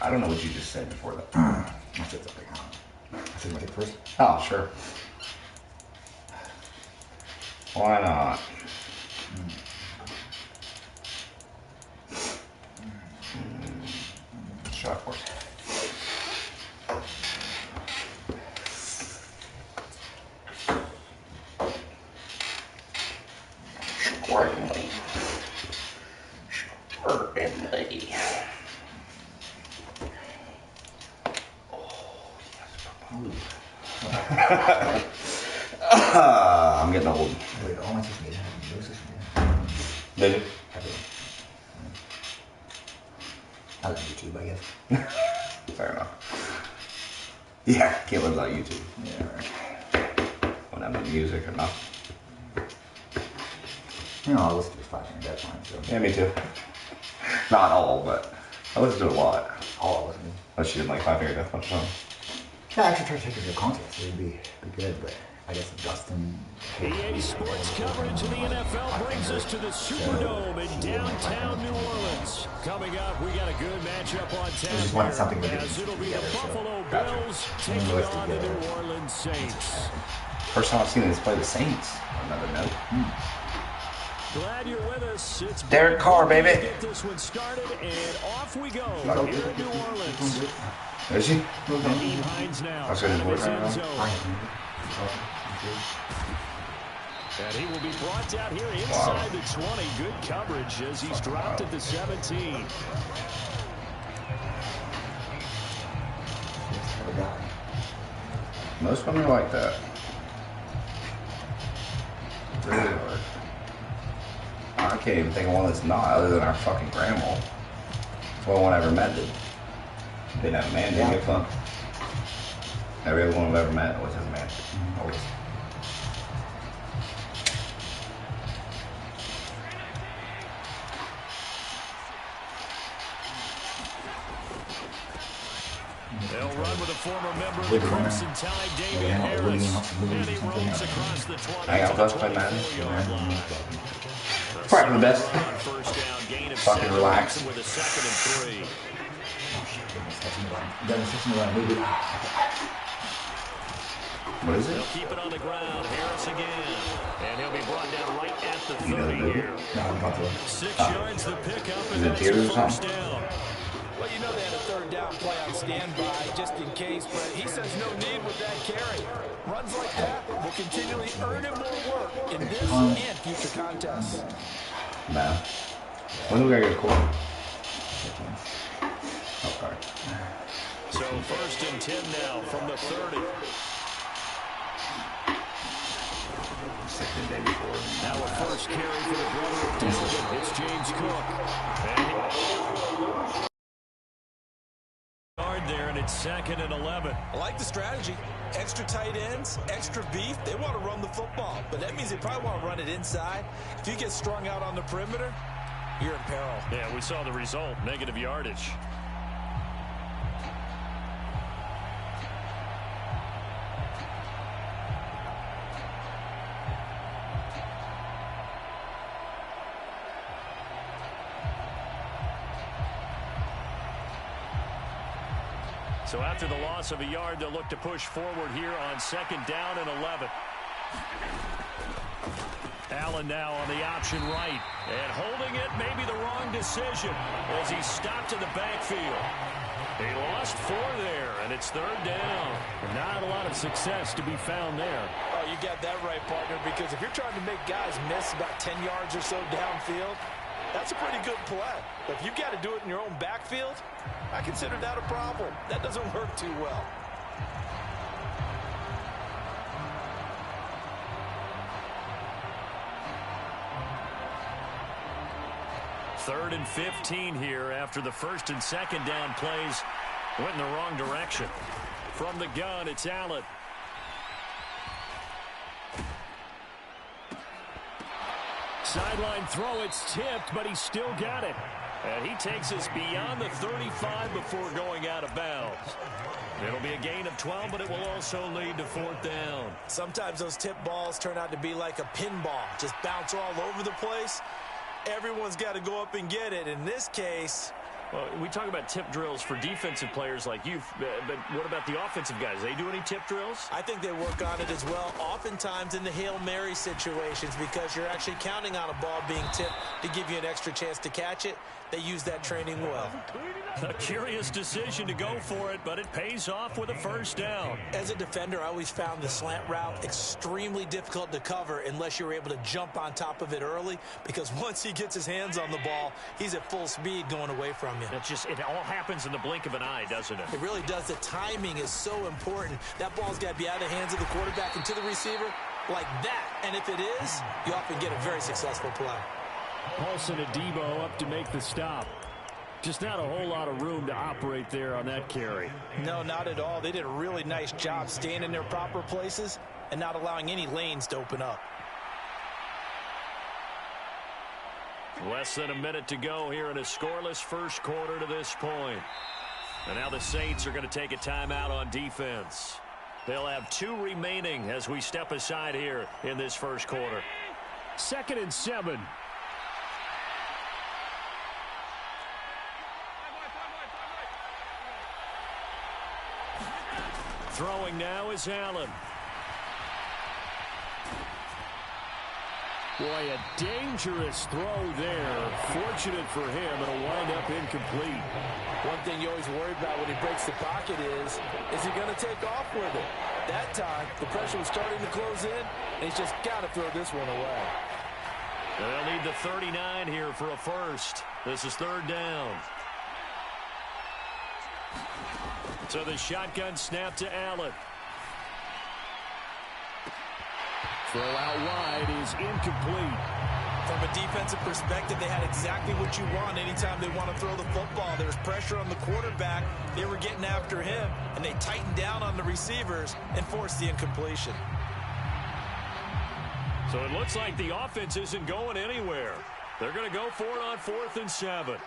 Speaker 7: I don't know what you just said before that.
Speaker 2: I said something. I said, want to take first?
Speaker 7: Oh, sure. Why not? Shot for it. Certainly. Certainly. I'm getting old.
Speaker 2: Wait, all my teeth made it.
Speaker 7: Did you?
Speaker 2: I like YouTube, I guess.
Speaker 7: Fair enough. Yeah, can't live without YouTube.
Speaker 2: Yeah, right.
Speaker 7: When I'm in music or not.
Speaker 2: You know, I listen to 5 minutes, that's fine. So.
Speaker 7: Yeah, me too. Not all, but I listen to it a lot.
Speaker 2: All I listen to.
Speaker 7: Unless you didn't like 5 Finger Death Punch song.
Speaker 2: Yeah, I actually tried to take it to a contest. It would be good, but I guess Dustin.
Speaker 4: EA Sports coverage of the NFL brings us to the Superdome in downtown New Orleans. Coming up, we got a good matchup on tap
Speaker 2: just wanted something to do
Speaker 4: as it'll be the
Speaker 2: together, so.
Speaker 4: Buffalo
Speaker 2: Gotcha.
Speaker 4: Bills taking on the New Orleans Saints.
Speaker 7: First time I've seen this play the Saints. Another note.
Speaker 4: Glad you're with us. It's
Speaker 7: Derek Carr, baby.
Speaker 4: Get this one started, and off we go here in New Orleans.
Speaker 7: Is she?
Speaker 4: Naeem Hines now.
Speaker 7: That's good.
Speaker 4: in his
Speaker 7: Right
Speaker 4: end
Speaker 7: now.
Speaker 4: zone. And he will be brought down here inside the 20. Good coverage as he's dropped at the 17.
Speaker 7: Most women are like that. Really are. I can't even think of one that's not, other than our fucking grandma. That's the only one I ever met that didn't have a man, didn't give a fuck. Every other one I've ever met always has a man. Always.
Speaker 4: They'll run with a former member of the Crimson Tide, Damian Harris. And he rolls across the 20.
Speaker 7: Hang out with us, play Madden.
Speaker 4: 4-yard line.
Speaker 7: Probably the best.
Speaker 4: First down, gain of
Speaker 7: Fucking
Speaker 4: 7
Speaker 7: relax.
Speaker 4: with a 2nd and 3.
Speaker 7: What is
Speaker 4: They'll
Speaker 7: it?
Speaker 4: keep it on the ground. Harris again. And he'll be brought down right at the
Speaker 7: You know the
Speaker 4: 30
Speaker 7: movie?
Speaker 4: here. 6 yards the pickup,
Speaker 7: Is
Speaker 4: and
Speaker 7: it
Speaker 4: that's
Speaker 7: tears or
Speaker 4: a first
Speaker 7: something?
Speaker 4: down.
Speaker 5: Well, you know they had a 3rd down play on standby just in case, but he says no need with that carry. Runs like that will continually earn him more work in this and future contests.
Speaker 7: Nah. When do we gotta get a quarter? Okay.
Speaker 4: So 1st and 10 now from the 30. Now a first carry for the brother of David. It's James Cook. And there, and it's 2nd and 11.
Speaker 5: I like the strategy. Extra tight ends, extra beef. They want to run the football, but that means they probably want to run it inside. If you get strung out on the perimeter, you're in peril.
Speaker 4: Yeah, we saw the result. Negative yardage. So after the loss of a yard, they'll look to push forward here on 2nd down and 11. Allen now on the option right. And holding it may be the wrong decision as he stopped in the backfield. He lost 4 there, and it's 3rd down. Not a lot of success to be found there.
Speaker 5: Oh, you got that right, partner, because if you're trying to make guys miss about 10 yards or so downfield, that's a pretty good play. But if you've got to do it in your own backfield, I consider that a problem. That doesn't work too well.
Speaker 4: 3rd and 15 here after the 1st and 2nd down plays went in the wrong direction. From the gun, it's Allen. Sideline throw, it's tipped, but he's still got it. And he takes us beyond the 35 before going out of bounds. It'll be a gain of 12, but it will also lead to 4th down.
Speaker 5: Sometimes those tip balls turn out to be like a pinball, just bounce all over the place. Everyone's got to go up and get it. In this case,
Speaker 4: well, we talk about tip drills for defensive players like you, but what about the offensive guys? They do any tip drills?
Speaker 5: I think they work on it as well, oftentimes in the Hail Mary situations, because you're actually counting on a ball being tipped to give you an extra chance to catch it. They use that training well.
Speaker 4: A curious decision to go for it, but it pays off with a 1st down.
Speaker 5: As a defender, I always found the slant route extremely difficult to cover unless you're able to jump on top of it early, because once he gets his hands on the ball, he's at full speed going away from you.
Speaker 4: It all happens in the blink of an eye, doesn't it?
Speaker 5: It really does. The timing is so important. That ball's got to be out of the hands of the quarterback and to the receiver like that. And if it is, you often get a very successful play.
Speaker 4: Paulson and Debo up to make the stop. Just not a whole lot of room to operate there on that carry.
Speaker 5: No, not at all. They did a really nice job staying in their proper places and not allowing any lanes to open up.
Speaker 4: Less than a minute to go here in a scoreless 1st quarter to this point. And now the Saints are going to take a timeout on defense. They'll have 2 remaining as we step aside here in this 1st quarter. 2nd and 7. Throwing now is Allen. Boy, a dangerous throw there. Fortunate for him, it'll wind up incomplete.
Speaker 5: One thing you always worry about when he breaks the pocket is he going to take off with it? That time, the pressure was starting to close in, and he's just got to throw this one away.
Speaker 4: They'll need the 39 here for a 1st. This is 3rd down. So the shotgun snap to Allen. Throw out wide is incomplete.
Speaker 5: From a defensive perspective, they had exactly what you want anytime they want to throw the football. There was pressure on the quarterback. They were getting after him, and they tightened down on the receivers and forced the incompletion.
Speaker 4: So it looks like the offense isn't going anywhere. They're going to go for it on 4th and 7.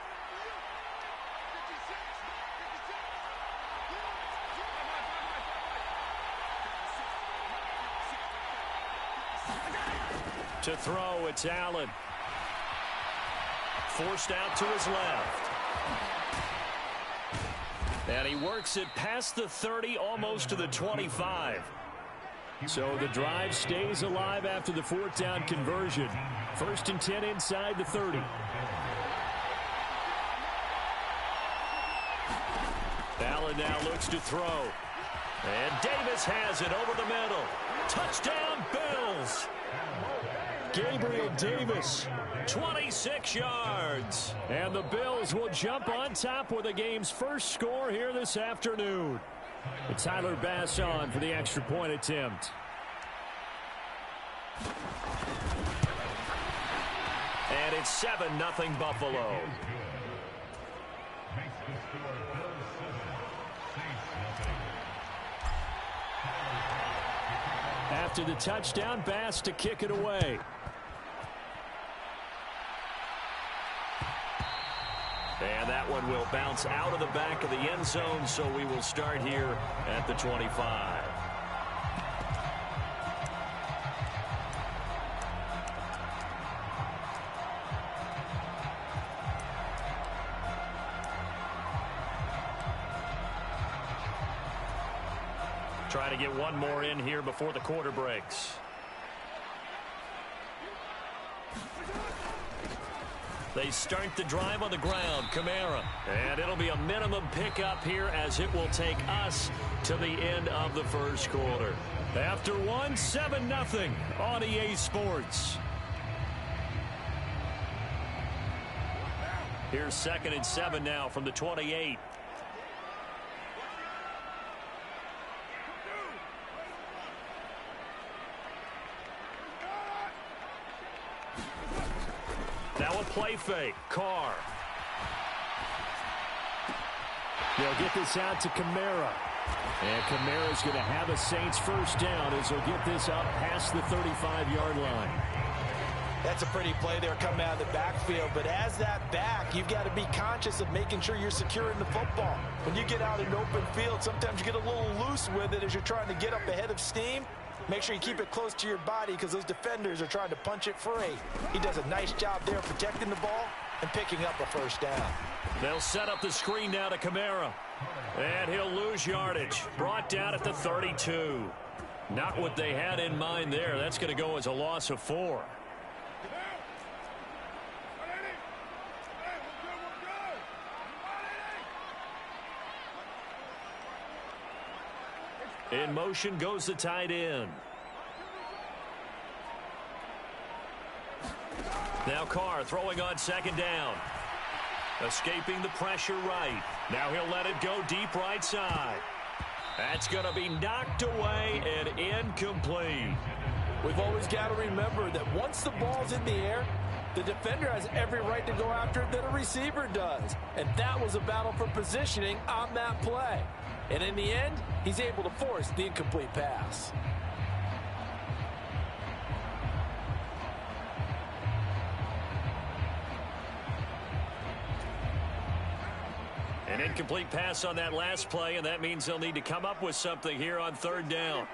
Speaker 4: To throw, it's Allen. Forced out to his left. And he works it past the 30, almost to the 25. So the drive stays alive after the 4th down conversion. 1st and 10 inside the 30. Allen now looks to throw. And Davis has it over the middle. Touchdown, Bills. Gabriel Davis, 26 yards. And the Bills will jump on top with the game's 1st score here this afternoon. It's Tyler Bass on for the extra point attempt. And it's 7-0 Buffalo. After the touchdown, Bass to kick it away. And that one will bounce out of the back of the end zone, so we will start here at the 25. Trying to get one more in here before the quarter breaks. They start the drive on the ground. Kamara. And it'll be a minimum pickup here as it will take us to the end of the 1st quarter. After 7-0 on EA Sports. Here's 2nd and 7 now from the 28. That a play fake. Carr. They'll get this out to Kamara. And Kamara's going to have a Saints first down as he'll get this up past the 35-yard line.
Speaker 5: That's a pretty play there coming out of the backfield. But as that back, you've got to be conscious of making sure you're securing the football. When you get out in open field, sometimes you get a little loose with it as you're trying to get up ahead of steam. Make sure you keep it close to your body because those defenders are trying to punch it free. He does a nice job there protecting the ball and picking up a first down.
Speaker 4: They'll set up the screen now to Kamara. And he'll lose yardage. Brought down at the 32. Not what they had in mind there. That's going to go as a loss of 4. In motion goes the tight end. Now Carr throwing on second down. Escaping the pressure right. Now he'll let it go deep right side. That's going to be knocked away and incomplete.
Speaker 5: We've always got to remember that once the ball's in the air, the defender has every right to go after it that a receiver does. And that was a battle for positioning on that play. And in the end, he's able to force the incomplete pass.
Speaker 4: An incomplete pass on that last play, and that means they'll need to come up with something here on third down.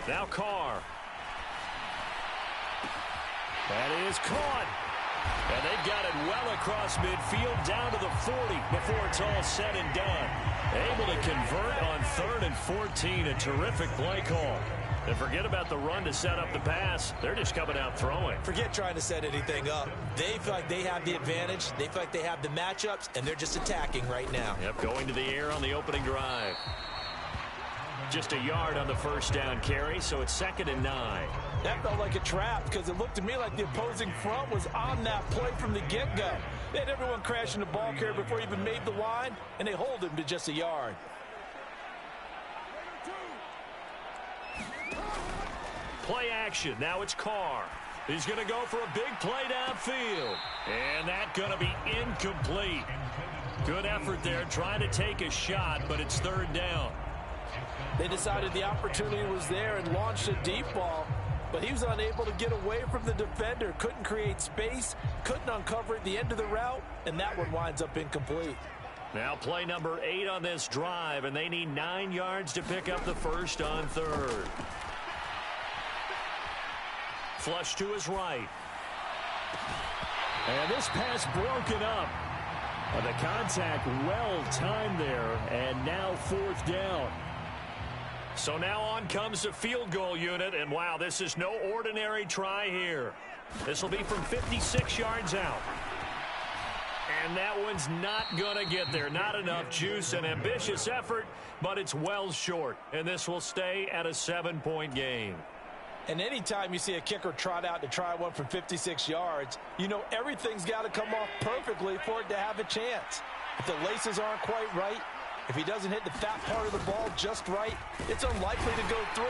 Speaker 4: Now Carr. That is caught. And they've got it well across midfield down to the 40 before it's all said and done. Able to convert on 3rd and 14. A terrific play call. And forget about the run to set up the pass. They're just coming out throwing.
Speaker 5: Forget trying to set anything up. They feel like they have the advantage. They feel like they have the matchups, and they're just attacking right now.
Speaker 4: Yep, going to the air on the opening drive. Just a yard on the first down carry, so it's 2nd and 9.
Speaker 5: That felt like a trap because it looked to me like the opposing front was on that play from the get-go. They had everyone crashing the ball carrier before he even made the line, and they hold him to just a yard.
Speaker 4: Play action. Now it's Carr. He's going to go for a big play downfield. And that's going to be incomplete. Good effort there trying to take a shot, but it's 3rd down.
Speaker 5: They decided the opportunity was there and launched a deep ball, but he was unable to get away from the defender, couldn't create space, couldn't uncover at the end of the route, and that one winds up incomplete.
Speaker 4: Now play number 8 on this drive, and they need 9 yards to pick up the first on 3rd. Flush to his right. And this pass broken up. The contact well timed there, and now 4th down. So now on comes the field goal unit, and wow, this is no ordinary try here. This will be from 56 yards out. And that one's not going to get there. Not enough juice. An ambitious effort, but it's well short. And this will stay at a 7-point game.
Speaker 5: And anytime you see a kicker trot out to try one from 56 yards, you know everything's got to come off perfectly for it to have a chance. If the laces aren't quite right, if he doesn't hit the fat part of the ball just right, it's unlikely to go through,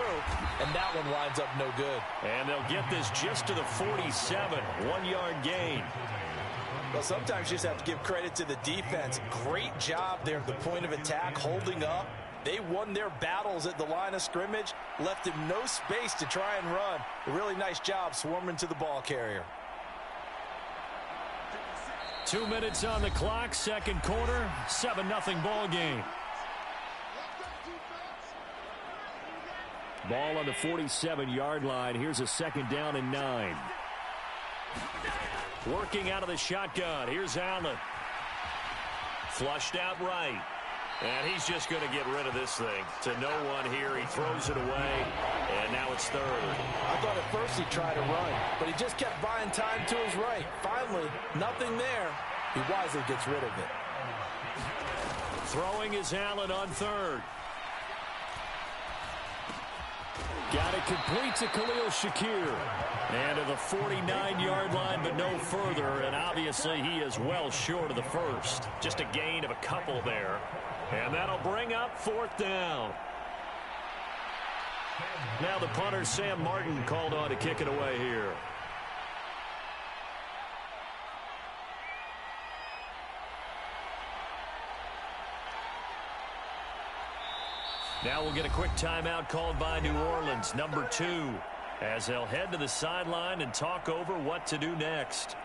Speaker 5: and that one winds up no good.
Speaker 4: And they'll get this just to the 47, 1-yard gain.
Speaker 5: Well, sometimes you just have to give credit to the defense. Great job there at the point of attack, holding up. They won their battles at the line of scrimmage, left him no space to try and run. A really nice job swarming to the ball carrier.
Speaker 4: 2 minutes on the clock, 2nd quarter, 7-0 ball game. Ball on the 47-yard line. Here's a 2nd down and 9. Working out of the shotgun. Here's Allen. Flushed out right. And he's just going to get rid of this thing. To no one here. He throws it away. And now it's 3rd.
Speaker 5: I thought at first he tried to run, but he just kept buying time to his right. Finally, nothing there. He wisely gets rid of it.
Speaker 4: Throwing is Allen on 3rd. Got it complete to Khalil Shakir. And to the 49-yard line, but no further. And obviously he is well short of the first. Just a gain of a couple there. And that'll bring up 4th down. Now the punter, Sam Martin, called on to kick it away here. Now we'll get a quick timeout called by New Orleans, number 2, as they'll head to the sideline and talk over what to do next.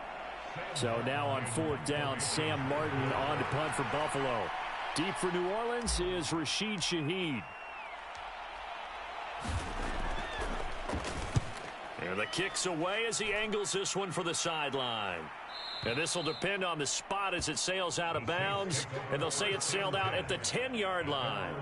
Speaker 4: So now on 4th down, Sam Martin on to punt for Buffalo. Deep for New Orleans is Rashid Shaheed. And the kick's away as he angles this one for the sideline. And this will depend on the spot as it sails out of bounds. And they'll say it sailed out at the 10-yard line.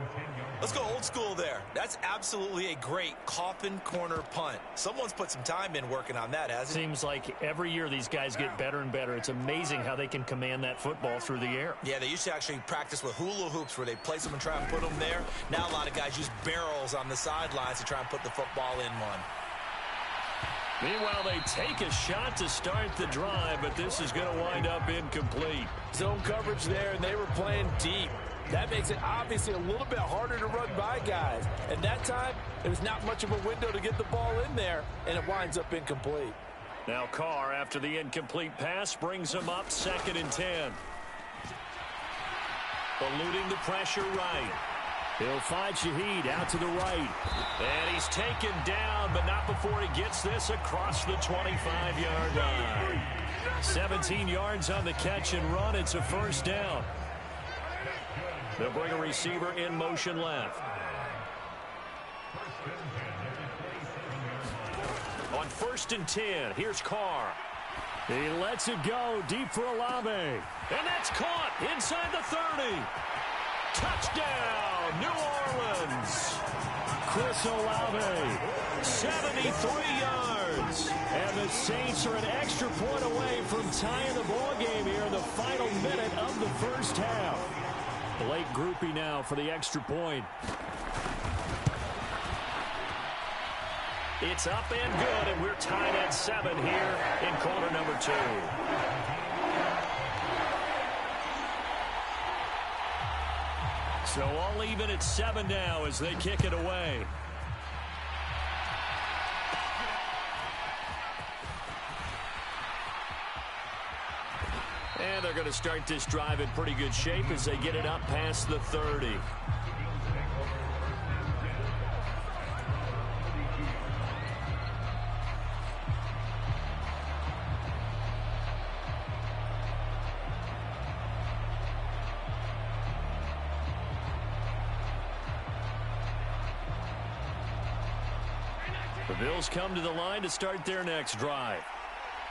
Speaker 5: Let's go old school there. That's absolutely a great coffin corner punt. Someone's put some time in working on that, hasn't it?
Speaker 4: Seems like every year these guys get better and better. It's amazing how they can command that football through the air.
Speaker 5: Yeah, they used to actually practice with hula hoops where they place them and try and put them there. Now a lot of guys use barrels on the sidelines to try and put the football in one.
Speaker 4: Meanwhile, they take a shot to start the drive, but this is going to wind up incomplete.
Speaker 5: Zone coverage there, and they were playing deep. That makes it obviously a little bit harder to run by guys. At that time, there was not much of a window to get the ball in there, and it winds up incomplete.
Speaker 4: Now Carr, after the incomplete pass, brings him up 2nd and 10. Eluding the pressure right. He'll find Shaheed out to the right. And he's taken down, but not before he gets this across the 25-yard line. 17 yards on the catch and run. It's a 1st down. They'll bring a receiver in motion left. On 1st and 10, here's Carr. He lets it go deep for Olave. And that's caught inside the 30. Touchdown, New Orleans. Chris Olave, 73 yards. And the Saints are an extra point away from tying the ball game here in the final minute of the 1st half. Blake Groupie now for the extra point. It's up and good, and we're tied at 7 here in quarter number 2. So all even at 7 now as they kick it away. And they're going to start this drive in pretty good shape as they get it up past the 30. The Bills come to the line to start their next drive.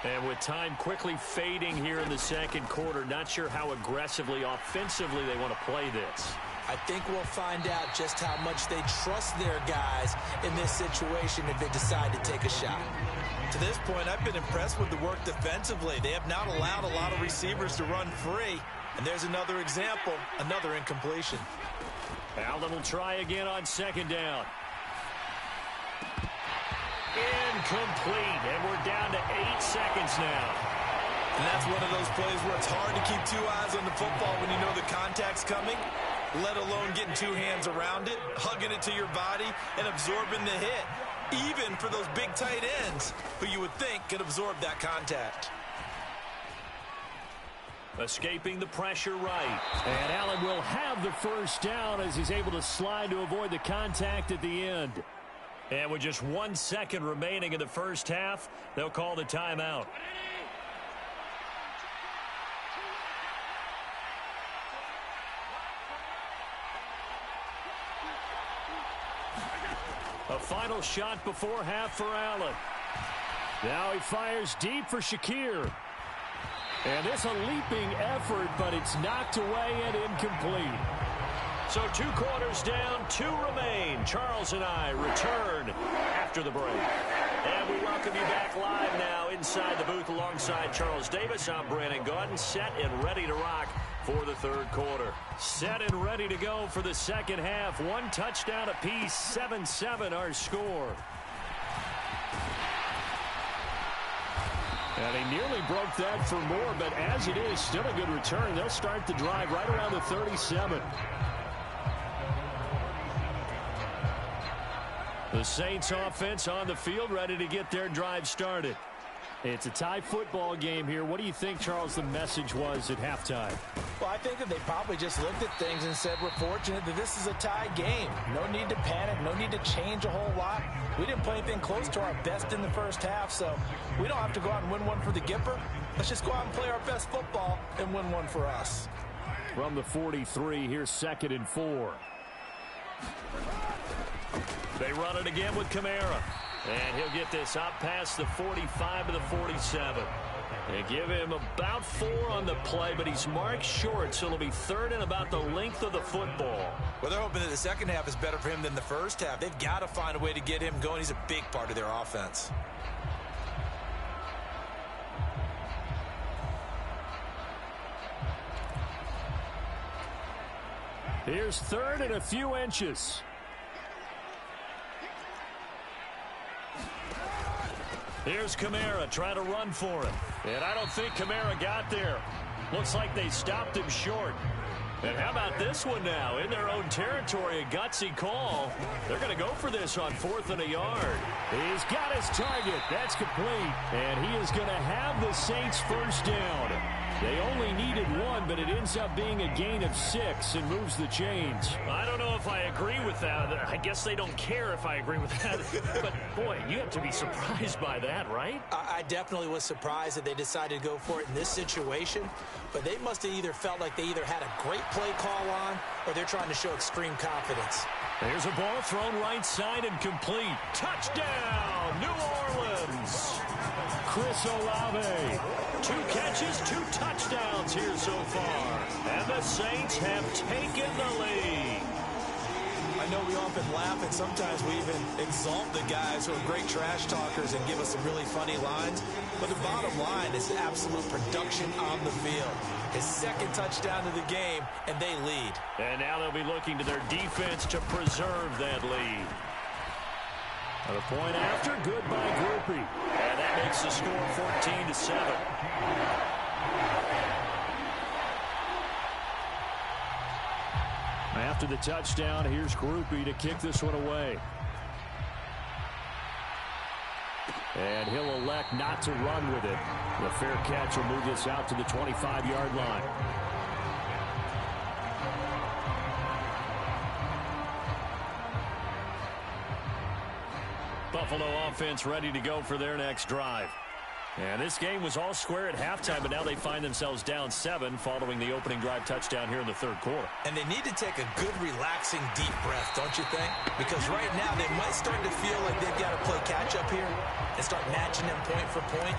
Speaker 4: And with time quickly fading here in the 2nd quarter, not sure how aggressively, offensively they want to play this.
Speaker 5: I think we'll find out just how much they trust their guys in this situation if they decide to take a shot. To this point, I've been impressed with the work defensively. They have not allowed a lot of receivers to run free. And there's another example, another incompletion.
Speaker 4: Allen will try again on 2nd down. Incomplete, and we're down to 8 seconds now.
Speaker 5: And that's one of those plays where it's hard to keep 2 eyes on the football when you know the contact's coming, let alone getting 2 hands around it, hugging it to your body, and absorbing the hit, even for those big tight ends who you would think could absorb that contact.
Speaker 4: Escaping the pressure right. And Allen will have the 1st down as he's able to slide to avoid the contact at the end. And with just 1 second remaining in the 1st half, they'll call the timeout. A final shot before half for Allen. Now he fires deep for Shakir. And it's a leaping effort, but it's knocked away and incomplete. So 2 quarters down, 2 remain. Charles and I return after the break. And we welcome you back live now inside the booth alongside Charles Davis. I'm Brandon Gaudin, set and ready to rock for the 3rd quarter. Set and ready to go for the 2nd half. 1 touchdown apiece, 7-7 our score. And he nearly broke that for more, but as it is, still a good return. They'll start the drive right around the 37. The Saints offense on the field, ready to get their drive started. It's a tie football game here. What do you think, Charles, the message was at halftime?
Speaker 5: Well, I think that they probably just looked at things and said, we're fortunate that this is a tie game. No need to panic, no need to change a whole lot. We didn't play anything close to our best in the first half, so we don't have to go out and win one for the Gipper. Let's just go out and play our best football and win one for us.
Speaker 4: From the 43, here's 2nd and 4. They run it again with Kamara. And he'll get this out past the 45 to the 47. They give him about 4 on the play, but he's marked short, so it'll be 3rd and about the length of the football.
Speaker 5: Well, they're hoping that the second half is better for him than the first half. They've got to find a way to get him going. He's a big part of their offense.
Speaker 4: Here's 3rd and a few inches. Here's Kamara trying to run for it. And I don't think Kamara got there. Looks like they stopped him short. And how about this one now? In their own territory, a gutsy call. They're going to go for this on 4th and a yard. He's got his target. That's complete. And he is going to have the Saints first down. They only needed 1, but it ends up being a gain of 6 and moves the chains.
Speaker 8: I don't know if I agree with that. I guess they don't care if I agree with that. But, boy, you have to be surprised by that, right?
Speaker 5: I definitely was surprised that they decided to go for it in this situation. But they must have either felt like they either had a great play call on or they're trying to show extreme confidence.
Speaker 4: There's a ball thrown right side and complete. Touchdown, New Orleans. Chris Olave. 2 catches, 2 touchdowns here so far. And the Saints have taken the lead.
Speaker 5: I know we often laugh and sometimes we even exalt the guys who are great trash talkers and give us some really funny lines. But the bottom line is absolute production on the field. His 2nd touchdown of the game, and they lead.
Speaker 4: And now they'll be looking to their defense to preserve that lead. A point after, good by Groupie. And that makes the score 14-7. After the touchdown, here's Groupie to kick this one away. And he'll elect not to run with it. The fair catch will move this out to the 25-yard line. Buffalo offense ready to go for their next drive. And this game was all square at halftime, but now they find themselves down 7 following the opening drive touchdown here in the 3rd quarter.
Speaker 5: And they need to take a good, relaxing, deep breath, don't you think? Because right now they might start to feel like they've got to play catch-up here and start matching them point for point.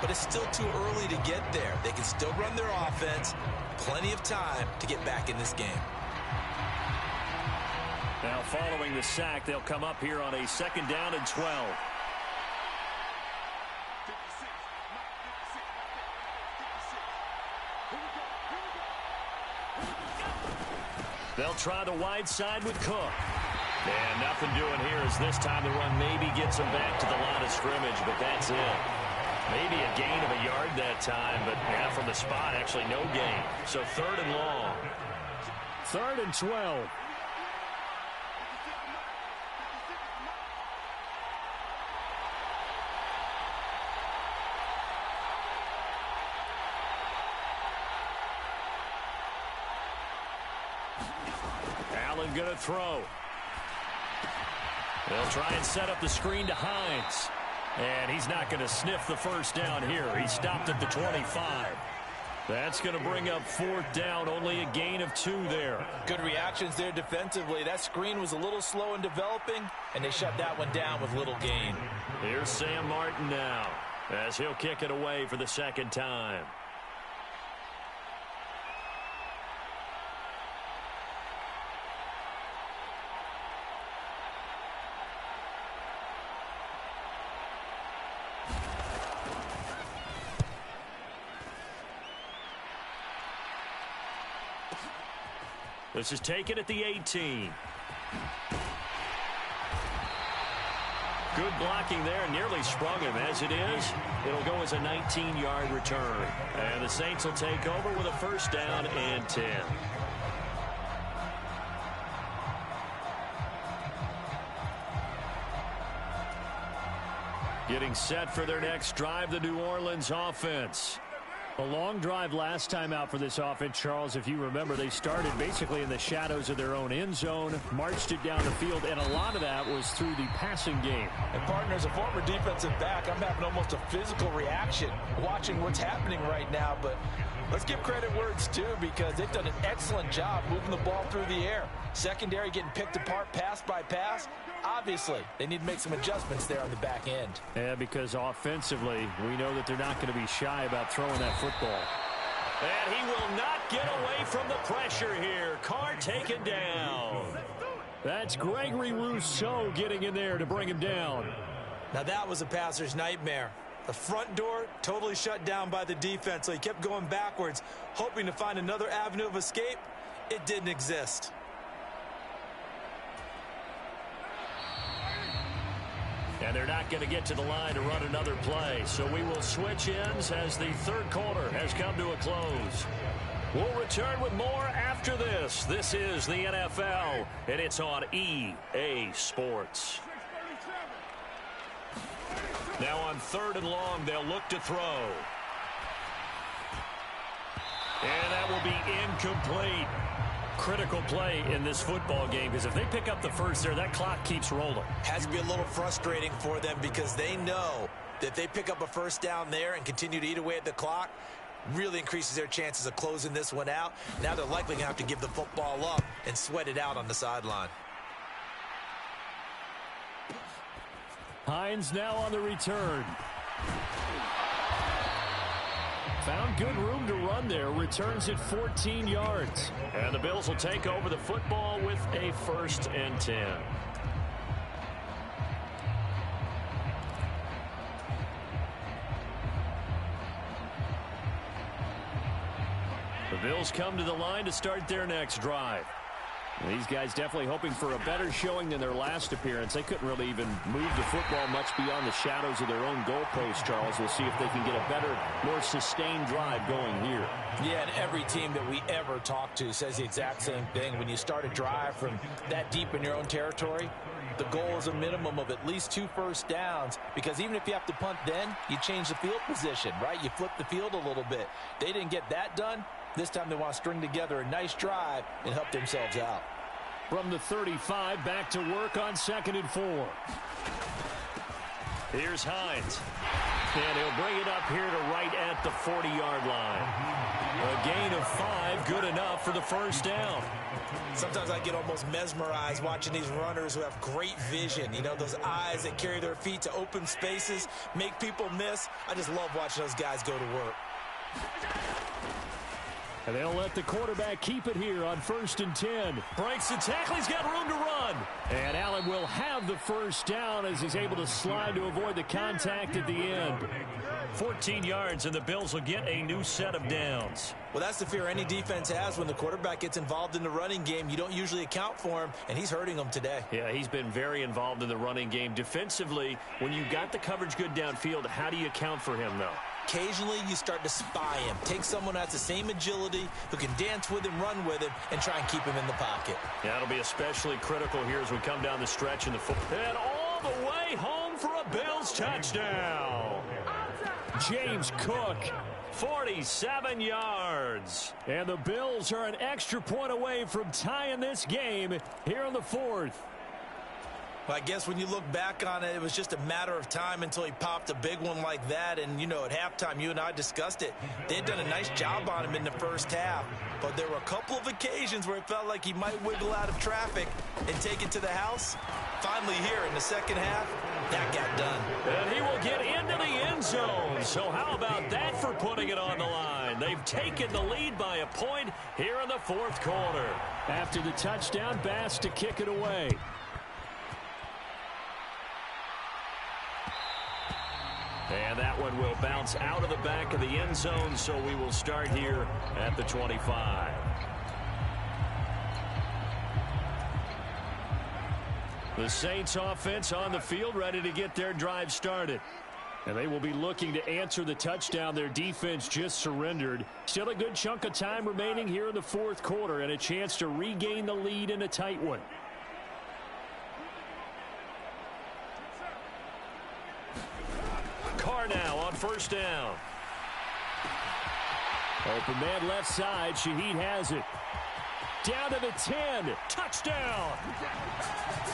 Speaker 5: But it's still too early to get there. They can still run their offense. Plenty of time to get back in this game.
Speaker 4: Now following the sack, they'll come up here on a 2nd down and 12. They'll try the wide side with Cook. And nothing doing here as this time the run maybe gets them back to the line of scrimmage, but that's it. Maybe a gain of a yard that time, but yeah, from the spot, actually no gain. So 3rd and long. 3rd and 12. Allen going to throw. They'll try and set up the screen to Hines. And he's not going to sniff the first down here. He stopped at the 25. That's going to bring up 4th down. Only a gain of 2 there.
Speaker 5: Good reactions there defensively. That screen was a little slow in developing, and they shut that one down with little gain.
Speaker 4: Here's Sam Martin now as he'll kick it away for the 2nd time. This is taken at the 18. Good blocking there, nearly sprung him. As it is, it'll go as a 19-yard return. And the Saints will take over with a 1st down and 10. Getting set for their next drive, the New Orleans offense. A long drive last time out for this offense, Charles. If you remember, they started basically in the shadows of their own end zone, marched it down the field, and a lot of that was through the passing game.
Speaker 5: And partner, as a former defensive back, I'm having almost a physical reaction watching what's happening right now. But let's give credit where it's due, because they've done an excellent job moving the ball through the air. Secondary getting picked apart pass by pass. Obviously, they need to make some adjustments there on the back end.
Speaker 4: Yeah, because offensively, we know that they're not going to be shy about throwing that football. And he will not get away from the pressure here. Carr taken down. That's Gregory Rousseau getting in there to bring him down.
Speaker 5: Now that was a passer's nightmare. The front door totally shut down by the defense, so he kept going backwards, hoping to find another avenue of escape. It didn't exist.
Speaker 4: And they're not going to get to the line to run another play. So we will switch ends as the third quarter has come to a close. We'll return with more after this. This is the NFL, and it's on EA Sports. Now on 3rd and long, they'll look to throw. And that will be incomplete. Critical play in this football game, because if they pick up the first there, that clock keeps rolling.
Speaker 5: Has to be a little frustrating for them, because they know that if they pick up a first down there and continue to eat away at the clock, really increases their chances of closing this one out. Now they're likely going to have to give the football up and sweat it out on the sideline.
Speaker 4: Hines now on the return. Found good room to run there. Returns it 14 yards. And the Bills will take over the football with a 1st and 10. The Bills come to the line to start their next drive. These guys definitely hoping for a better showing than their last appearance. They couldn't really even move the football much beyond the shadows of their own goalpost, Charles. We'll see if they can get a better, more sustained drive going here.
Speaker 5: Yeah, and every team that we ever talk to says the exact same thing. When you start a drive from that deep in your own territory, the goal is a minimum of at least 2 first downs, because even if you have to punt then, you change the field position, right? You flip the field a little bit. They didn't get that done. This time they want to string together a nice drive and help themselves out.
Speaker 4: From the 35, back to work on 2nd and 4. Here's Hines. And he'll bring it up here to right at the 40-yard line. A gain of 5, good enough for the first down.
Speaker 5: Sometimes I get almost mesmerized watching these runners who have great vision. You know, those eyes that carry their feet to open spaces, make people miss. I just love watching those guys go to work.
Speaker 4: And they'll let the quarterback keep it here on 1st and 10. Breaks the tackle. He's got room to run. And Allen will have the first down as he's able to slide to avoid the contact at the end. 14 yards, and the Bills will get a new set of downs.
Speaker 5: Well, that's the fear any defense has when the quarterback gets involved in the running game. You don't usually account for him, and he's hurting them today.
Speaker 4: Yeah, he's been very involved in the running game. Defensively, when you got the coverage good downfield, how do you account for him, though?
Speaker 5: Occasionally, you start to spy him. Take someone who has the same agility, who can dance with him, run with him, and try and keep him in the pocket.
Speaker 4: Yeah, it'll be especially critical here as we come down the stretch in the football. And all the way home for a Bills touchdown. James Cook, 47 yards. And the Bills are an extra point away from tying this game here in the 4th.
Speaker 5: Well, I guess when you look back on it, it was just a matter of time until he popped a big one like that. And, you know, at halftime, you and I discussed it. They had done a nice job on him in the first half. But there were a couple of occasions where it felt like he might wiggle out of traffic and take it to the house. Finally here in the second half, that got done.
Speaker 4: And he will get into the end zone. So how about that for putting it on the line? They've taken the lead by a point here in the 4th quarter. After the touchdown, Bass to kick it away. And that one will bounce out of the back of the end zone, so we will start here at the 25. The Saints offense on the field, ready to get their drive started. And they will be looking to answer the touchdown their defense just surrendered. Still a good chunk of time remaining here in the 4th quarter, and a chance to regain the lead in a tight one. are now on first down. Open man left side. Shaheed has it. Down to the 10. Touchdown.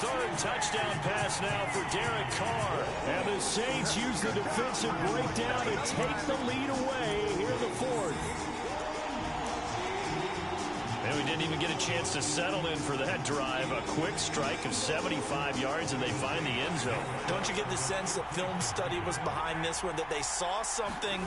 Speaker 4: Third touchdown pass now for Derek Carr. And the Saints use the defensive breakdown to take the lead away here in the fourth. And we didn't even get a chance to settle in for that drive. A quick strike of 75 yards, and they find the end zone.
Speaker 5: Don't you get the sense that film study was behind this one, that they saw something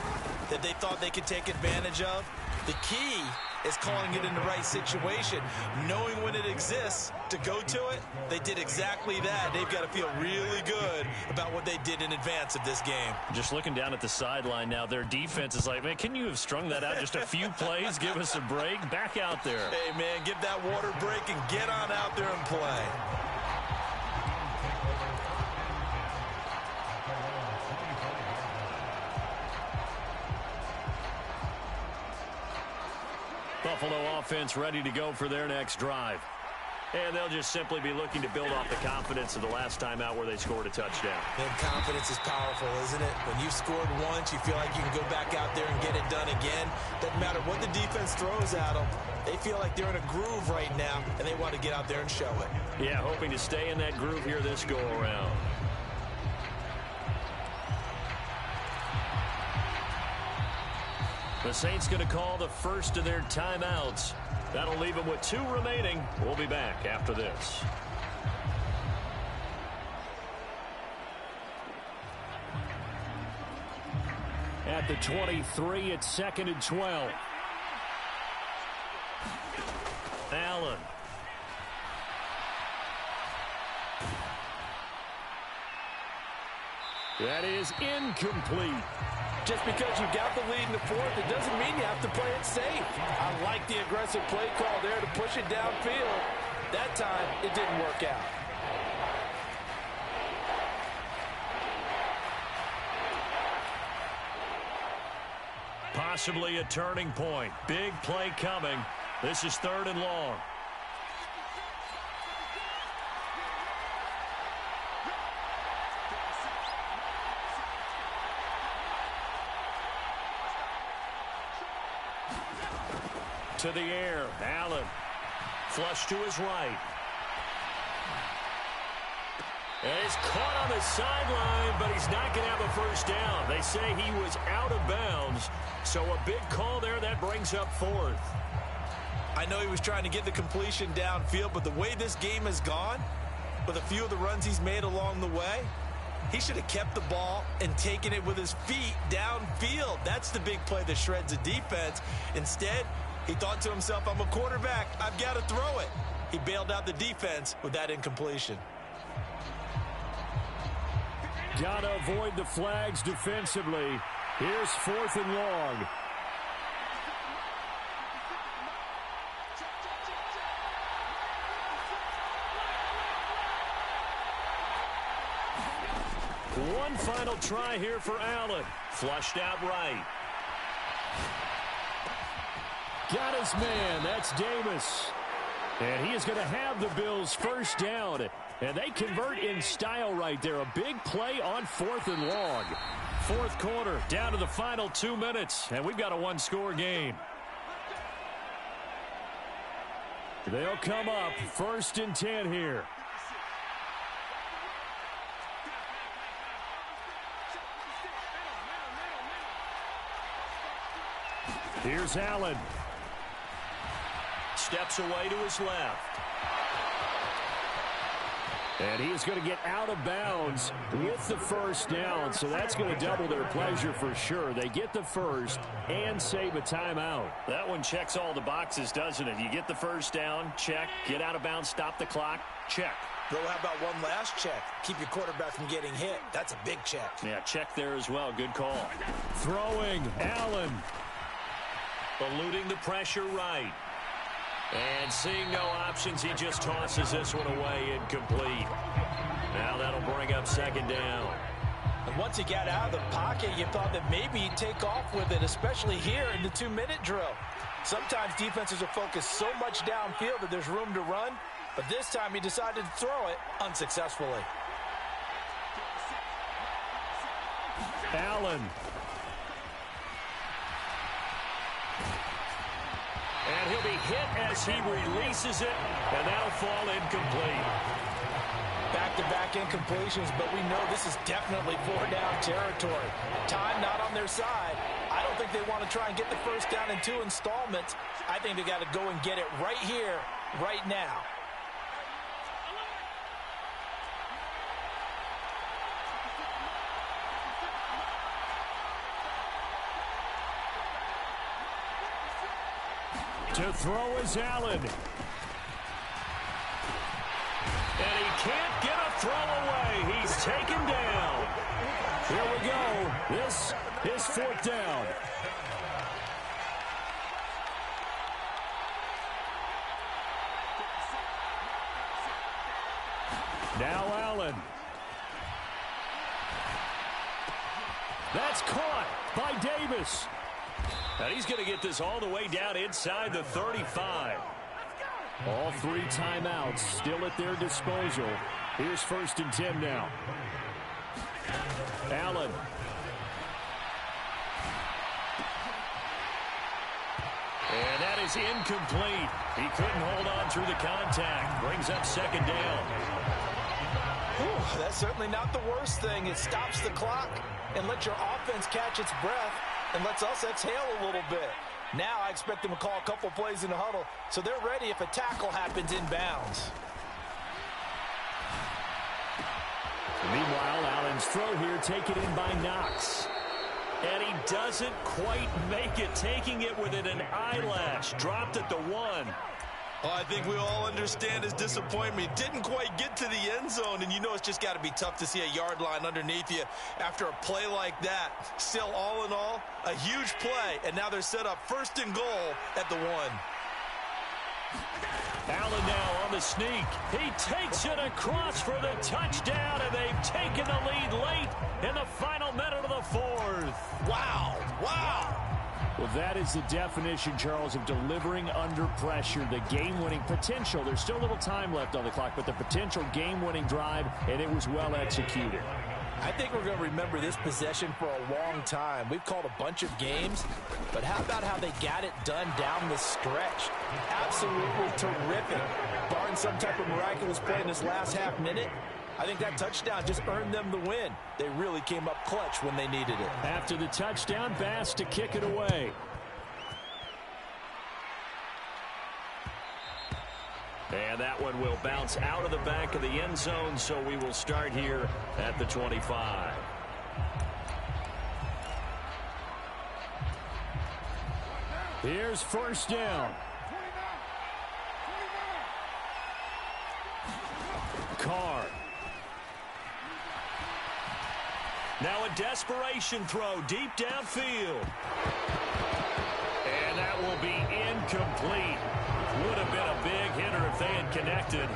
Speaker 5: that they thought they could take advantage of? The key is calling it in the right situation, knowing when it exists to go to it. They did exactly that. They've got to feel really good about what they did in advance of this game.
Speaker 4: Just looking down at the sideline now, their defense is like, man, can you have strung that out just a few plays? Give us a break. Back out there.
Speaker 5: Hey, man, give that water break and get on out there and play.
Speaker 4: Buffalo offense ready to go for their next drive. And they'll just simply be looking to build off the confidence of the last time out where they scored a touchdown.
Speaker 5: Man, confidence is powerful, isn't it? When you've scored once, you feel like you can go back out there and get it done again. Doesn't matter what the defense throws at them. They feel like they're in a groove right now, and they want to get out there and show it.
Speaker 4: Yeah, hoping to stay in that groove here this go-around. The Saints going to call the first of their timeouts. That'll leave them with 2 remaining. We'll be back after this. At the 23, it's 2nd and 12. Allen. That is incomplete.
Speaker 5: Just because you got the lead in the fourth, it doesn't mean you have to play it safe. I like the aggressive play call there to push it downfield. That time, it didn't work out.
Speaker 4: Possibly a turning point. Big play coming. This is 3rd and long. To the air, Allen. Flush to his right. And he's caught on the sideline, but he's not going to have a first down. They say he was out of bounds, so a big call there. That brings up 4th.
Speaker 5: I know he was trying to get the completion downfield, but the way this game has gone, with a few of the runs he's made along the way, he should have kept the ball and taken it with his feet downfield. That's the big play that shreds a defense. Instead, he thought to himself, I'm a quarterback. I've got to throw it. He bailed out the defense with that incompletion.
Speaker 4: Got to avoid the flags defensively. Here's 4th and long. One final try here for Allen. Flushed out right. Got his man. That's Davis. And he is going to have the Bills first down. And they convert in style right there. A big play on 4th and long. 4th quarter, down to the final 2 minutes. And we've got a 1-score game. They'll come up 1st and 10 here. Here's Allen. Steps away to his left. And he is going to get out of bounds with the first down, so that's going to double their pleasure for sure. They get the first and save a timeout. That one checks all the boxes, doesn't it? You get the first down, check. Get out of bounds, stop the clock, check.
Speaker 5: Bro, how about one last check? Keep your quarterback from getting hit. That's a big check.
Speaker 4: Yeah, check there as well. Good call. Throwing, Allen. Eluding the pressure right. And seeing no options, he just tosses this one away, incomplete. Now that'll bring up 2nd down.
Speaker 5: And once he got out of the pocket, you thought that maybe he'd take off with it, especially here in the 2-minute drill. Sometimes defenses are focused so much downfield that there's room to run, but this time he decided to throw it unsuccessfully.
Speaker 4: Allen. And he'll be hit as he releases it, and that'll fall incomplete.
Speaker 5: Back-to-back incompletions, but we know this is definitely 4-down territory. Time not on their side. I don't think they want to try and get the first down in 2 installments. I think they got to go and get it right here, right now.
Speaker 4: To throw is Allen. And he can't get a throw away. He's taken down. Here we go. This is 4th down. Now Allen. That's caught by Davis. And he's going to get this all the way down inside the 35. All 3 timeouts still at their disposal. Here's 1st and 10 now. Allen. And that is incomplete. He couldn't hold on through the contact. Brings up 2nd down.
Speaker 5: Whew, that's certainly not the worst thing. It stops the clock and lets your offense catch its breath and lets us exhale a little bit. Now I expect them to call a couple plays in the huddle so they're ready if a tackle happens inbounds.
Speaker 4: Meanwhile, Allen's throw here taken in by Knox. And he doesn't quite make it, taking it within an eyelash. Dropped at the 1.
Speaker 5: Well, I think we all understand his disappointment. Didn't quite get to the end zone, and you know it's just got to be tough to see a yard line underneath you after a play like that. Still, all in all, a huge play, and now they're set up 1st and goal at the 1.
Speaker 4: Allen now on the sneak. He takes it across for the touchdown, and they've taken the lead late in the final minute of the 4th.
Speaker 5: Wow, wow.
Speaker 4: Well, that is the definition, Charles, of delivering under pressure. The game-winning potential. There's still a little time left on the clock, but the potential game-winning drive, and it was well executed.
Speaker 5: I think we're going to remember this possession for a long time. We've called a bunch of games, but how about how they got it done down the stretch? Absolutely terrific. Barring some type of miraculous play in this last half minute, I think that touchdown just earned them the win. They really came up clutch when they needed it.
Speaker 4: After the touchdown, Bass to kick it away. And that one will bounce out of the back of the end zone, so we will start here at the 25. Here's 1st down. Carr. Now a desperation throw deep downfield. And that will be incomplete. Would have been a big hitter if they had connected.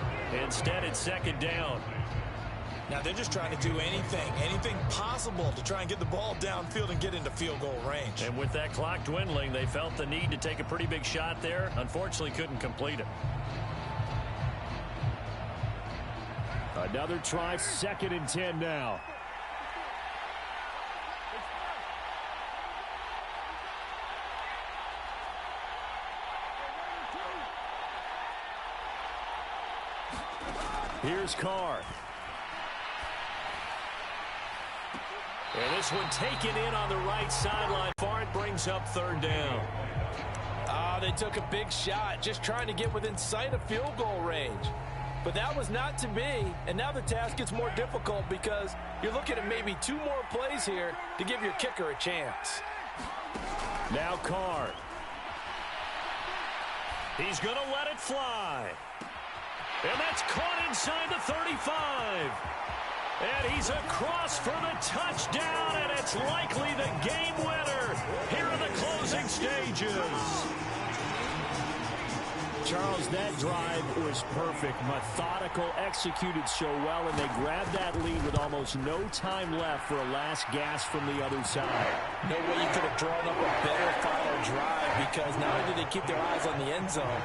Speaker 4: Instead, it's 2nd down.
Speaker 5: Now they're just trying to do anything possible to try and get the ball downfield and get into field goal range.
Speaker 4: And with that clock dwindling, they felt the need to take a pretty big shot there. Unfortunately, couldn't complete it. Another try, 2nd and 10 now. Here's Carr. And this one taken in on the right sideline. Far it brings up 3rd down.
Speaker 5: They took a big shot, just trying to get within sight of field goal range. But that was not to be, and now the task gets more difficult because you're looking at maybe 2 more plays here to give your kicker a chance.
Speaker 4: Now Carr. He's going to let it fly. And that's caught inside the 35. And he's across for the touchdown, and it's likely the game winner here in the closing stages. Charles, that drive was perfect. Methodical, executed so well, and they grabbed that lead with almost no time left for a last gasp from the other side.
Speaker 5: No way you could have drawn up a better final drive because not only did they keep their eyes on the end zone,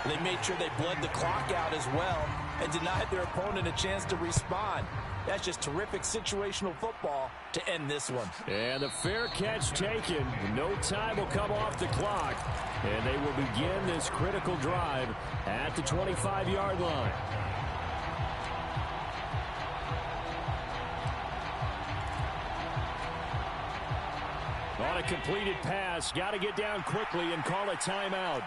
Speaker 5: they made sure they bled the clock out as well, and denied their opponent a chance to respond. That's just terrific situational football to end this one.
Speaker 8: And the fair catch taken. No time will come off the clock. And they will begin this critical drive at the 25-yard line. On a completed pass, got to get down quickly and call a timeout.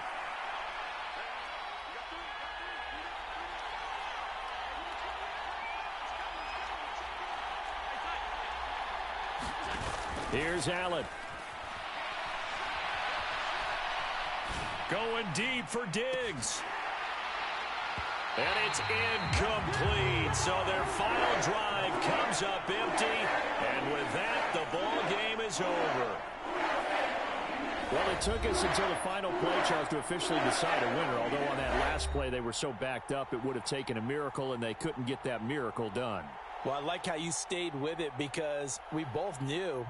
Speaker 8: Here's Allen. Going deep for Diggs. And it's incomplete. So their final drive comes up empty. And with that, the ball game is over. Well, it took us until the final play, Charles, to officially decide a winner. Although on that last play they were so backed up, it would have taken a miracle, and they couldn't get that miracle done.
Speaker 5: Well, I like how you stayed with it because we both knew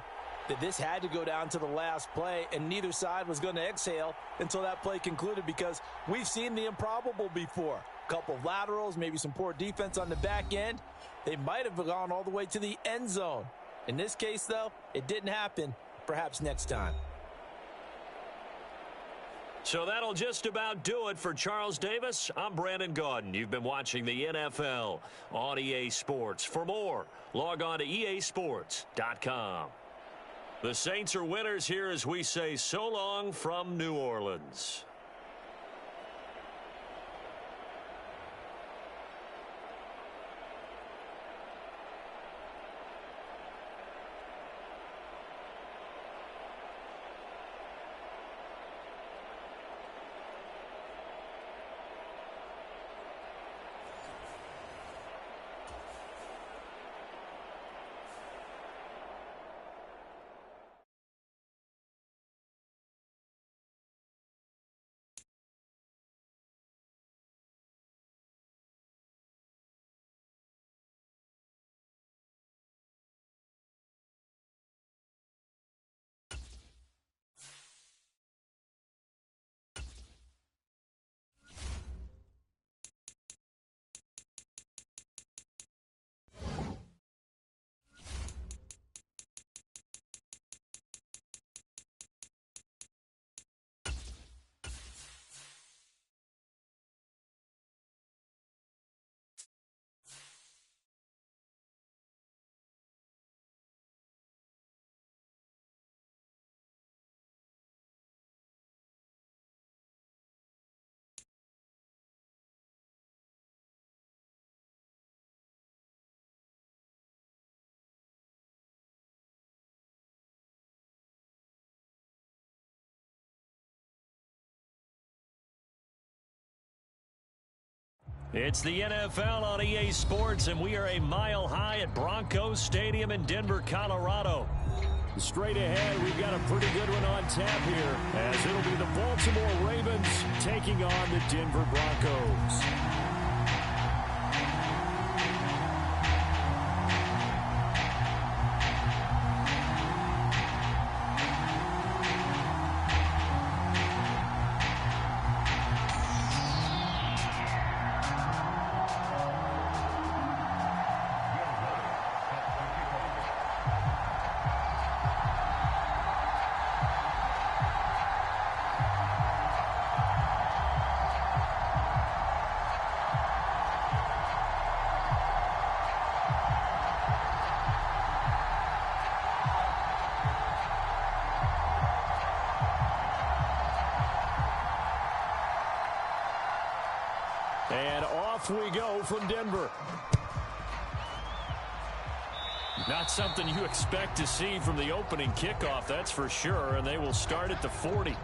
Speaker 5: that this had to go down to the last play, and neither side was going to exhale until that play concluded because we've seen the improbable before. A couple of laterals, maybe some poor defense on the back end. They might have gone all the way to the end zone. In this case, though, it didn't happen. Perhaps next time.
Speaker 4: So that'll just about do it for Charles Davis. I'm Brandon Gaudin. You've been watching the NFL on EA Sports. For more, log on to easports.com. The Saints are winners here as we say so long from New Orleans. It's the NFL on EA Sports, and we are a mile high at Broncos Stadium in Denver, Colorado. Straight ahead, we've got a pretty good one on tap here, as it'll be the Baltimore Ravens taking on the Denver Broncos. And off we go from Denver. Not something you expect to see from the opening kickoff, that's for sure, and they will start at the 40.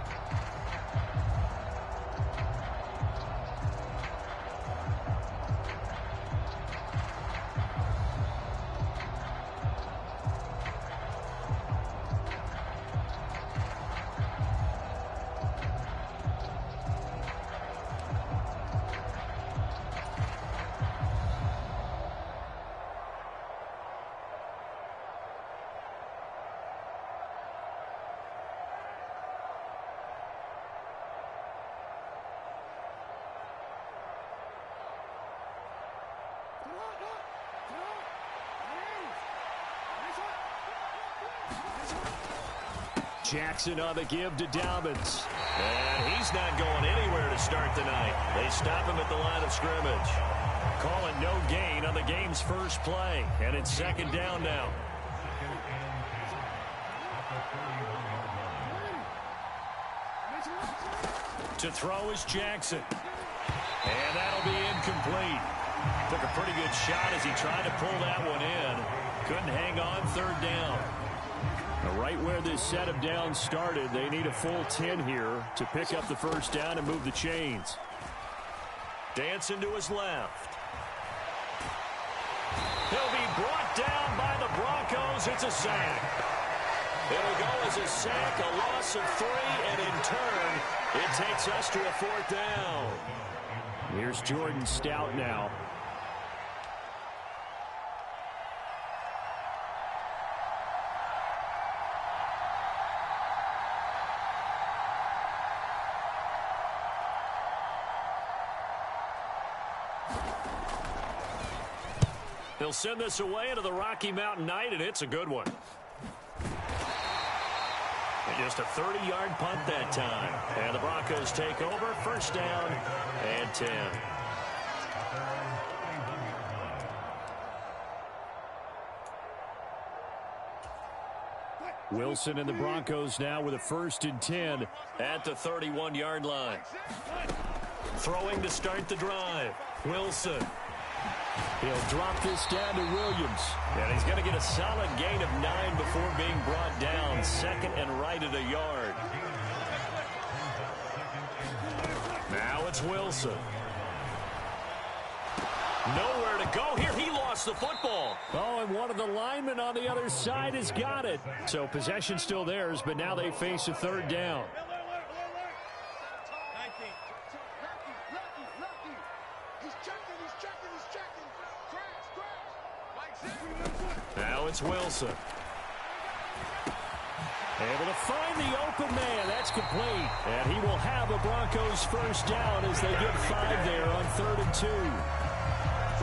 Speaker 4: Jackson on the give to Dobbins. And he's not going anywhere to start the night. They stop him at the line of scrimmage. Calling no gain on the game's first play. And it's second down now. To throw is Jackson. And that'll be incomplete. Took a pretty good shot as he tried to pull that one in. Couldn't hang on third down. Right where this set of downs started, they need a full 10 here to pick up the first down and move the chains. Dancing to his left. He'll be brought down by the Broncos. It's a sack. It'll go as a sack, a loss of 3, and in turn, it takes us to a fourth down. Here's Jordan Stout now. They'll send this away into the Rocky Mountain night, and it's a good one. And just a 30-yard punt that time. And the Broncos take over. First down and 10. Wilson and the Broncos now with a 1st and 10 at the 31-yard line. Throwing to start the drive. Wilson. He'll drop this down to Williams. And he's going to get a solid gain of 9 before being brought down. Second and right at a yard. Now it's Wilson. Nowhere to go here. He lost the football. Oh, and one of the linemen on the other side has got it. So possession still theirs, but now they face a third down. Now it's Wilson. Able to find the open man. That's complete. And he will have a Broncos first down as they get 5 there on 3rd and 2.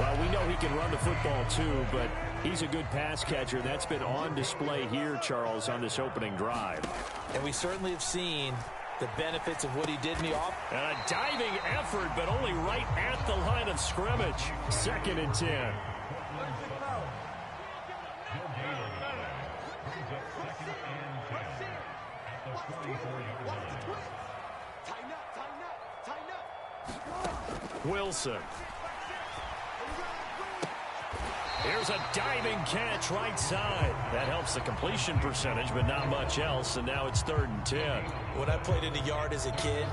Speaker 4: Well, we know he can run the football too, but he's a good pass catcher. That's been on display here, Charles, on this opening drive.
Speaker 5: And we certainly have seen the benefits of what he did in the off.
Speaker 4: And a diving effort, but only right at the line of scrimmage. 2nd and 10. Wilson. Here's a diving catch right side. That helps the completion percentage, but not much else, and now it's 3rd and 10.
Speaker 5: When I played in the yard as a kid,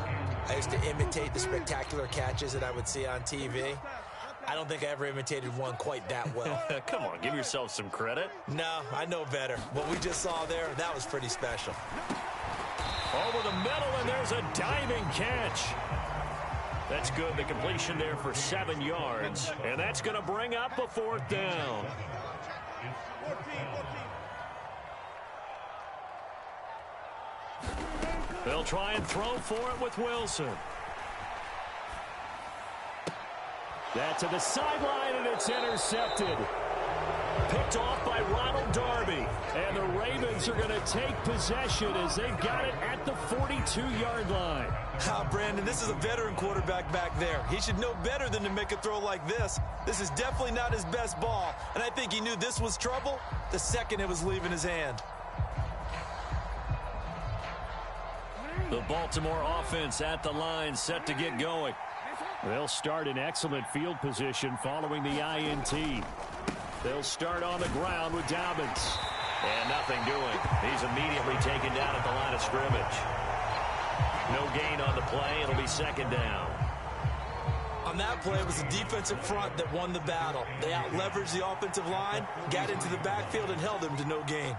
Speaker 5: I used to imitate the spectacular catches that I would see on TV. I don't think I ever imitated one quite that well.
Speaker 4: Come on, give yourself some credit.
Speaker 5: No, I know better. What we just saw there, that was pretty special.
Speaker 4: Over the middle, and there's a diving catch. That's good. The completion there for 7 yards. And that's going to bring up a 4th down. They'll try and throw for it with Wilson. That's to the sideline, and it's intercepted. Picked off by Ronald Darby. And the Ravens are going to take possession as they've got it at the 42-yard line.
Speaker 5: Brandon, this is a veteran quarterback back there. He should know better than to make a throw like this. This is definitely not his best ball. And I think he knew this was trouble the second it was leaving his hand.
Speaker 4: The Baltimore offense at the line, set to get going. They'll start in excellent field position following the INT. They'll start on the ground with Dobbins. And nothing doing. He's immediately taken down at the line of scrimmage. No gain on the play. It'll be 2nd down.
Speaker 5: On that play, it was the defensive front that won the battle. They out-leveraged the offensive line, got into the backfield, and held him to no gain.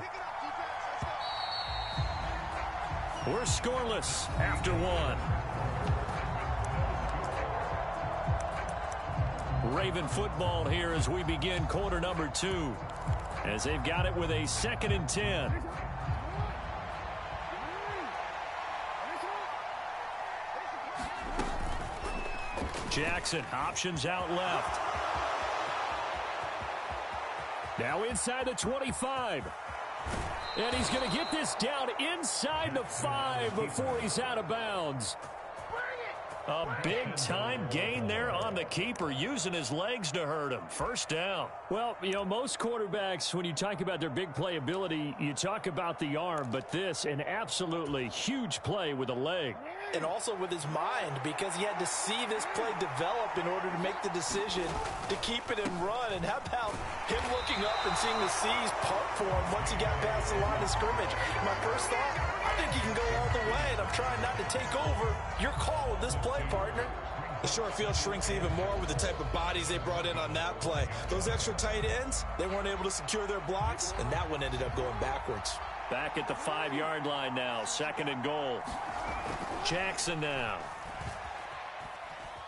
Speaker 4: We're scoreless after 1. Raven football here as we begin quarter number 2. As they've got it with a 2nd and 10. Jackson, options out left. Now inside the 25.
Speaker 8: And he's going to get this down inside the 5 before he's out of bounds. A big-time gain there on the keeper, using his legs to hurt him. First down. Well, you know, most quarterbacks, when you talk about their big playability, you talk about the arm, but this, an absolutely huge play with a leg.
Speaker 5: And also with his mind, because he had to see this play develop in order to make the decision to keep it and run. And how about him looking up and seeing the C's part for him once he got past the line of scrimmage? My first thought, I think he can go all the way, and I'm trying not to take over. Your call with this play, partner.
Speaker 9: The short field shrinks even more with the type of bodies they brought in on that play. Those extra tight ends, they weren't able to secure their blocks,
Speaker 5: and that one ended up going backwards.
Speaker 8: Back at the 5-yard line now, 2nd and goal. Jackson now.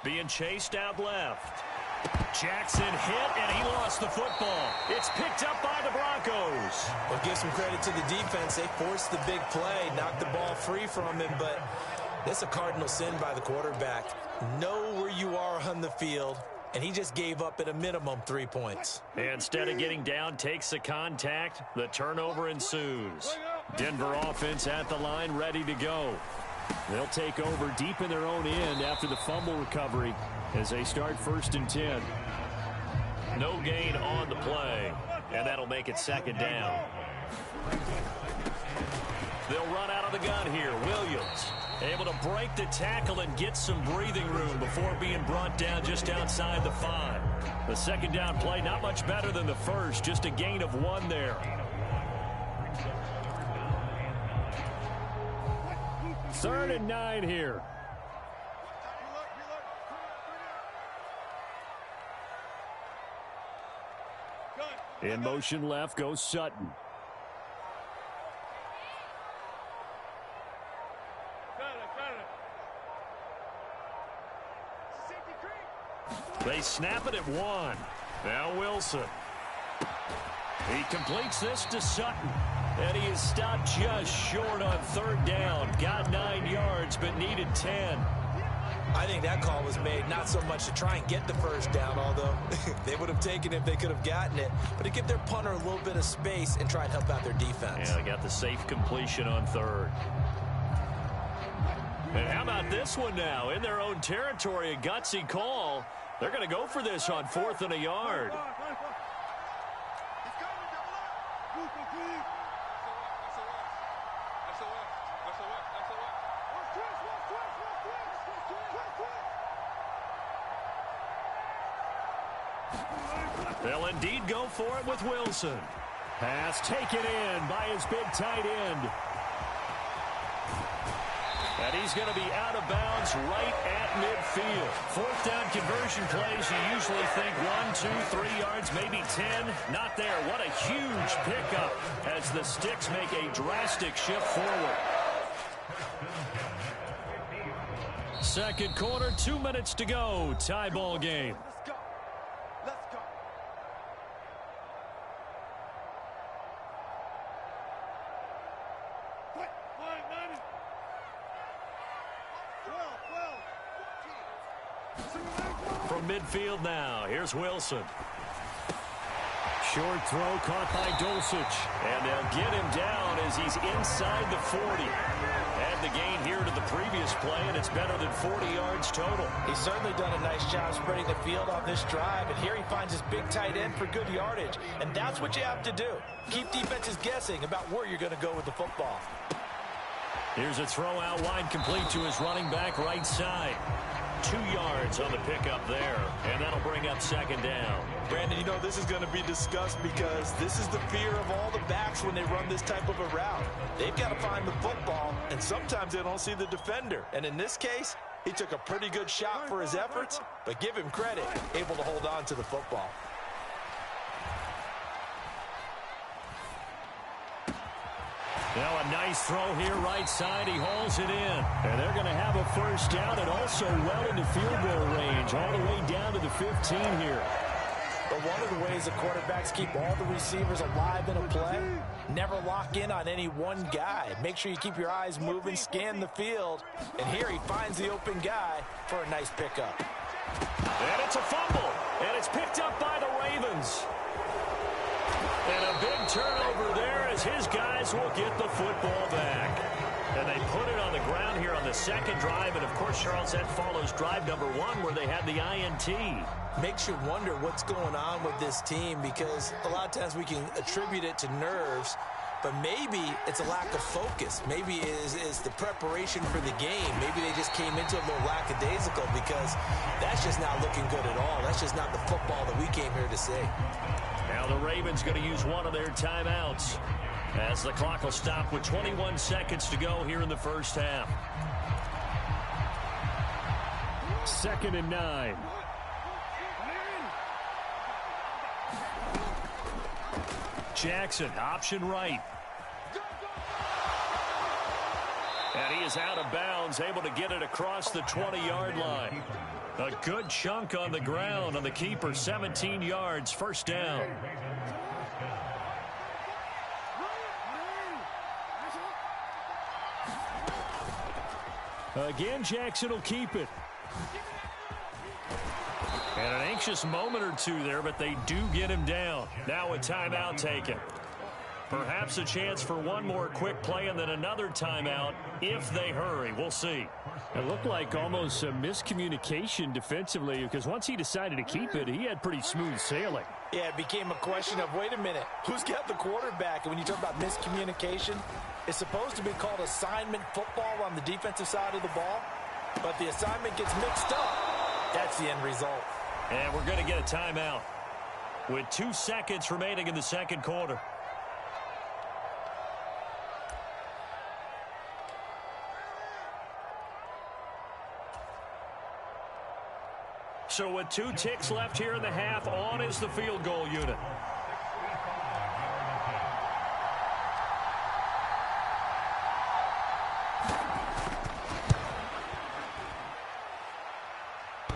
Speaker 8: Being chased out left. Jackson hit, and he lost the football. It's picked up by the Broncos.
Speaker 5: Well, give some credit to the defense. They forced the big play, knocked the ball free from him, but that's a cardinal sin by the quarterback. Know where you are on the field, and he just gave up at a minimum 3 points.
Speaker 8: Instead of getting down, takes the contact. The turnover ensues. Denver offense at the line, ready to go. They'll take over deep in their own end after the fumble recovery as they start 1st and 10. No gain on the play, and that'll make it 2nd down. They'll run out of the gun here. Williams able to break the tackle and get some breathing room before being brought down just outside the 5. The 2nd down play, not much better than the first, just a gain of 1 there. 3rd and 9 here. In motion left goes Sutton. They snap it at 1. Now Wilson. He completes this to Sutton. And he is stopped just short on 3rd down. Got 9 yards, but needed 10.
Speaker 5: I think that call was made not so much to try and get the 1st down, although they would have taken it if they could have gotten it, but to give their punter a little bit of space and try and help out their defense.
Speaker 8: Yeah, they got the safe completion on 3rd. And how about this one now? In their own territory, a gutsy call. They're going to go for this on 4th and a yard. They'll indeed go for it with Wilson. Pass taken in by his big tight end. And he's going to be out of bounds right at midfield. 4th down conversion plays, you usually think 1, 2, 3 yards, maybe 10. Not there. What a huge pickup as the Sticks make a drastic shift forward. 2nd quarter, 2 minutes to go. Tie ball game. From midfield now, here's Wilson. Short throw caught by Dulcich. And they'll get him down as he's inside the 40. Add the gain here to the previous play, and it's better than 40 yards total.
Speaker 5: He's certainly done a nice job spreading the field on this drive, and here he finds his big tight end for good yardage. And that's what you have to do. Keep defenses guessing about where you're going to go with the football.
Speaker 8: Here's a throw out wide, complete to his running back right side. 2 yards on the pickup there, and that'll bring up 2nd down.
Speaker 5: Brandon, you know this is going to be discussed because this is the fear of all the backs when they run this type of a route. They've got to find the football, and sometimes they don't see the defender. And in this case, he took a pretty good shot for his efforts, but give him credit, able to hold on to the football.
Speaker 8: Now a nice throw here right side. He hauls it in. And they're going to have a 1st down and also well into field goal range all the way down to the 15 here.
Speaker 5: But one of the ways the quarterbacks keep all the receivers alive in a play, never lock in on any one guy. Make sure you keep your eyes moving, scan the field. And here he finds the open guy for a nice pickup.
Speaker 8: And it's a fumble. And it's picked up by the Ravens.
Speaker 4: And a big turnover there as his guys will get the football back. And they put it on the ground here on the second drive. And, of course, Charles, that follows drive number 1 where they had the INT.
Speaker 5: Makes you wonder what's going on with this team because a lot of times we can attribute it to nerves, but maybe it's a lack of focus. Maybe it's the preparation for the game. Maybe they just came into it a little lackadaisical because that's just not looking good at all. That's just not the football that we came here to see.
Speaker 4: Now the Ravens going to use one of their timeouts as the clock will stop with 21 seconds to go here in the first half. 2nd and 9. Jackson, option right. And he is out of bounds, able to get it across the 20-yard line. A good chunk on the ground on the keeper, 17 yards, first down. Again, Jackson will keep it. And an anxious moment or two there, but they do get him down. Now a timeout taken. Perhaps a chance for one more quick play and then another timeout if they hurry. We'll see. It looked like almost a miscommunication defensively because once he decided to keep it, he had pretty smooth sailing.
Speaker 5: Yeah, it became a question of, wait a minute, who's got the quarterback? And when you talk about miscommunication, it's supposed to be called assignment football on the defensive side of the ball, but the assignment gets mixed up. That's the end result.
Speaker 4: And we're going to get a timeout with 2 seconds remaining in the second quarter. So with 2 ticks left here in the half, on is the field goal unit.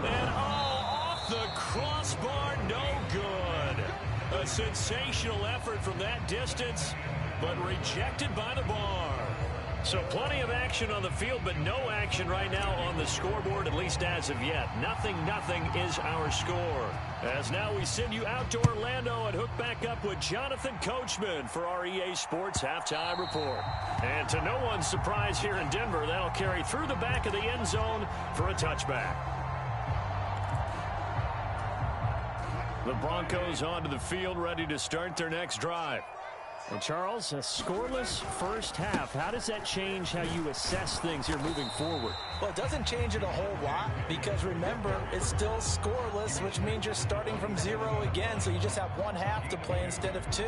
Speaker 4: And off the crossbar, no good. A sensational effort from that distance, but rejected by the bar. So plenty of action on the field, but no action right now on the scoreboard, at least as of yet. 0-0 is our score. As now we send you out to Orlando and hook back up with Jonathan Coachman for our EA Sports Halftime Report. And to no one's surprise here in Denver, that'll carry through the back of the end zone for a touchback. The Broncos onto the field, ready to start their next drive. And Charles, a scoreless first half. How does that change how you assess things here moving forward?
Speaker 5: Well, it doesn't change it a whole lot because remember, it's still scoreless, which means you're starting from 0 again, so you just have 1 half to play instead of 2.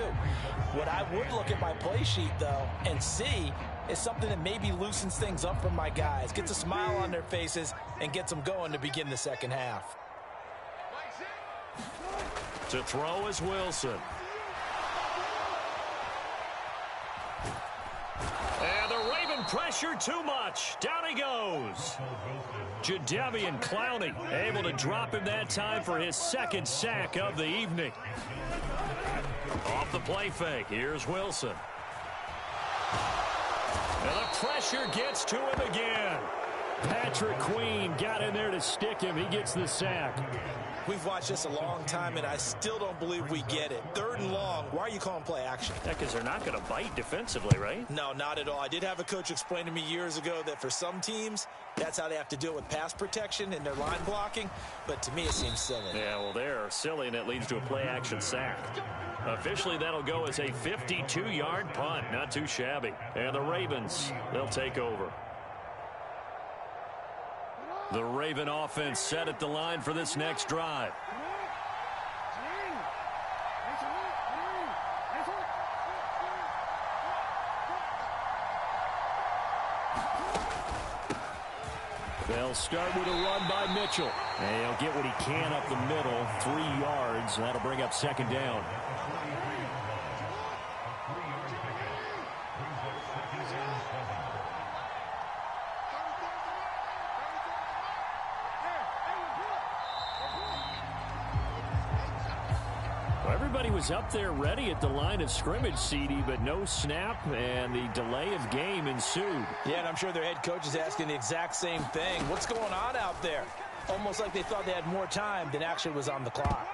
Speaker 5: What I would look at my play sheet, though, and see is something that maybe loosens things up for my guys, gets a smile on their faces, and gets them going to begin the second half.
Speaker 4: To throw is Wilson. And the Raven pressure too much. Down he goes. Jadeveon Clowney able to drop him that time for his second sack of the evening. Off the play fake. Here's Wilson. And the pressure gets to him again. Patrick Queen got in there to stick him. He gets the sack.
Speaker 5: We've watched this a long time, and I still don't believe we get it. 3rd and long. Why are you calling play action?
Speaker 4: Yeah, because they're not going to bite defensively, right?
Speaker 5: No, not at all. I did have a coach explain to me years ago that for some teams, that's how they have to deal with pass protection and their line blocking. But to me, it seems silly.
Speaker 4: Yeah, well, they're silly, and it leads to a play action sack. Officially, that'll go as a 52-yard punt. Not too shabby. And the Ravens, they'll take over. The Raven offense set at the line for this next drive. They'll start with a run by Mitchell. And he'll get what he can up the middle, 3 yards. That'll bring up second down. Everybody was up there ready at the line of scrimmage, CD, but no snap, and the delay of game ensued.
Speaker 5: Yeah, and I'm sure their head coach is asking the exact same thing. What's going on out there? Almost like they thought they had more time than actually was on the clock.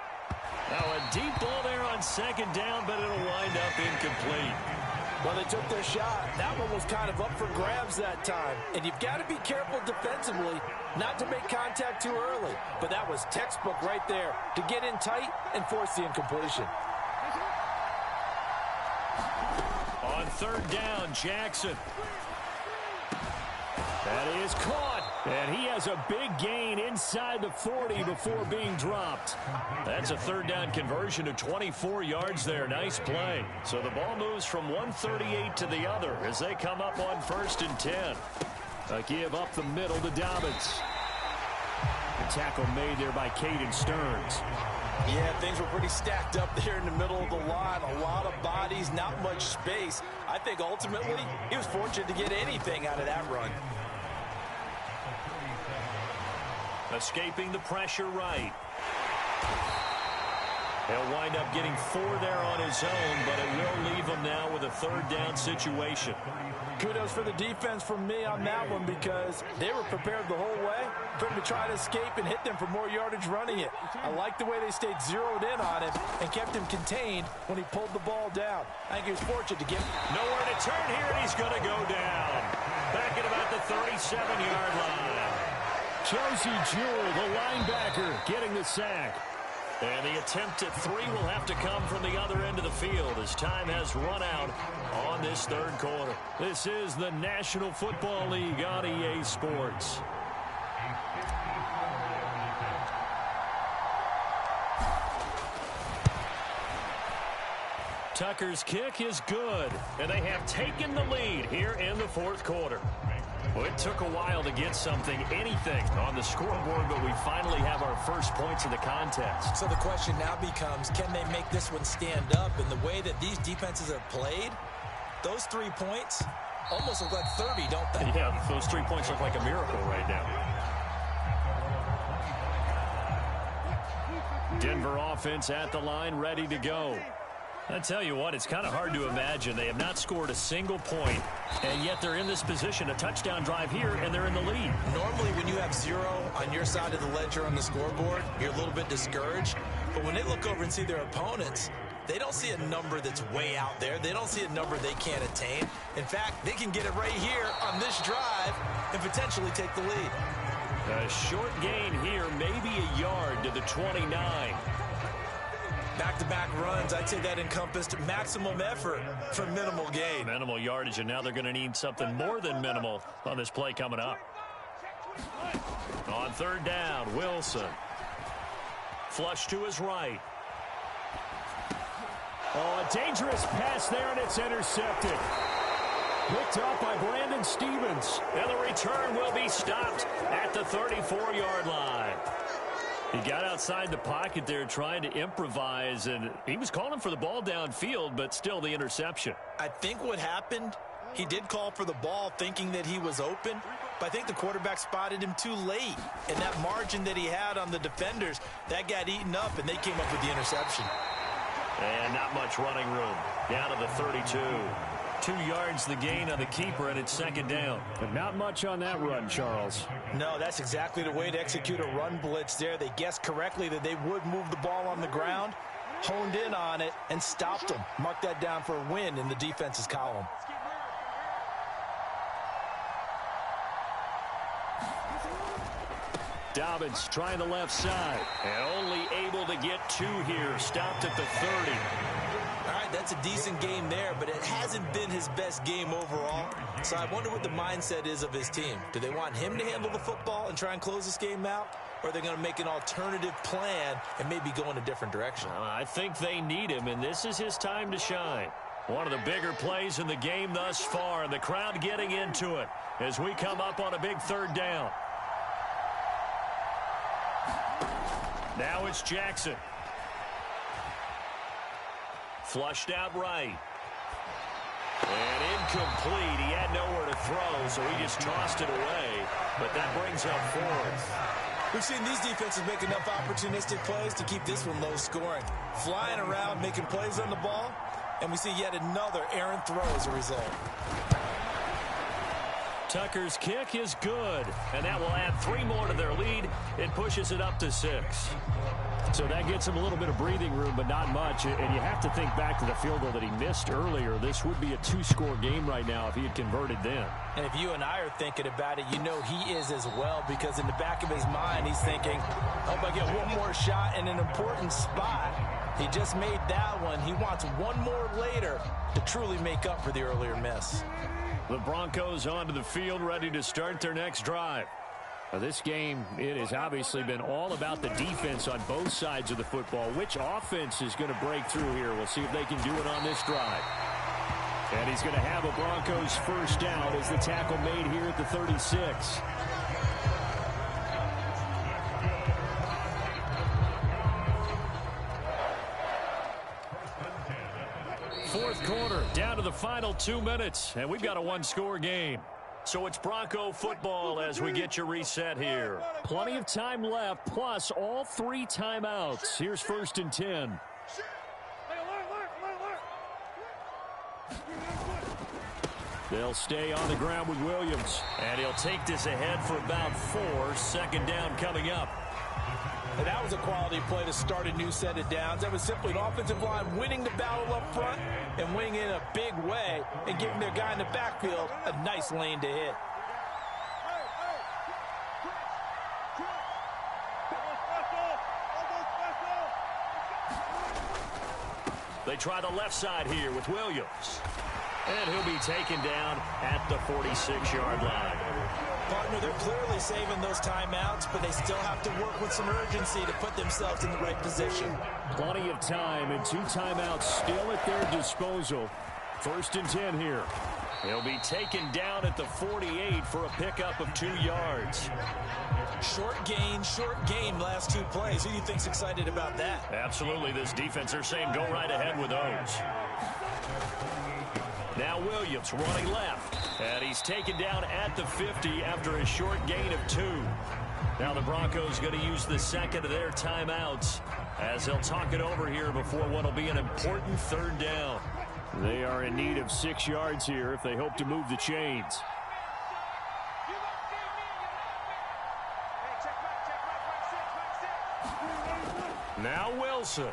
Speaker 4: Now a deep ball there on on second down, but it'll wind up incomplete.
Speaker 5: Well, they took their shot. That one was kind of up for grabs that time. And you've got to be careful defensively not to make contact too early. But that was textbook right there to get in tight and force the incompletion.
Speaker 4: On third down, Jackson. That is caught. And he has a big gain inside the 40 before being dropped. That's a third down conversion to 24 yards there. Nice play. So the ball moves from 138 to the other as they come up on 1st and 10. A give up the middle to Dobbins. The tackle made there by Caden Stearns.
Speaker 5: Yeah, things were pretty stacked up there in the middle of the line. A lot of bodies, not much space. I think ultimately he was fortunate to get anything out of that run.
Speaker 4: Escaping the pressure right. He'll wind up getting 4 there on his own, but it will leave him now with a third down situation.
Speaker 5: Kudos for the defense from me on that one because they were prepared the whole way for him to try to escape and hit them for more yardage running it. I like the way they stayed zeroed in on him and kept him contained when he pulled the ball down. I think he was fortunate to get
Speaker 4: nowhere to turn here, and he's going to go down. Back at about the 37-yard line. Josie Jewell, the linebacker, getting the sack. And the attempt at 3 will have to come from the other end of the field as time has run out on this third quarter. This is the National Football League on EA Sports. Tucker's kick is good, and they have taken the lead here in the fourth quarter. Well, it took a while to get anything on the scoreboard, but we finally have our first points of the contest.
Speaker 5: So the question now becomes, can they make this one stand up? In the way that these defenses have played, those 3 points almost look like 30, don't they?
Speaker 4: Yeah, those 3 points look like a miracle right now. Denver offense at the line, ready to go. I tell you what, it's kind of hard to imagine. They have not scored a single point, and yet they're in this position, a touchdown drive here, and they're in the lead.
Speaker 5: Normally, when you have 0 on your side of the ledger on the scoreboard, you're a little bit discouraged. But when they look over and see their opponents, they don't see a number that's way out there. They don't see a number they can't attain. In fact, they can get it right here on this drive and potentially take the lead.
Speaker 4: A short gain here, maybe a yard to the 29.
Speaker 5: Back-to-back runs, I'd say that encompassed maximum effort for minimal gain.
Speaker 4: Minimal yardage, and now they're going to need something more than minimal on this play coming up. On third down, Wilson. Flush to his right. Oh, a dangerous pass there, and it's intercepted. Picked up by Brandon Stevens. And the return will be stopped at the 34-yard line. He got outside the pocket there trying to improvise, and he was calling for the ball downfield, but still the interception.
Speaker 5: I think what happened, he did call for the ball thinking that he was open, but I think the quarterback spotted him too late. And that margin that he had on the defenders, that got eaten up, and they came up with the interception.
Speaker 4: And not much running room. Down to the 32. 2 yards the gain on the keeper, and it's second down. But not much on that run, Charles.
Speaker 5: No, that's exactly the way to execute a run blitz there. They guessed correctly that they would move the ball on the ground, honed in on it, and stopped them. Mark that down for a win in the defense's column.
Speaker 4: Dobbins trying the left side, and only able to get 2 here. Stopped at the 30.
Speaker 5: All right, that's a decent game there, but it hasn't been his best game overall. So I wonder what the mindset is of his team. Do they want him to handle the football and try and close this game out? Or are they going to make an alternative plan and maybe go in a different direction?
Speaker 4: I think they need him, and this is his time to shine. One of the bigger plays in the game thus far, and the crowd getting into it as we come up on a big third down. Now it's Jackson. Flushed out right. And incomplete. He had nowhere to throw, so he just tossed it away. But that brings up 4th.
Speaker 5: We've seen these defenses make enough opportunistic plays to keep this one low scoring. Flying around, making plays on the ball, and we see yet another errant throw as a result.
Speaker 8: Tucker's kick is good, and that will add 3 more to their lead. It pushes it up to 6. So that gets him a little bit of breathing room, but not much. And you have to think back to the field goal that he missed earlier. This would be a 2-score game right now if he had converted then.
Speaker 5: And if you and I are thinking about it, you know he is as well, because in the back of his mind, he's thinking, hope I get one more shot in an important spot. He just made that one. He wants one more later to truly make up for the earlier miss.
Speaker 8: The Broncos onto the field, ready to start their next drive. Now, this game, it has obviously been all about the defense on both sides of the football. Which offense is going to break through here? We'll see if they can do it on this drive. And he's going to have a Broncos first down as the tackle made here at the 36. Fourth quarter, down to the final 2 minutes, and we've got a 1-score game. So it's Bronco football as we get you reset here. Plenty of time left, plus all 3 timeouts. Here's 1st and 10. They'll stay on the ground with Williams. And he'll take this ahead for about 4. 2nd down coming up.
Speaker 5: And that was a quality play to start a new set of downs. That was simply an offensive line winning the battle up front and winning in a big way and giving their guy in the backfield a nice lane to hit.
Speaker 8: They try the left side here with Williams. And he'll be taken down at the 46-yard line.
Speaker 5: Partner, they're clearly saving those timeouts, but they still have to work with some urgency to put themselves in the right position.
Speaker 8: Plenty of time and 2 timeouts still at their disposal. 1st and 10 here. He'll be taken down at the 48 for a pickup of 2 yards.
Speaker 5: Short gain last 2 plays. Who do you think's excited about that?
Speaker 8: Absolutely. This defense, they're saying go right ahead with those. Now Williams running left. And he's taken down at the 50 after a short gain of 2. Now the Broncos going to use the 2nd of their timeouts as they'll talk it over here before what will be an important 3rd down. They are in need of 6 yards here if they hope to move the chains. Now Wilson.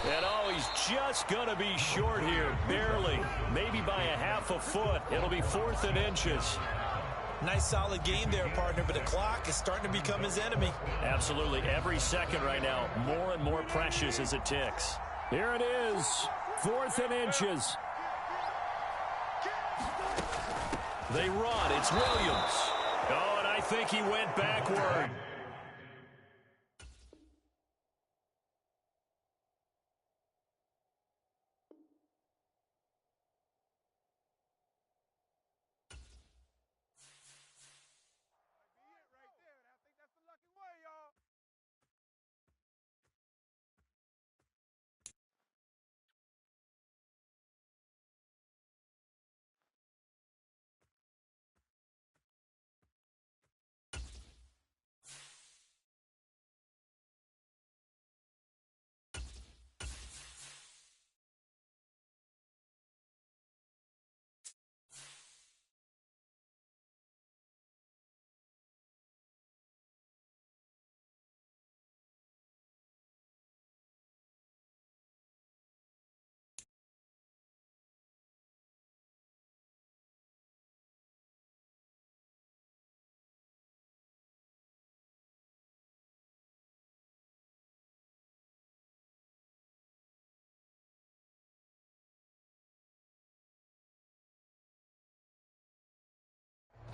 Speaker 8: And oh, he's just going to be short here, barely, maybe by a half a foot. It'll be 4th and inches.
Speaker 5: Nice solid game there, partner, but the clock is starting to become his enemy.
Speaker 8: Absolutely. Every second right now, more and more precious as it ticks. Here it is, 4th and inches. They run. It's Williams. Oh, and I think he went backward.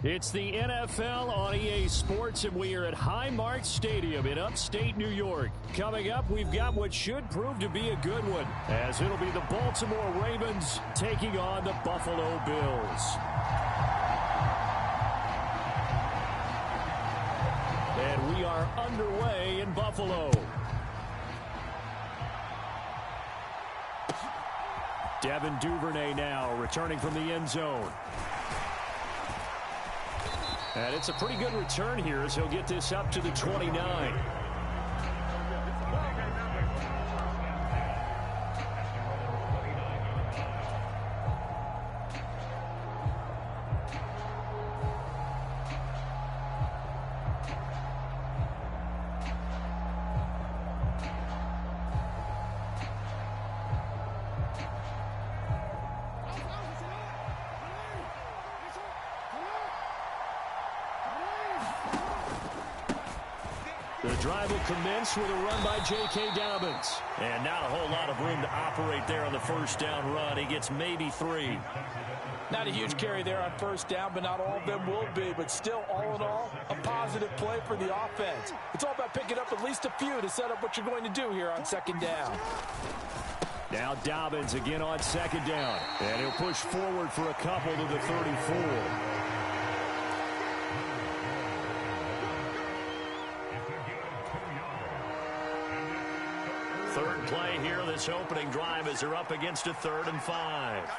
Speaker 8: It's the NFL on EA Sports, and we are at Highmark Stadium in upstate New York. Coming up, we've got what should prove to be a good one, as it'll be the Baltimore Ravens taking on the Buffalo Bills. And we are underway in Buffalo. Devin Duvernay now returning from the end zone. And it's a pretty good return here as he'll get this up to the 29. The drive will commence with a run by J.K. Dobbins. And not a whole lot of room to operate there on the first down run. He gets maybe 3.
Speaker 5: Not a huge carry there on first down, but not all of them will be. But still, all in all, a positive play for the offense. It's all about picking up at least a few to set up what you're going to do here on second down.
Speaker 8: Now Dobbins again on second down. And he'll push forward for a couple to the 34. Third play here, this opening drive, as they're up against a 3rd and 5.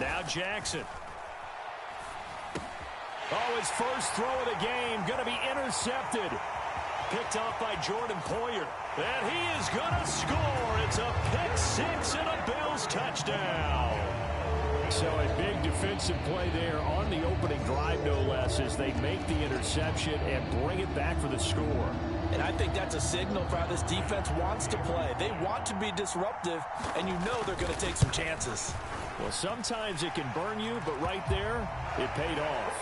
Speaker 8: Now Jackson. Oh, his first throw of the game going to be intercepted. Picked off by Jordan Poyer. And he is going to score. It's a pick 6 and a Bills touchdown. So a big defensive play there on the opening drive, no less, as they make the interception and bring it back for the score.
Speaker 5: And I think that's a signal for how this defense wants to play. They want to be disruptive, and you know they're going to take some chances.
Speaker 8: Well, sometimes it can burn you, but right there, it paid off.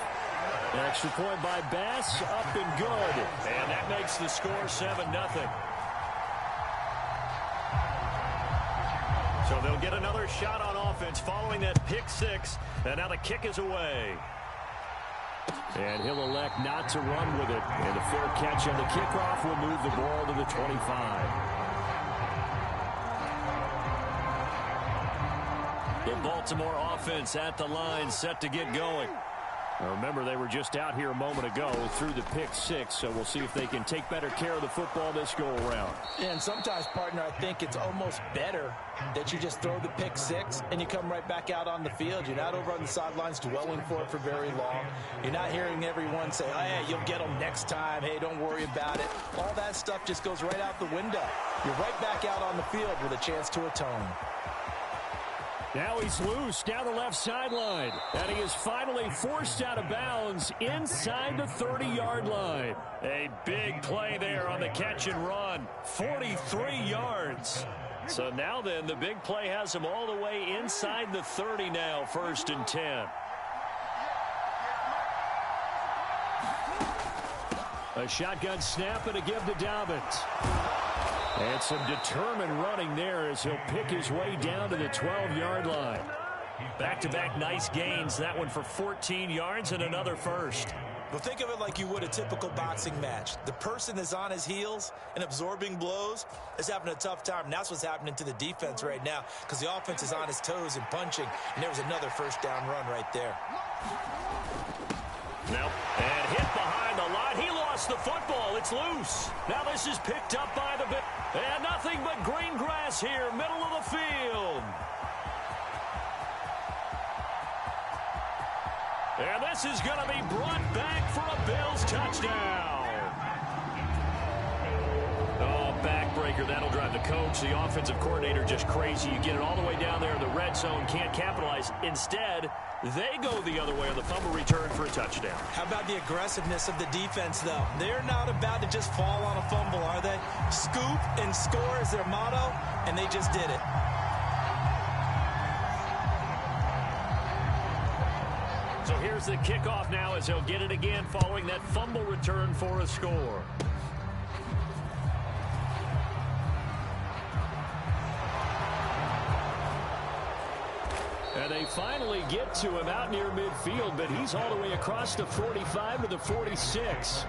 Speaker 8: An extra point by Bass, up and good. And that makes the score 7-0. So they'll get another shot on offense following that pick 6. And now the kick is away. And he'll elect not to run with it. And a fair catch on the kickoff will move the ball to the 25. The Baltimore offense at the line, set to get going. Now remember, they were just out here a moment ago through the pick 6, so we'll see if they can take better care of the football this go-around.
Speaker 5: And sometimes, partner, I think it's almost better that you just throw the pick 6 and you come right back out on the field. You're not over on the sidelines dwelling for it for very long. You're not hearing everyone say, oh, hey, you'll get them next time. Hey, don't worry about it. All that stuff just goes right out the window. You're right back out on the field with a chance to atone.
Speaker 8: Now he's loose down the left sideline. And he is finally forced out of bounds inside the 30-yard line. A big play there on the catch and run. 43 yards. So now then, the big play has him all the way inside the 30 now, 1st and 10. A shotgun snap and a give to Dobbins. And some determined running there as he'll pick his way down to the 12-yard line. Back-to-back nice gains. That one for 14 yards and another first.
Speaker 5: Well, think of it like you would a typical boxing match. The person is on his heels and absorbing blows is having a tough time. And that's what's happening to the defense right now because the offense is on his toes and punching. And there was another first down run right there.
Speaker 8: Nope. And hit behind the line. He lost the football. It's loose. Now this is picked up by the bit. And nothing but green grass here, middle of the field. And this is going to be brought back for a Bills touchdown. Oh, backbreaker. That'll drive the coach, the offensive coordinator, just crazy. You get it all the way down there in the red zone, can't capitalize. Instead, they go the other way on the fumble return for a touchdown.
Speaker 5: How about the aggressiveness of the defense, though? They're not about to just fall on a fumble, are they? Scoop and score is their motto, and they just did it.
Speaker 8: So here's the kickoff now as they'll get it again following that fumble return for a score. And they finally get to him out near midfield, but he's all the way across the 45 to the 46.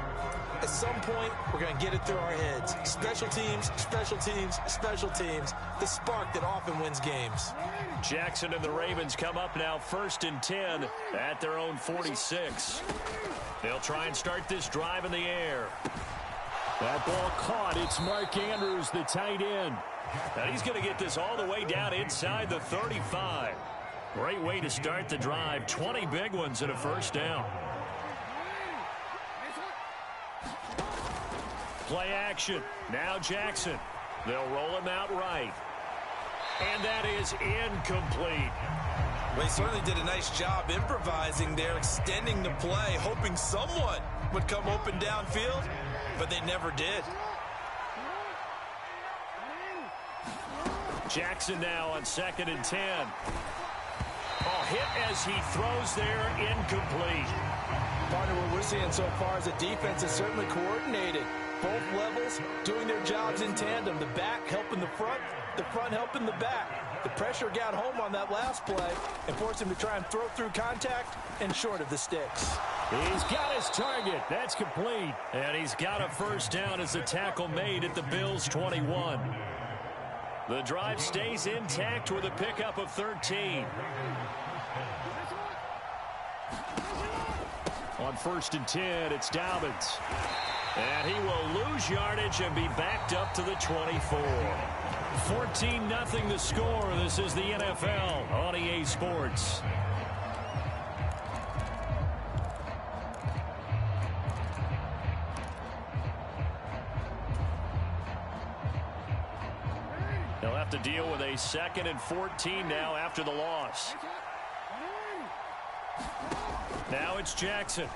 Speaker 5: At some point, we're going to get it through our heads. Special teams, special teams, special teams. The spark that often wins games.
Speaker 8: Jackson and the Ravens come up now 1st and 10 at their own 46. They'll try and start this drive in the air. That ball caught. It's Mark Andrews, the tight end. And he's going to get this all the way down inside the 35. Great way to start the drive. 20 big ones and a first down. Play action. Now Jackson. They'll roll him out right. And that is incomplete.
Speaker 5: Well, he certainly did a nice job improvising there, extending the play, hoping someone would come open downfield, but they never did.
Speaker 8: Jackson now on 2nd and 10. Oh, hit as he throws there, incomplete.
Speaker 5: Partner, what we're seeing so far is the defense is certainly coordinated. Both levels doing their jobs in tandem. The back helping the front helping the back. The pressure got home on that last play and forced him to try and throw through contact and short of the sticks.
Speaker 8: He's got his target. That's complete. And he's got a first down as the tackle made at the Bills' 21. The drive stays intact with a pickup of 13. On 1st and 10, it's Dobbins. And he will lose yardage and be backed up to the 24. 14-0 the score. This is the NFL on EA Sports. They'll have to deal with a 2nd and 14 now after the loss. Now it's Jackson.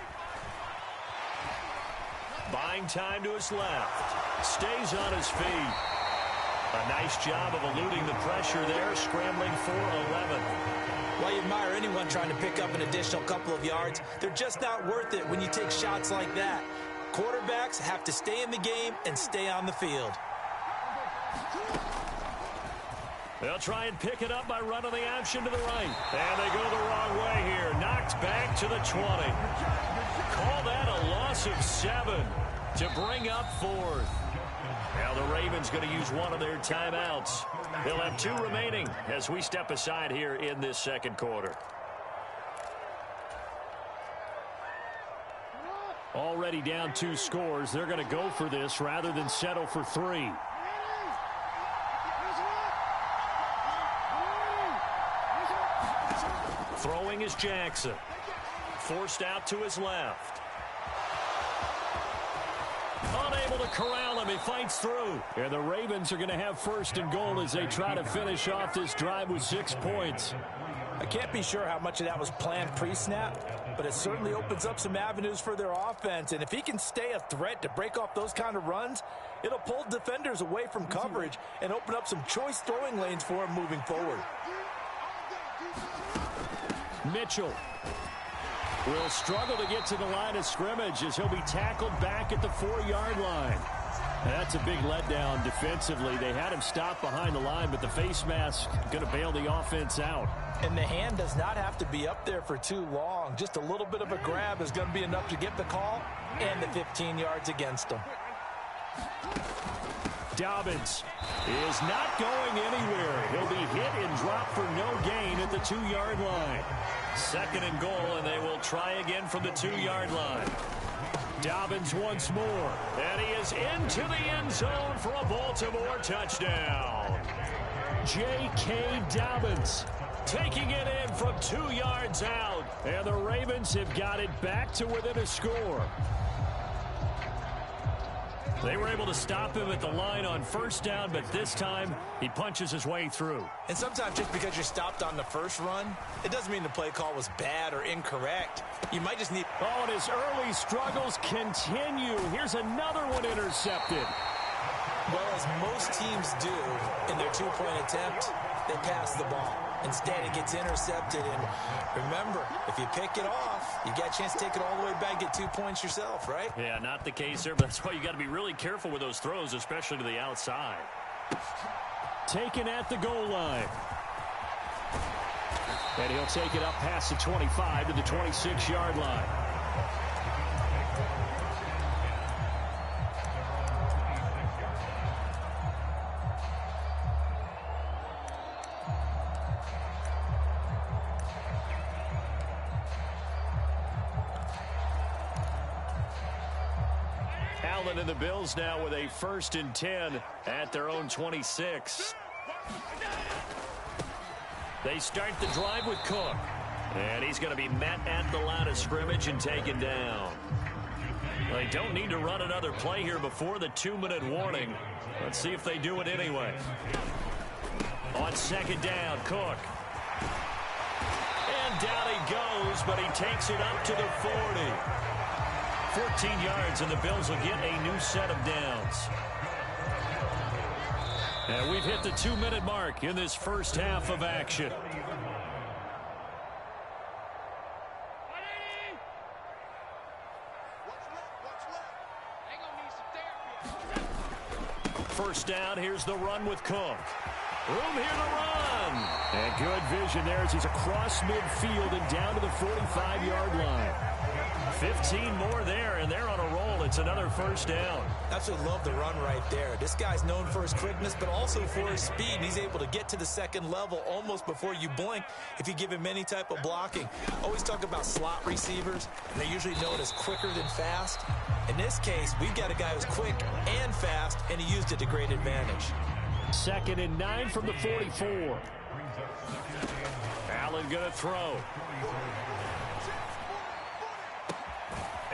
Speaker 8: Buying time to his left. Stays on his feet. A nice job of eluding the pressure there, scrambling for 11.
Speaker 5: While you admire anyone trying to pick up an additional couple of yards, they're just not worth it when you take shots like that. Quarterbacks have to stay in the game and stay on the field.
Speaker 8: They'll try and pick it up by running the option to the right. And they go the wrong way here. Knocked back to the 20. Call that a loss of 7 to bring up 4th. Now the Ravens going to use one of their timeouts. They'll have 2 remaining as we step aside here in this second quarter. Already down 2 scores. They're going to go for this rather than settle for 3. Throwing is Jackson. Forced out to his left. Unable to corral him. He fights through. And the Ravens are going to have 1st and goal as they try to finish off this drive with 6 points.
Speaker 5: I can't be sure how much of that was planned pre-snap, but it certainly opens up some avenues for their offense. And if he can stay a threat to break off those kind of runs, it'll pull defenders away from coverage and open up some choice throwing lanes for him moving forward.
Speaker 8: Mitchell will struggle to get to the line of scrimmage as he'll be tackled back at the 4-yard line. That's a big letdown defensively. They had him stopped behind the line, but the face mask going to bail the offense out.
Speaker 5: And the hand does not have to be up there for too long. Just a little bit of a grab is going to be enough to get the call and the 15 yards against him.
Speaker 8: Dobbins is not going anywhere. He'll be hit and dropped for no gain at the 2-yard line. 2nd and goal, and they will try again from the 2-yard line. Dobbins once more, and he is into the end zone for a Baltimore touchdown. J.K. Dobbins taking it in from 2 yards out, and the Ravens have got it back to within a score. They were able to stop him at the line on 1st down, but this time he punches his way through.
Speaker 5: And sometimes just because you're stopped on the first run, it doesn't mean the play call was bad or incorrect. You might just need...
Speaker 8: Oh, and his early struggles continue. Here's another one intercepted.
Speaker 5: Well, as most teams do in their 2-point attempt, they pass the ball. Instead, it gets intercepted. And remember, if you pick it off, you got a chance to take it all the way back, get 2 points yourself, right?
Speaker 8: Yeah, not the case there, but that's why you got to be really careful with those throws, especially to the outside. Taken at the goal line. And he'll take it up past the 25 to the 26-yard line. Allen and the Bills now with a 1st and 10 at their own 26. They start the drive with Cook. And he's going to be met at the line of scrimmage and taken down. They don't need to run another play here before the 2-minute warning. Let's see if they do it anyway. On 2nd down, Cook. And down he goes, but he takes it up to the 40. 14 yards, and the Bills will get a new set of downs. And we've hit the 2-minute mark in this first half of action. first down. Here's the run with Cook. Room here to run. And good vision there as he's across midfield and down to the 45-yard line. 15 more there, and they're on a roll. It's another first down.
Speaker 5: Absolutely love the run right there. This guy's known for his quickness, but also for his speed. And he's able to get to the second level almost before you blink if you give him any type of blocking. Always talk about slot receivers, and they're usually known as quicker than fast. In this case, we've got a guy who's quick and fast, and he used it to great advantage.
Speaker 8: 2nd and 9 from the 44. Allen going to throw.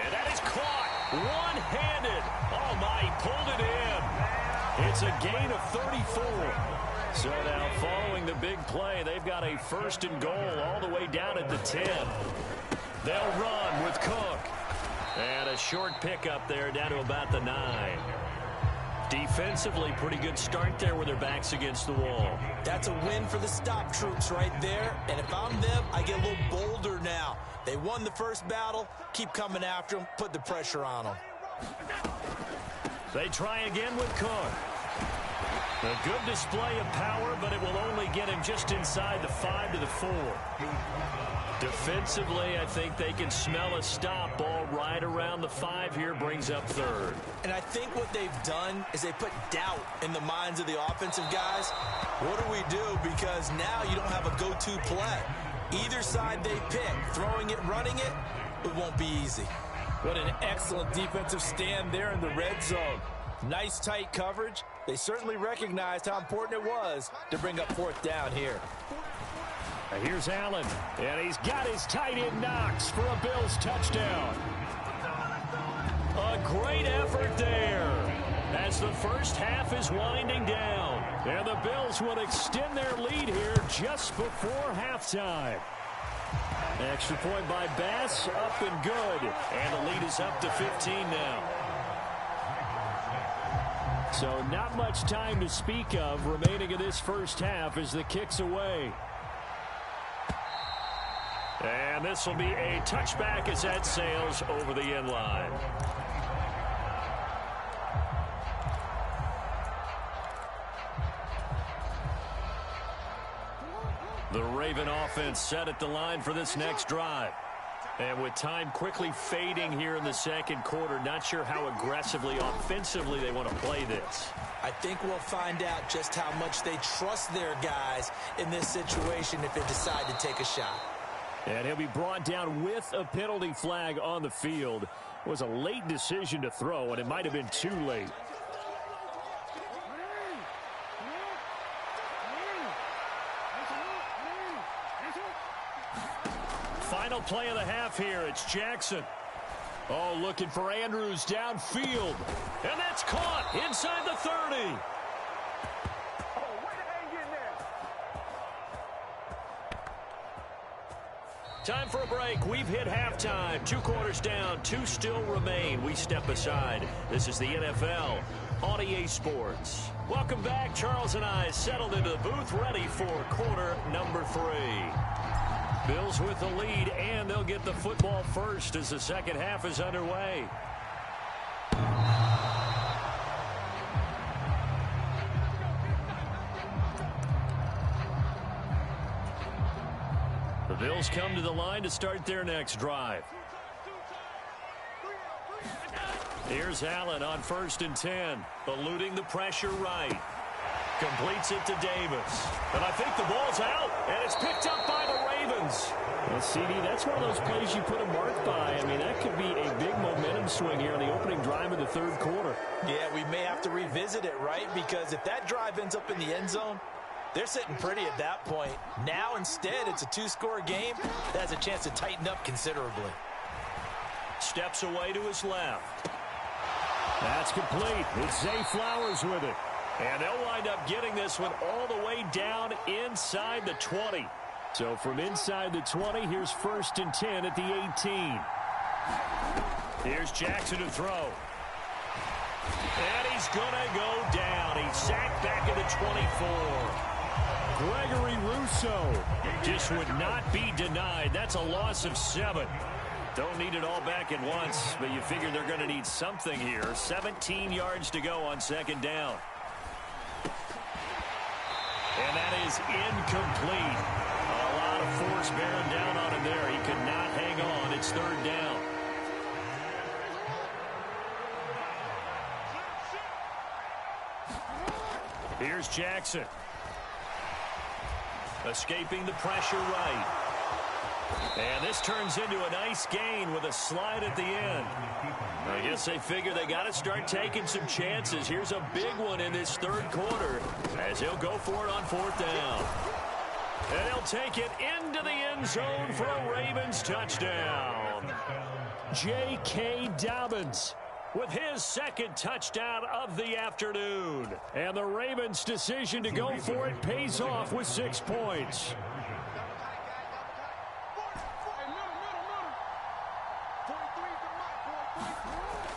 Speaker 8: And that is caught one-handed. Oh, my, he pulled it in. It's a gain of 34. So now following the big play, they've got a 1st and goal all the way down at the 10. They'll run with Cook. And a short pickup there down to about the 9. Defensively, pretty good start there with their backs against the wall.
Speaker 5: That's a win for the stop troops right there. And if I'm them, I get a little bolder now. They won the first battle. Keep coming after them. Put the pressure on them.
Speaker 8: They try again with Cook. A good display of power, but it will only get him just inside the 5 to the 4. Defensively, I think they can smell a stop. Ball right around the 5 here, brings up 3rd.
Speaker 5: And I think what they've done is they put doubt in the minds of the offensive guys. What do we do? Because now you don't have a go-to play. Either side they pick, throwing it, running it, it won't be easy. What an excellent defensive stand there in the red zone. Nice tight coverage. They certainly recognized how important it was to bring up 4th down here.
Speaker 8: Here's Allen, and he's got his tight end Knox for a Bills touchdown. A great effort there as the first half is winding down. And the Bills will extend their lead here just before halftime. Extra point by Bass, up and good. And the lead is up to 15 now. So not much time to speak of remaining in this first half as the kick's away. And this will be a touchback as that sails over the end line. The Raven offense set at the line for this next drive. And with time quickly fading here in the second quarter, not sure how aggressively, offensively they want to play this.
Speaker 5: I think we'll find out just how much they trust their guys in this situation if they decide to take a shot.
Speaker 8: And he'll be brought down with a penalty flag on the field. It was a late decision to throw, and it might have been too late. Final play of the half here. It's Jackson. Oh, looking for Andrews downfield. And that's caught inside the 30. Time for a break. We've hit halftime. 2 quarters down. 2 still remain. We step aside. This is the NFL on EA Sports. Welcome back. Charles and I settled into the booth, ready for quarter number 3. Bills with the lead, and they'll get the football first as the second half is underway. The Bills come to the line to start their next drive. Here's Allen on 1st and 10, eluding the pressure right. Completes it to Davis. And I think the ball's out, and it's picked up by the Ravens. Well, CD, that's one of those plays you put a mark by. I mean, that could be a big momentum swing here on the opening drive of the 3rd quarter.
Speaker 5: Yeah, we may have to revisit it, right? Because if that drive ends up in the end zone, they're sitting pretty at that point. Now, instead, it's a 2-score game that has a chance to tighten up considerably.
Speaker 8: Steps away to his left. That's complete. It's Zay Flowers with it. And they'll wind up getting this one all the way down inside the 20. So from inside the 20, here's 1st and 10 at the 18. Here's Jackson to throw. And he's going to go down. He's sacked back at the 24. Gregory Rousseau just would not be denied. That's a loss of 7. Don't need it all back at once, but you figure they're going to need something here. 17 yards to go on 2nd down. And that is incomplete. A lot of force bearing down on him there. He could not hang on. It's third down. Here's Jackson. Escaping the pressure right. And this turns into a nice gain with a slide at the end. I guess they figure they got to start taking some chances. Here's a big one in this third quarter as he'll go for it on fourth down. And he'll take it into the end zone for a Ravens touchdown. J.K. Dobbins with his second touchdown of the afternoon. And the Ravens' decision to go for it pays off with 6 points.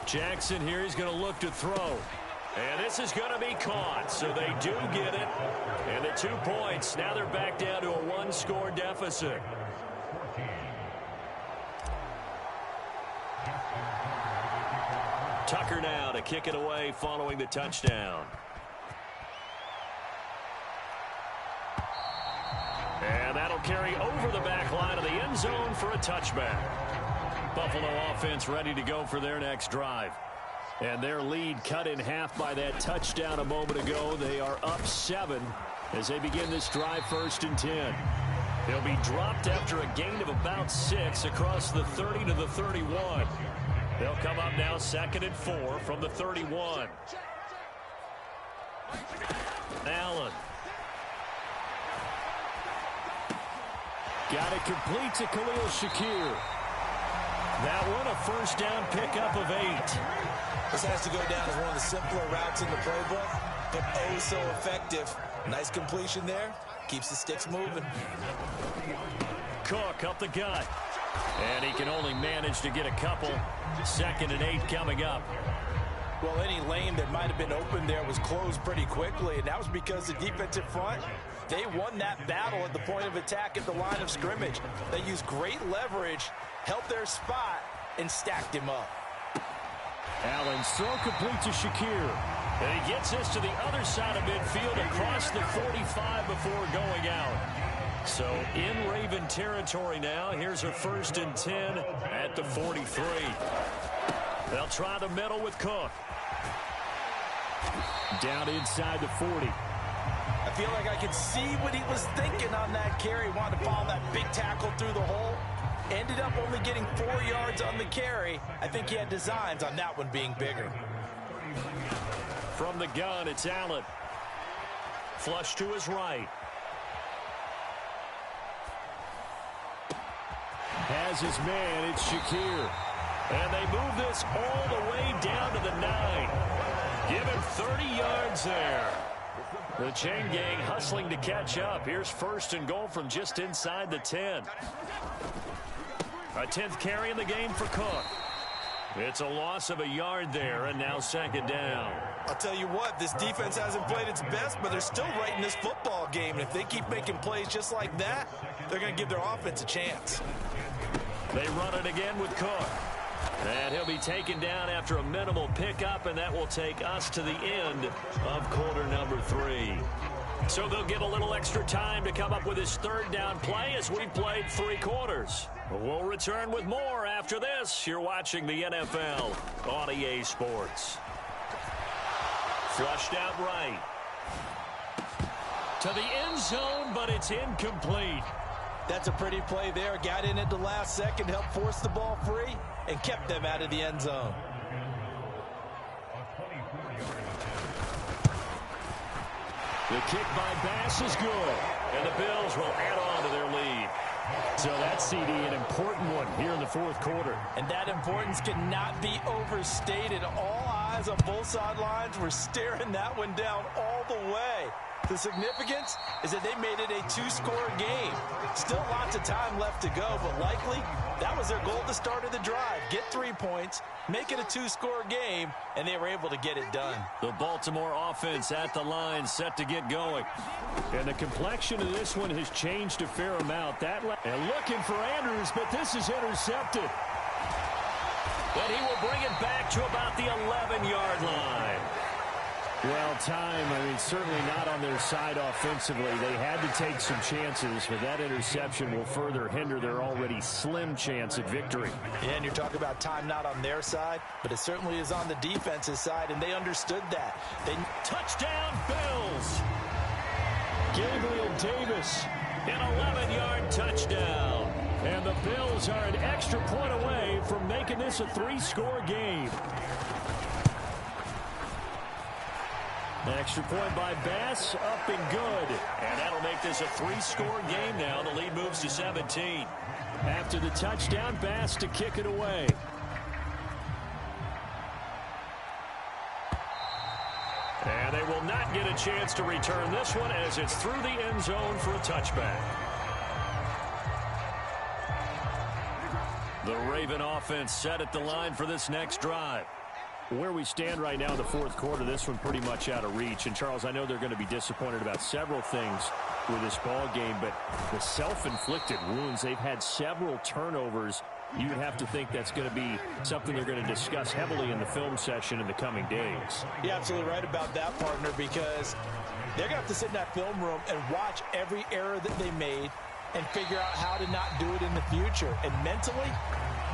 Speaker 8: Jackson here, he's going to look to throw. And this is going to be caught, so they do get it. And the 2 points, now they're back down to a one-score deficit. Tucker now to kick it away following the touchdown. And that'll carry over the back line of the end zone for a touchback. Buffalo offense ready to go for their next drive. And their lead cut in half by that touchdown a moment ago. They are up 7 as they begin this drive, 1st and 10. They'll be dropped after a gain of about 6 across the 30 to the 31. They'll come up now 2nd and 4 from the 31. Allen. Got it complete to Khalil Shakir. That one, a first down pickup of 8.
Speaker 9: This has to go down as one of the simpler routes in the playbook, but oh so effective. Nice completion there. Keeps the sticks moving.
Speaker 8: Cook up the gut. And he can only manage to get a couple. 2nd and 8 coming up.
Speaker 5: Well, any lane that might have been open there was closed pretty quickly, and that was because the defensive front, they won that battle at the point of attack at the line of scrimmage. They used great leverage, helped their spot, and stacked him up.
Speaker 8: Allen's throw complete to Shakir. And he gets this to the other side of midfield across the 45 before going out. So in Raven territory now. Here's a 1st and 10 at the 43. They'll try the middle with Cook. Down inside the 40.
Speaker 5: I feel like I could see what he was thinking on that carry. Wanted to follow that big tackle through the hole. Ended up only getting 4 yards on the carry. I think he had designs on that one being bigger.
Speaker 8: From the gun, it's Allen. Flush to his right. Has his man, it's Shakir. And they move this all the way down to the 9. Give him 30 yards there. The chain gang hustling to catch up. Here's 1st and goal from just inside the 10. A 10th carry in the game for Cook. It's a loss of a yard there, and now 2nd down.
Speaker 9: I'll tell you what, this defense hasn't played its best, but they're still right in this football game. And if they keep making plays just like that, they're going to give their offense a chance.
Speaker 8: They run it again with Cook. And he'll be taken down after a minimal pickup, and that will take us to the end of quarter number 3. So they'll get a little extra time to come up with his 3rd down play as we've played 3 quarters. We'll return with more after this. You're watching the NFL on EA Sports. Flushed out right. To the end zone, but it's incomplete.
Speaker 5: That's a pretty play there. Got in at the last second, helped force the ball free, and kept them out of the end zone.
Speaker 8: The kick by Bass is good, and the Bills will add on to their lead. So that CD, an important one here in the 4th quarter.
Speaker 5: And that importance cannot be overstated. All eyes on both sidelines were staring that one down all the way. The significance is that they made it a 2-score game. Still lots of time left to go, but likely that was their goal at the start of the drive. Get 3 points, make it a 2-score game, and they were able to get it done.
Speaker 8: The Baltimore offense at the line, set to get going. And the complexion of this one has changed a fair amount. And looking for Andrews, but this is intercepted. And he will bring it back to about the 11-yard line. Well, time, I mean, certainly not on their side offensively. They had to take some chances, but that interception will further hinder their already slim chance at victory.
Speaker 5: Yeah, and you're talking about time not on their side, but it certainly is on the defense's side, and they understood that.
Speaker 8: Touchdown, Bills! Gabriel Davis, an 11-yard touchdown. And the Bills are an extra point away from making this a 3-score game. Extra point by Bass, up and good. And that'll make this a 3-score game now. The lead moves to 17. After the touchdown, Bass to kick it away. And they will not get a chance to return this one as it's through the end zone for a touchback. The Raven offense set at the line for this next drive. Where we stand right now in the fourth quarter, this one pretty much out of reach. And, Charles, I know they're going to be disappointed about several things with this ball game, but the self-inflicted wounds, they've had several turnovers. You would have to think that's going to be something they're going to discuss heavily in the film session in the coming days.
Speaker 5: You're absolutely right about that, partner, because they're going to have to sit in that film room and watch every error that they made and figure out how to not do it in the future. And mentally,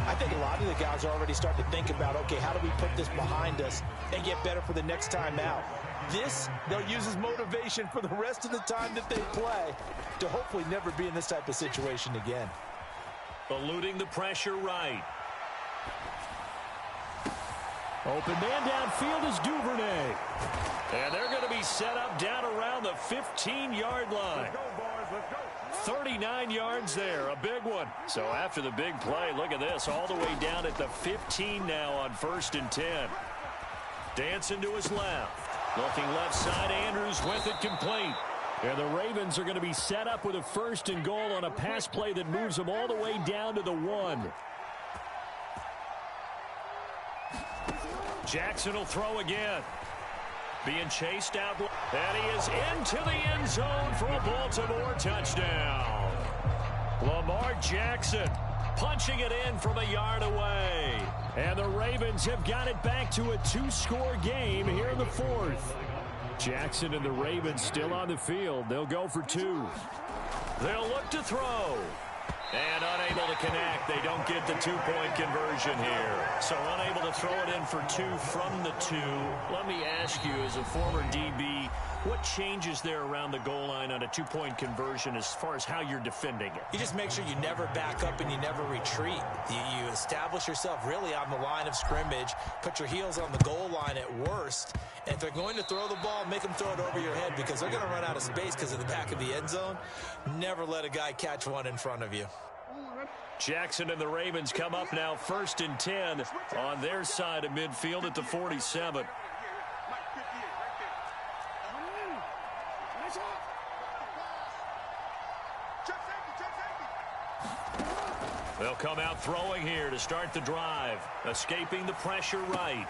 Speaker 5: I think a lot of the guys are already starting to think about, okay, how do we put this behind us and get better for the next time out? This, they'll use as motivation for the rest of the time that they play to hopefully never be in this type of situation again.
Speaker 8: Eluding the pressure right. Open man downfield is Duvernay. And they're going to be set up down around the 15-yard line. 39 yards there, a big one. So after the big play, look at this, all the way down at the 15 now on 1st and 10. Dancing to his left. Looking left side, Andrews with it complete. And the Ravens are going to be set up with a 1st and goal on a pass play that moves them all the way down to the 1. Jackson will throw again. Being chased out, and he is into the end zone for a Baltimore touchdown. Lamar Jackson punching it in from a yard away. And the Ravens have got it back to a 2-score game here in the 4th. Jackson and the Ravens still on the field. They'll go for 2. They'll look to throw. And unable to connect. They don't get the 2-point conversion here. So unable to throw it in for 2 from the 2. Let me ask you, as a former DB, what changes there around the goal line on a 2-point conversion as far as how you're defending it?
Speaker 5: You just make sure you never back up and you never retreat. You establish yourself really on the line of scrimmage, put your heels on the goal line at worst, and if they're going to throw the ball, make them throw it over your head because they're going to run out of space because of the back of the end zone. Never let a guy catch one in front of you.
Speaker 8: Jackson and the Ravens come up now 1st and 10 on their side of midfield at the 47. They'll come out throwing here to start the drive. Escaping the pressure right.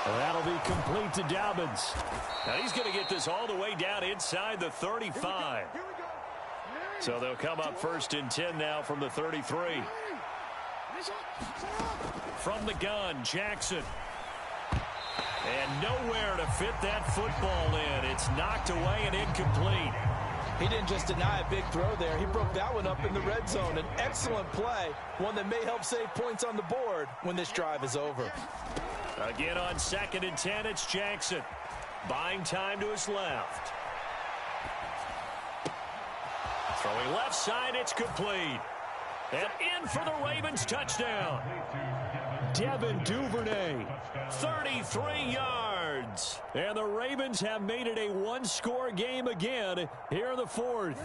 Speaker 8: That'll be complete to Dobbins. Now he's going to get this all the way down inside the 35. So they'll come up 1st and 10 now from the 33. From the gun, Jackson. And nowhere to fit that football in. It's knocked away and incomplete.
Speaker 5: He didn't just deny a big throw there. He broke that one up in the red zone. An excellent play, one that may help save points on the board when this drive is over.
Speaker 8: Again on 2nd and 10, it's Jackson. Buying time to his left. Throwing left side, it's complete. And in for the Ravens touchdown. Devin Duvernay, 33 yards. And the Ravens have made it a 1-score game again here in the 4th.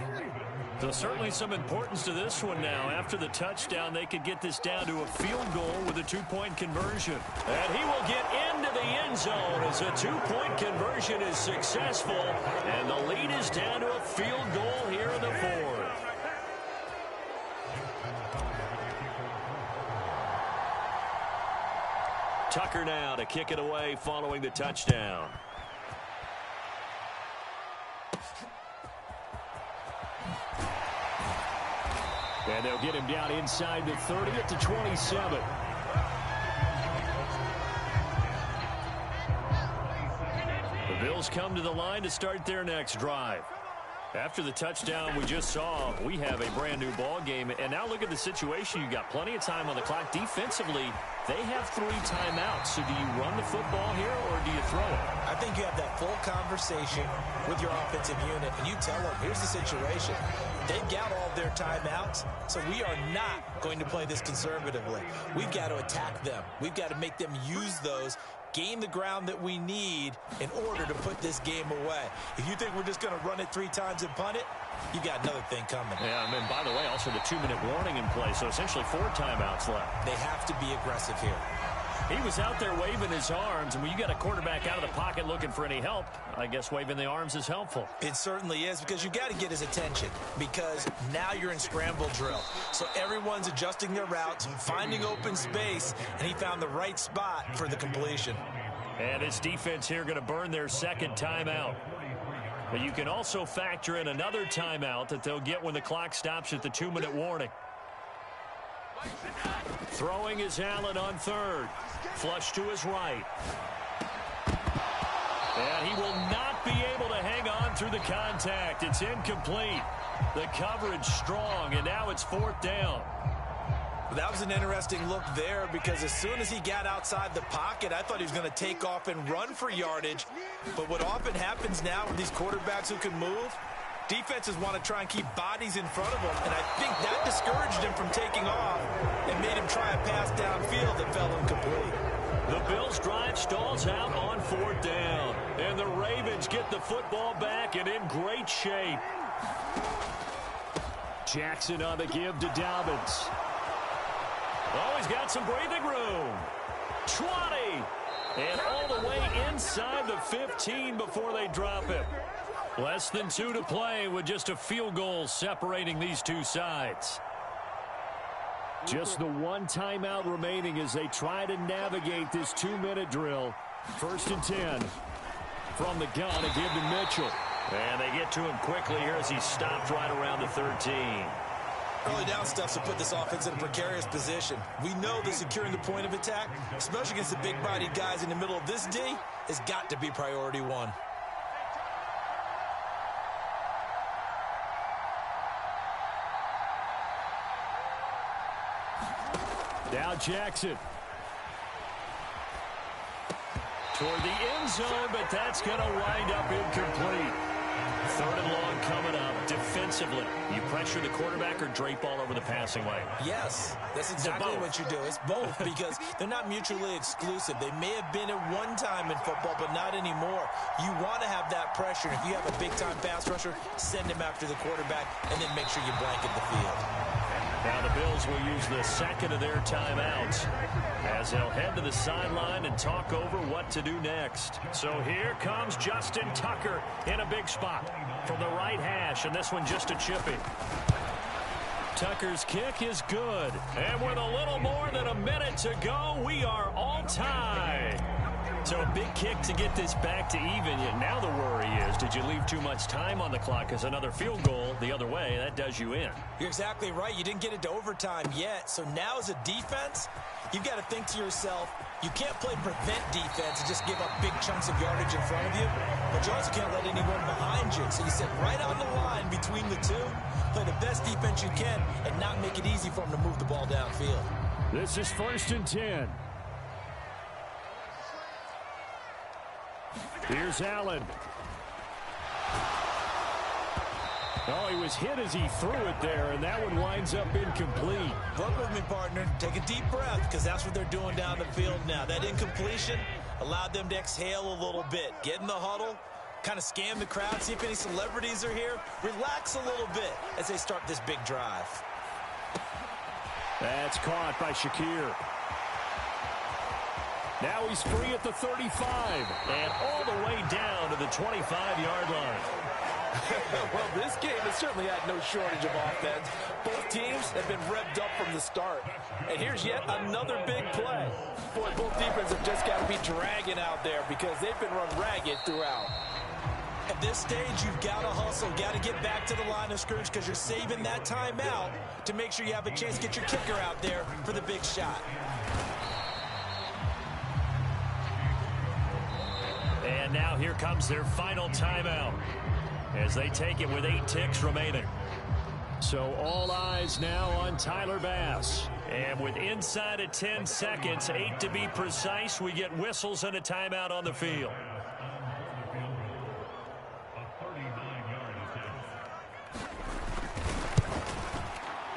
Speaker 8: So certainly some importance to this one now. After the touchdown, they could get this down to a field goal with a 2-point conversion. And he will get into the end zone as a 2-point conversion is successful. And the lead is down to a field goal here in the 4th. Tucker now to kick it away following the touchdown. And they'll get him down inside the 30 at the 27. Bills come to the line to start their next drive. After the touchdown we just saw, we have a brand new ball game. And now look at the situation. You got plenty of time on the clock. Defensively, they have 3 timeouts. So do you run the football here or do you throw it?
Speaker 5: I think you have that full conversation with your offensive unit, and you tell them, here's the situation. They've got all their timeouts, so we are not going to play this conservatively. We've got to attack them. We've got to make them use those, gain the ground that we need in order to put this game away. If you think we're just going to run it 3 times and punt it, you got another thing coming.
Speaker 8: Yeah, and by the way, also the 2-minute warning in play, so essentially 4 timeouts left.
Speaker 5: They have to be aggressive here.
Speaker 8: He was out there waving his arms, and when you got a quarterback out of the pocket looking for any help, I guess waving the arms is helpful.
Speaker 5: It certainly is, because you got to get his attention, because now you're in scramble drill. So everyone's adjusting their routes, finding open space, and he found the right spot for the completion.
Speaker 8: And his defense here going to burn their second timeout. But you can also factor in another timeout that they'll get when the clock stops at the 2-minute warning. Throwing is Allen on third. Flush to his right. And he will not be able to hang on through the contact. It's incomplete. The coverage strong, and now it's 4th down.
Speaker 5: That was an interesting look there, because as soon as he got outside the pocket, I thought he was going to take off and run for yardage. But what often happens now with these quarterbacks who can move, defenses want to try and keep bodies in front of them, and I think that discouraged him from taking off and made him try a pass downfield that fell incomplete.
Speaker 8: The Bills' drive stalls out on 4th down, and the Ravens get the football back and in great shape. Jackson on the give to Dobbins. Oh, he's got some breathing room. 20, and all the way inside the 15 before they drop him. Less than 2 to play with just a field goal separating these two sides. Just the 1 timeout remaining as they try to navigate this 2-minute drill. 1st and 10 from the gun, a give to Mitchell. And they get to him quickly here as he stopped right around the 13.
Speaker 5: Early down stuff to put this offense in a precarious position. We know that securing the point of attack, especially against the big-bodied guys in the middle of this D, has got to be priority 1.
Speaker 8: Now Jackson. Toward the end zone, but that's going to wind up incomplete. 3rd and long coming up. Defensively, you pressure the quarterback or drape all over the passing lane?
Speaker 5: Yes, that's exactly what you do. It's both, because they're not mutually exclusive. They may have been at one time in football, but not anymore. You want to have that pressure. If you have a big-time pass rusher, send him after the quarterback, and then make sure you blanket the field.
Speaker 8: Now the Bills will use the second of their timeouts as they'll head to the sideline and talk over what to do next. So here comes Justin Tucker in a big spot from the right hash, and this one just a chipping. Tucker's kick is good, and with a little more than a minute to go, we are all tied. So a big kick to get this back to even. Yet now the worry is, did you leave too much time on the clock? Because another field goal the other way, that does you in.
Speaker 5: You're exactly right. You didn't get it to overtime yet. So now as a defense, you've got to think to yourself, you can't play prevent defense and just give up big chunks of yardage in front of you. But you also can't let anyone behind you. So you sit right on the line between the two, play the best defense you can, and not make it easy for them to move the ball downfield.
Speaker 8: This is 1st and 10. Here's Allen. Oh, he was hit as he threw it there, and that one winds up incomplete.
Speaker 5: Look with me, partner. Take a deep breath, because that's what they're doing down the field now. That incompletion allowed them to exhale a little bit. Get in the huddle, kind of scan the crowd, see if any celebrities are here. Relax a little bit as they start this big drive.
Speaker 8: That's caught by Shakir. Now he's free at the 35 and all the way down to the 25-yard line.
Speaker 9: Well, this game has certainly had no shortage of offense. Both teams have been revved up from the start. And here's yet another big play. Boy, both defenses have just got to be dragging out there because they've been run ragged throughout.
Speaker 5: At this stage, you've got to hustle, got to get back to the line of scrimmage because you're saving that timeout to make sure you have a chance to get your kicker out there for the big shot.
Speaker 8: And
Speaker 4: And now here comes their final timeout as they take it with 8 ticks remaining. So all eyes now on Tyler Bass. And with inside of 10 seconds, 8 to be precise, we get whistles and a timeout on the field.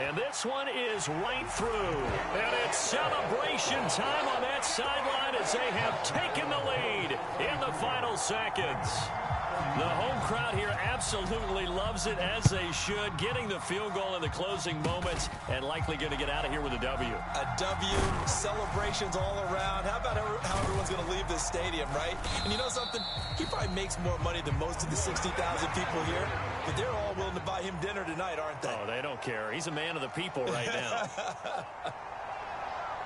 Speaker 4: And this one is right through. And it's celebration time on that sideline as they have taken the lead in the final seconds. The home crowd here absolutely loves it, as they should, getting the field goal in the closing moments and likely going to get out of here with a W.
Speaker 5: A W, celebrations all around. How about how everyone's going to leave this stadium, right? And you know something? He probably makes more money than most of the 60,000 people here, but they're all willing to buy him dinner tonight, aren't they?
Speaker 4: Oh, they don't care. He's a man of the people right now.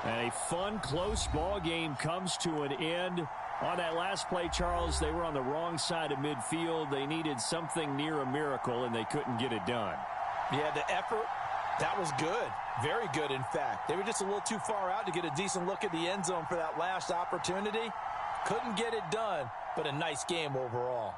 Speaker 4: And a fun, close ball game comes to an end. On that last play, Charles, they were on the wrong side of midfield. They needed something near a miracle, and they couldn't get it done.
Speaker 5: Yeah, the effort, that was good. Very good, in fact. They were just a little too far out to get a decent look at the end zone for that last opportunity. Couldn't get it done, but a nice game overall.